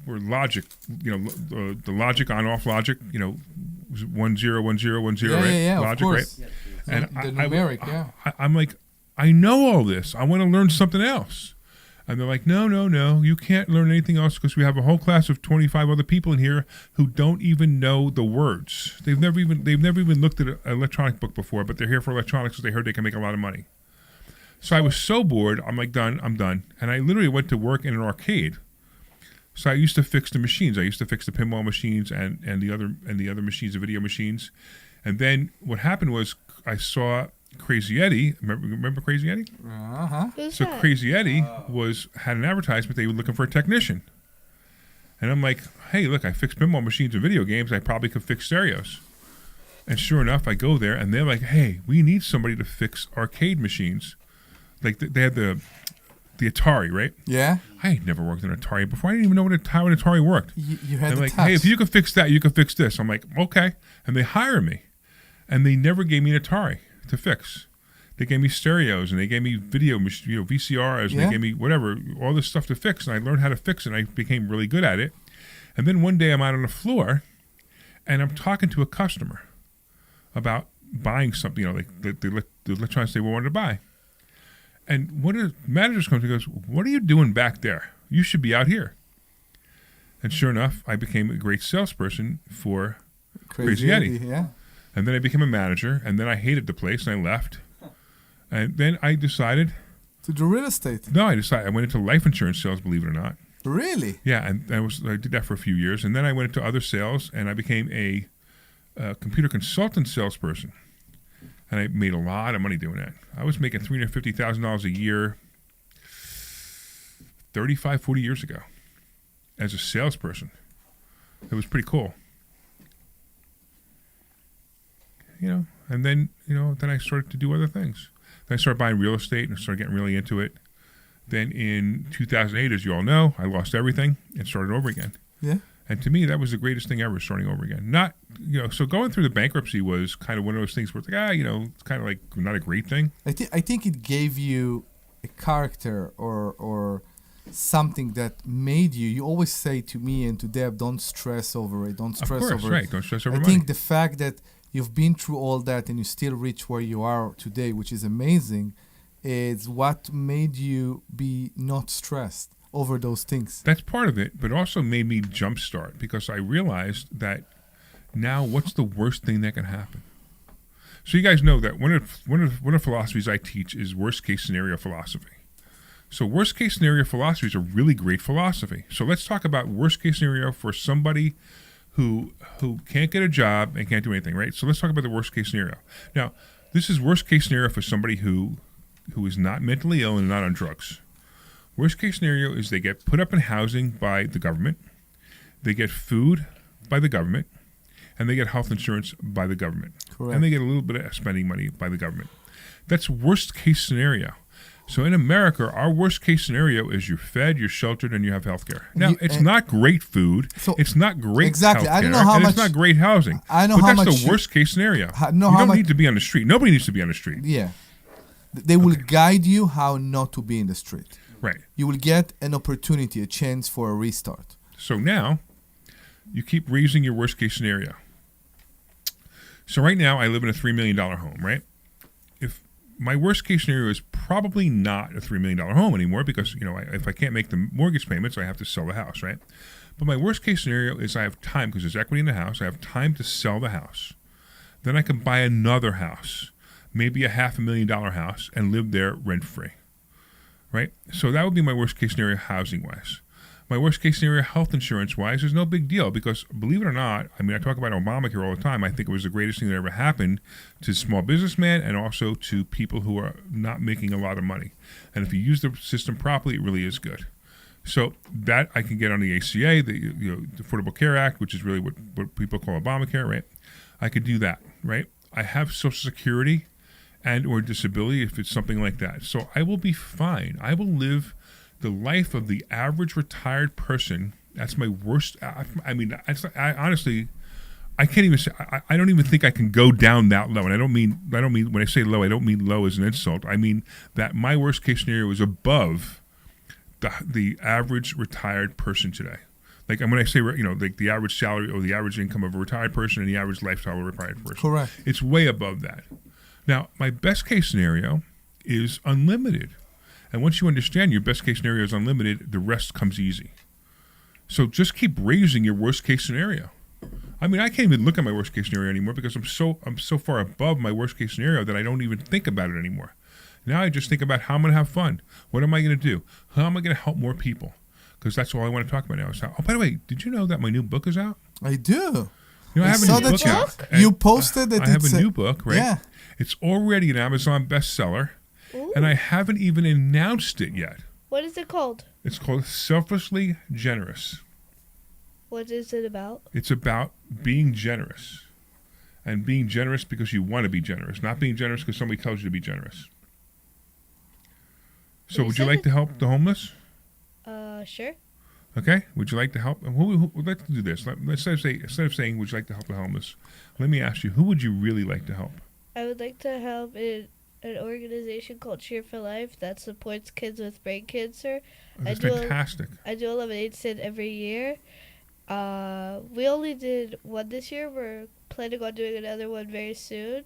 logic. The logic on-off logic. 1 0 1 0 1 0. Right? Yeah, logic, of course. Right? The And numeric, I'm like, I know all this. I want to learn something else. And they're like, no, you can't learn anything else, because we have a whole class of 25 other people in here who don't even know the words. They've never even looked at an electronic book before, but they're here for electronics because they heard they can make a lot of money. So I was so bored. I'm like, I'm done. And I literally went to work in an arcade. So I used to fix the machines. I used to fix the pinball machines and the other machines, the video machines. And then what happened was I saw Crazy Eddie. Remember Crazy Eddie? Uh-huh. So Crazy Eddie had an advertisement. They were looking for a technician. And I'm like, hey, look, I fix pinball machines and video games. I probably could fix stereos. And sure enough, I go there, and they're like, hey, we need somebody to fix arcade machines. Like, they had the Atari, right? Yeah. I had never worked on an Atari before. I didn't even know how an Atari worked. You had and the like, touch. hey, if you could fix that, you could fix this. I'm like, okay. And they hire me. And they never gave me an Atari to fix. They gave me stereos, and they gave me video, VCRs, and they gave me whatever, all this stuff to fix. And I learned how to fix it, and I became really good at it. And then one day I'm out on the floor, and I'm talking to a customer about buying something, like the electronics they wanted to buy. And one of the managers comes and goes, what are you doing back there? You should be out here. And sure enough, I became a great salesperson for Crazy Eddie. Yeah. And then I became a manager, and then I hated the place, and I left. And then I decided to do real estate. No, I went into life insurance sales, believe it or not. Really? Yeah, and I did that for a few years, and then I went into other sales, and I became a computer consultant salesperson, and I made a lot of money doing that. I was making $350,000 a year 35, 40 years ago as a salesperson. It was pretty cool. And then, then I started to do other things. Then I started buying real estate and started getting really into it. Then in 2008, as you all know, I lost everything and started over again. Yeah. And to me, that was the greatest thing ever, starting over again. Not, so going through the bankruptcy was kind of one of those things where it's like, it's kind of like not a great thing. I think it gave you a character or something that made you. You always say to me and to Deb, don't stress over it. Don't stress of course, over right. it. Don't stress over I money. think the fact that you've been through all that and you still reach where you are today, which is amazing, is what made you be not stressed over those things. That's part of it, but also made me jumpstart because I realized that now what's the worst thing that can happen? So you guys know that one of the philosophies I teach is worst case scenario philosophy. So worst case scenario philosophy is a really great philosophy. So let's talk about worst case scenario for somebody who can't get a job and can't do anything, right? So let's talk about the worst case scenario. Now, this is worst case scenario for somebody who is not mentally ill and not on drugs. Worst case scenario is they get put up in housing by the government, they get food by the government, and they get health insurance by the government. Correct. And they get a little bit of spending money by the government. That's worst case scenario. So in America, our worst case scenario is you're fed, you're sheltered, and you have health care. Now, it's not great food. It's not great exactly. health I don't care, know how and much- it's not great housing. I know but how that's much the worst case scenario. know You how don't much- need to be on the street. Nobody needs to be on the street. Yeah. They will guide you how not to be in the street. Right. You will get an opportunity, a chance for a restart. So now, you keep raising your worst case scenario. So right now, I live in a $3 million home, right? If my worst case scenario is probably not a $3 million home anymore because, if I can't make the mortgage payments, I have to sell the house, right? But my worst case scenario is I have time because there's equity in the house. I have time to sell the house. Then I can buy another house, maybe a $500,000 house, and live there rent-free, right? So that would be my worst case scenario housing-wise. My worst case scenario health insurance-wise is no big deal because, believe it or not, I talk about Obamacare all the time. I think it was the greatest thing that ever happened to small businessmen and also to people who are not making a lot of money. And if you use the system properly, it really is good. So that I can get on the ACA, the Affordable Care Act, which is really what people call Obamacare, right? I could do that, right? I have Social Security and or disability if it's something like that. So I will be fine. I will live the life of the average retired person. That's my worst. I honestly, I can't even say. I don't even think I can go down that low. And I don't mean when I say low, I don't mean low as an insult. I mean that my worst case scenario is above the average retired person today. Like when I say, like the average salary or the average income of a retired person and the average lifestyle of a retired person. Correct. It's way above that. Now, my best case scenario is unlimited. And once you understand your best case scenario is unlimited, the rest comes easy. So just keep raising your worst case scenario. I can't even look at my worst case scenario anymore because I'm so far above my worst case scenario that I don't even think about it anymore. Now I just think about how I'm going to have fun. What am I going to do? How am I going to help more people? Because that's all I want to talk about now. Oh, by the way, did you know that my new book is out? I do. I have a new book out. You posted that I have it's a new book, right? Yeah. It's already an Amazon bestseller, and I haven't even announced it yet. What is it called? It's called Selflessly Generous. What is it about? It's about being generous, and being generous because you want to be generous, not being generous because somebody tells you to be generous. So would you like to help the homeless? Sure. Okay. Would you like to help? Let's do this. Instead of saying would you like to help the homeless, let me ask you, who would you really like to help? I would like to help an organization called Cheer for Life that supports kids with brain cancer. That's fantastic. I do a lemonade stand every year. We only did one this year. We're planning on doing another one very soon.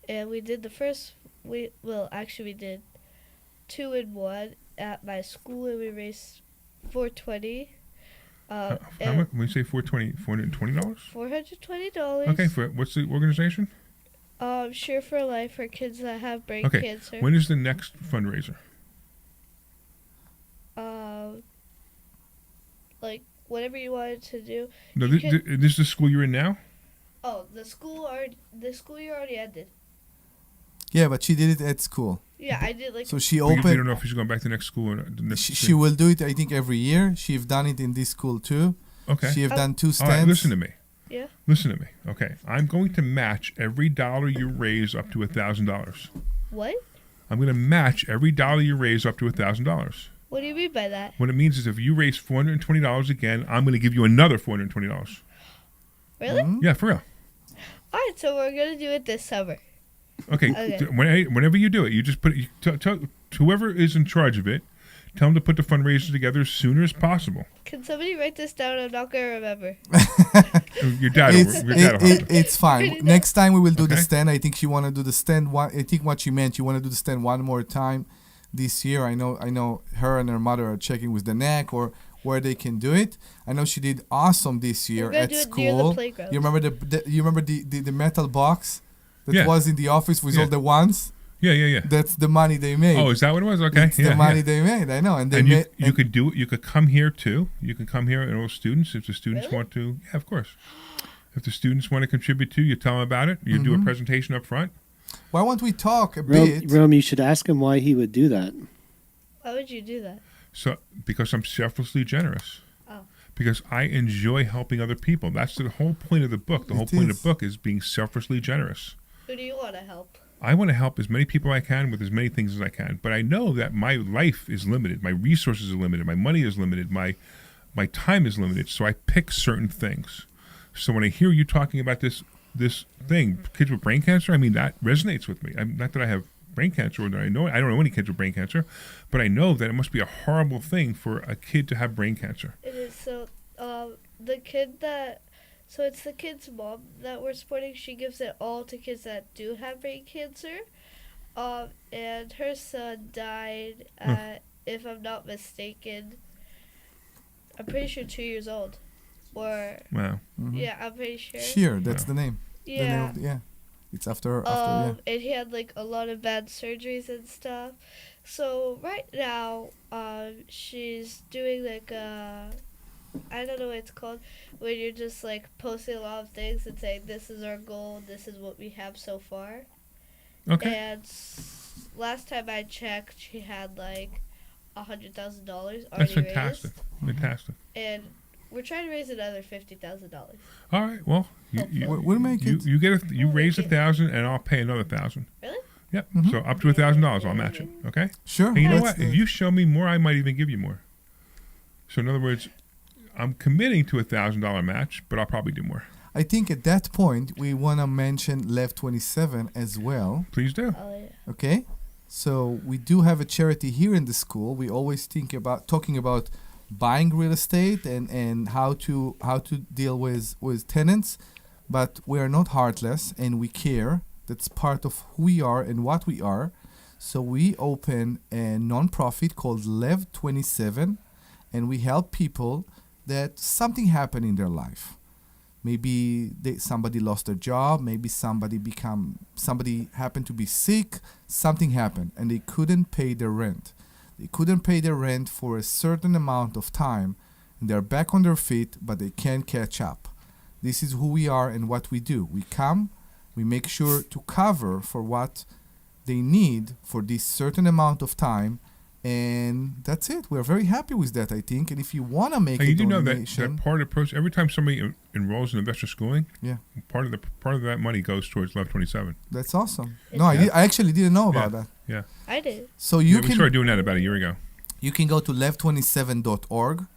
And we did the first, we did 2 in 1 at my school, and we raised $420. When you say $420? $420. Okay, for what's the organization? Cheer for Life for kids that have brain cancer. When is the next fundraiser? Like whatever you wanted to do. No, this is the school you're in now? Oh, the school year already ended. Yeah, but she did it at school. Yeah, I did So she We opened. don't know if she's going back to next school or not. She will do it, I think, every year. She've done it in this school too. Okay. She have done 2 stands. All right, listen to me. Yeah. Listen to me. Okay, I'm going to match every dollar you raise up to $1,000. What? I'm going to match every dollar you raise up to $1,000. What do you mean by that? What it means is if you raise $420 again, I'm going to give you another $420. Really? Yeah, for real. All right, so we're gonna do it this summer. Okay. Whenever you do it, you just put it. Whoever is in charge of it, Tell them to put the fundraiser together as soon as possible. Can somebody write this down? I'm not gonna remember. Your dad will. It's fine. Next time we will do the Okay. stand. I think she want to do the stand. I think what she meant, you want to do the stand one more time this year. I know her and her mother are checking with the NAC or where they can do it. I know she did awesome this year gonna at do it near the school. playground. You remember the metal box that Yeah. was in the office with Yeah. all the ones? Yeah. That's the money they made. Oh, is that what it was? Okay. It's the money they made. I know. And they And made. you could do it. You could come here too. You can come here and all students if the students want to. Yeah, of course. If the students want to contribute too, you tell them about it. You do a presentation up front. Why won't we talk a bit? Rome, you should ask him why he would do that. Why would you do that? So because I'm selflessly generous. Oh. Because I enjoy helping other people. That's the whole point of the book. The whole point of the book is being selflessly generous. Who do you want to help? I want to help as many people I can with as many things as I can. But I know that my life is limited. My resources are limited. My money is limited. My time is limited. So I pick certain things. So when I hear you talking about this thing, kids with brain cancer, I mean, that resonates with me. Not that I have brain cancer or that I don't know any kids with brain cancer, but I know that it must be a horrible thing for a kid to have brain cancer. It is. So the kid that. So it's the kid's mom that we're supporting. She gives it all to kids that do have brain cancer. And her son died at, if I'm not mistaken, I'm pretty sure 2 years old. Or Wow. Yeah, I'm pretty sure. Sheer, that's the name. Yeah. The name of yeah. It's after yeah. And he had like a lot of bad surgeries and stuff. So right now, she's doing like I don't know what it's called, when you're just like posting a lot of things and saying this is our goal, this is what we have so far. Okay. And last time I checked, she had like $100,000 already That's fantastic. raised. Fantastic. And we're trying to raise another $50,000. All right. Well, we'll make it. You get you raise 1,000, and I'll pay another 1,000. Really? Yep. So up to $1,000, I'll match it. Okay. Sure. And you know That's what? If you show me more, I might even give you more. So in other words, I'm committing to $1,000 match, but I'll probably do more. I think at that point we want to mention Lev 27 as well. Please do. Oh, yeah. Okay, so we do have a charity here in the school. We always think about talking about buying real estate and how to deal with tenants, but we are not heartless and we care. That's part of who we are and what we are. So we open a non-profit called Lev 27, and we help people that something happened in their life. Maybe somebody lost their job. Maybe somebody happened to be sick. Something happened, and they couldn't pay their rent. They couldn't pay their rent for a certain amount of time, and they're back on their feet, but they can't catch up. This is who we are and what we do. We come, we make sure to cover for what they need for this certain amount of time, and that's it. We're very happy with that, I think. And if you want to make And a you do know donation, that part of the process, every time somebody enrolls in investor schooling, yeah, part of that money goes towards Lev 27. that's awesome. No, I actually didn't know about that. Yeah. I did. So you We can started doing that about a year ago. you can go to lev27.org,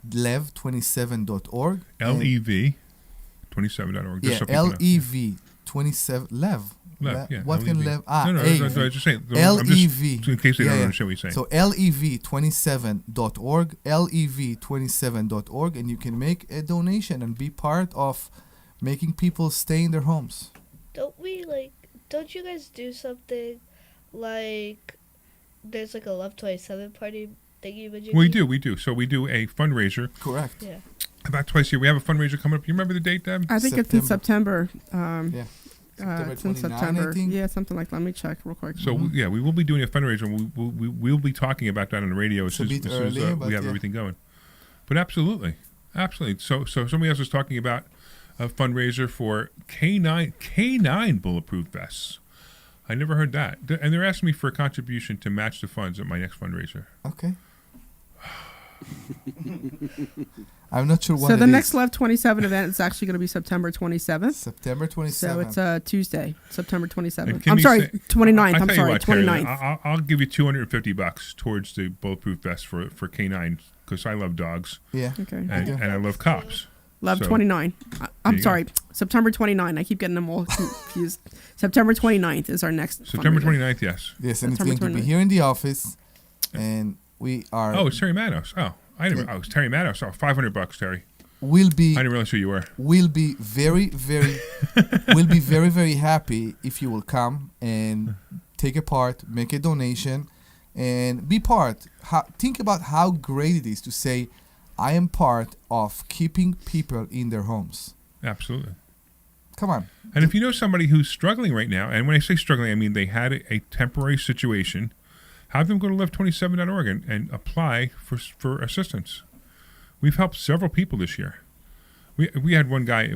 lev27.org. LEV27.org. Yeah, LEV27 Lev. Lev, yeah, What can LEV. Lev? No, AV. no, just saying. LEV. In case they don't understand what you're saying. So lev27.org, lev27.org, and you can make a donation and be part of making people stay in their homes. Don't you guys do something like there's like a Love 27 party thingy? We do. So we do a fundraiser. Correct. Yeah. About twice a year. We have a fundraiser coming up. You remember the date, Deb? I think it's in September. Yeah. September it's in 29, September. I think. Yeah, something like. Let me check real quick. So yeah, we will be doing a fundraiser. We'll be talking about that on the radio as soon as we have everything going. But absolutely. So somebody else was talking about a fundraiser for K9 bulletproof vests. I never heard that, and they're asking me for a contribution to match the funds at my next fundraiser. Okay. I'm not sure what. So the next Lev 27 event is actually going to be September 27th. September 27th. So it's Tuesday, September 27th. Can I'm we sorry, say- 29th. I'll I'm tell you sorry, what, Terry, 29th. I'll give you $250 towards the bulletproof vest for K9 because I love dogs. Yeah. Okay. And I love cops. Lev So- 29. I'm sorry, September 29. I keep getting them all confused. September 29th is our next. September fundraiser. 29th, yes. Yes, and it's September going to be 29th. here in the office, and we are. Oh, it's Terry Manos. Oh, I didn't. Oh, it's Terry Manos. Oh, $500, Terry. Will be. I didn't realize who you were. We'll be very, very, we'll be very, very happy if you will come and take a part, make a donation, and be part. Think about how great it is to say, I am part of keeping people in their homes. Absolutely. Come on. And if you know somebody who's struggling right now, and when I say struggling, I mean they had a temporary situation, have them go to left27.org and apply for assistance. We've helped several people this year. We had one guy.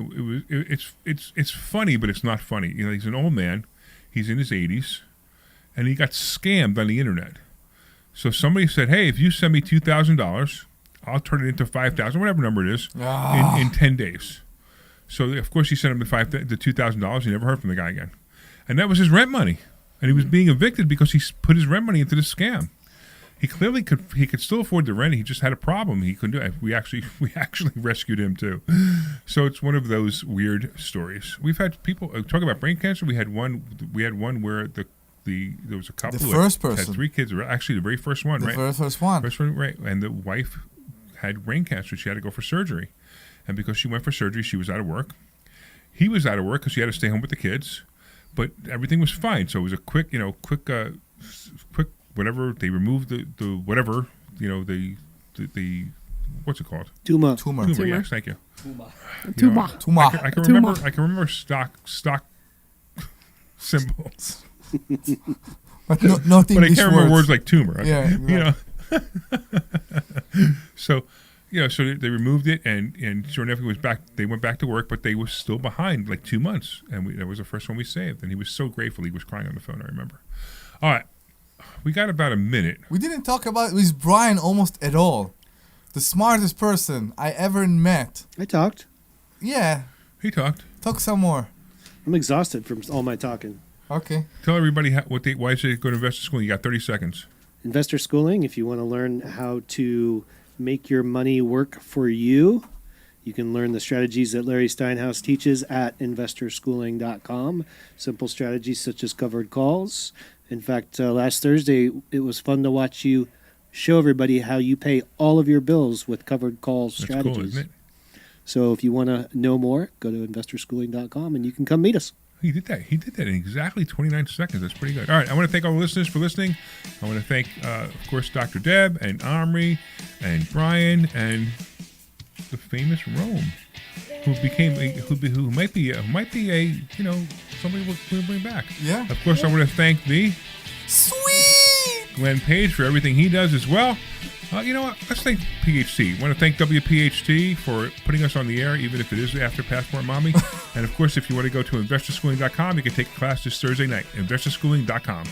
It's funny, but it's not funny. You know, he's an old man. He's in his 80s, and he got scammed on the internet. So somebody said, "Hey, if you send me $2,000, I'll turn it into $5,000, whatever number it is, in 10 days." So of course he sent him the $2,000. He never heard from the guy again, and that was his rent money. And he was being evicted because he put his rent money into the scam. He clearly could. He could still afford the rent. He just had a problem. He couldn't do it. We actually rescued him too. So it's one of those weird stories. We've had people talk about brain cancer. We had one where there was a couple. The first person had 3 kids. Actually, the very first one. The right? first one. First one, right? And the wife had brain cancer. She had to go for surgery, and because she went for surgery, she was out of work. He was out of work because he had to stay home with the kids. But everything was fine. So it was a quick whatever. They removed the whatever, the what's it called? Tumor. Yes, thank you. Tumor. I can remember stock symbols. But not But I can't remember words like tumor. Yeah. So they removed it, and sure enough, they went back to work, but they were still behind like 2 months, and that was the first one we saved, and he was so grateful. He was crying on the phone, I remember. All right, we got about a minute. We didn't talk about with Brian almost at all. The smartest person I ever met. I talked. Yeah. He talked. Talk some more. I'm exhausted from all my talking. Okay. Tell everybody why should they go to investor school. You got 30 seconds. Investor schooling, if you want to learn how to make your money work for you, you can learn the strategies that Larry Steinhouse teaches at investorschooling.com. Simple strategies such as covered calls. In fact, last Thursday, it was fun to watch you show everybody how you pay all of your bills with covered call strategies. That's cool, isn't it? So if you want to know more, go to investorschooling.com and you can come meet us. He did that. He did that in exactly 29 seconds. That's pretty good. All right. I want to thank all the listeners for listening. I want to thank, of course, Dr. Deb and Omri and Brian and the famous Rome, who might be a somebody we'll bring back. Yeah. Of course, I want to thank the sweet Glenn Page for everything he does as well. You know what? Let's thank PHT. I want to thank WPHT for putting us on the air, even if it is after Passport Mommy. And, of course, if you want to go to investorschooling.com, you can take a class this Thursday night. Investorschooling.com.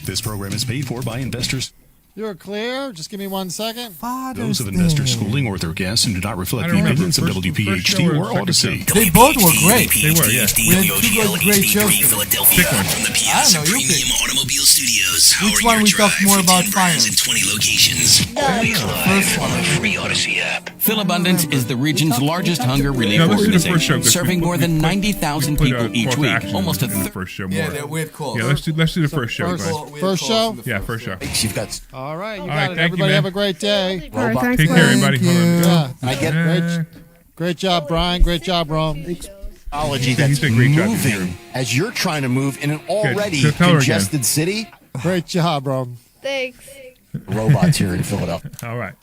This program is paid for by investors. You're clear. Just give me 1 second. Those of Investor Schooling or their guests and do not reflect the opinions of WPHT or Odyssey. They both were great. They were, yeah. We had 2 great shows. Philadelphia. From the Piazza Premium Automobile Studios. Which one we talked more about finance? In 20 locations. Always live on the free Odyssey app. Philabundance is the region's largest hunger relief organization, serving more than 90,000 people each week. Almost a third. First show. Yeah, they're weird calls. Yeah, let's do the first show. First show? Yeah, first show. You've got. All right, you All got right, it. thank you, Everybody man. have a great day. All right, thanks, Take care, everybody. Hold on. Yeah. I get Great job, Brian. Great job, Rome. technology He that's did a great job this year. moving as you're trying to move in an already So tell her congested city. Great job, Rome. Thanks. Robots here in Philadelphia. All right.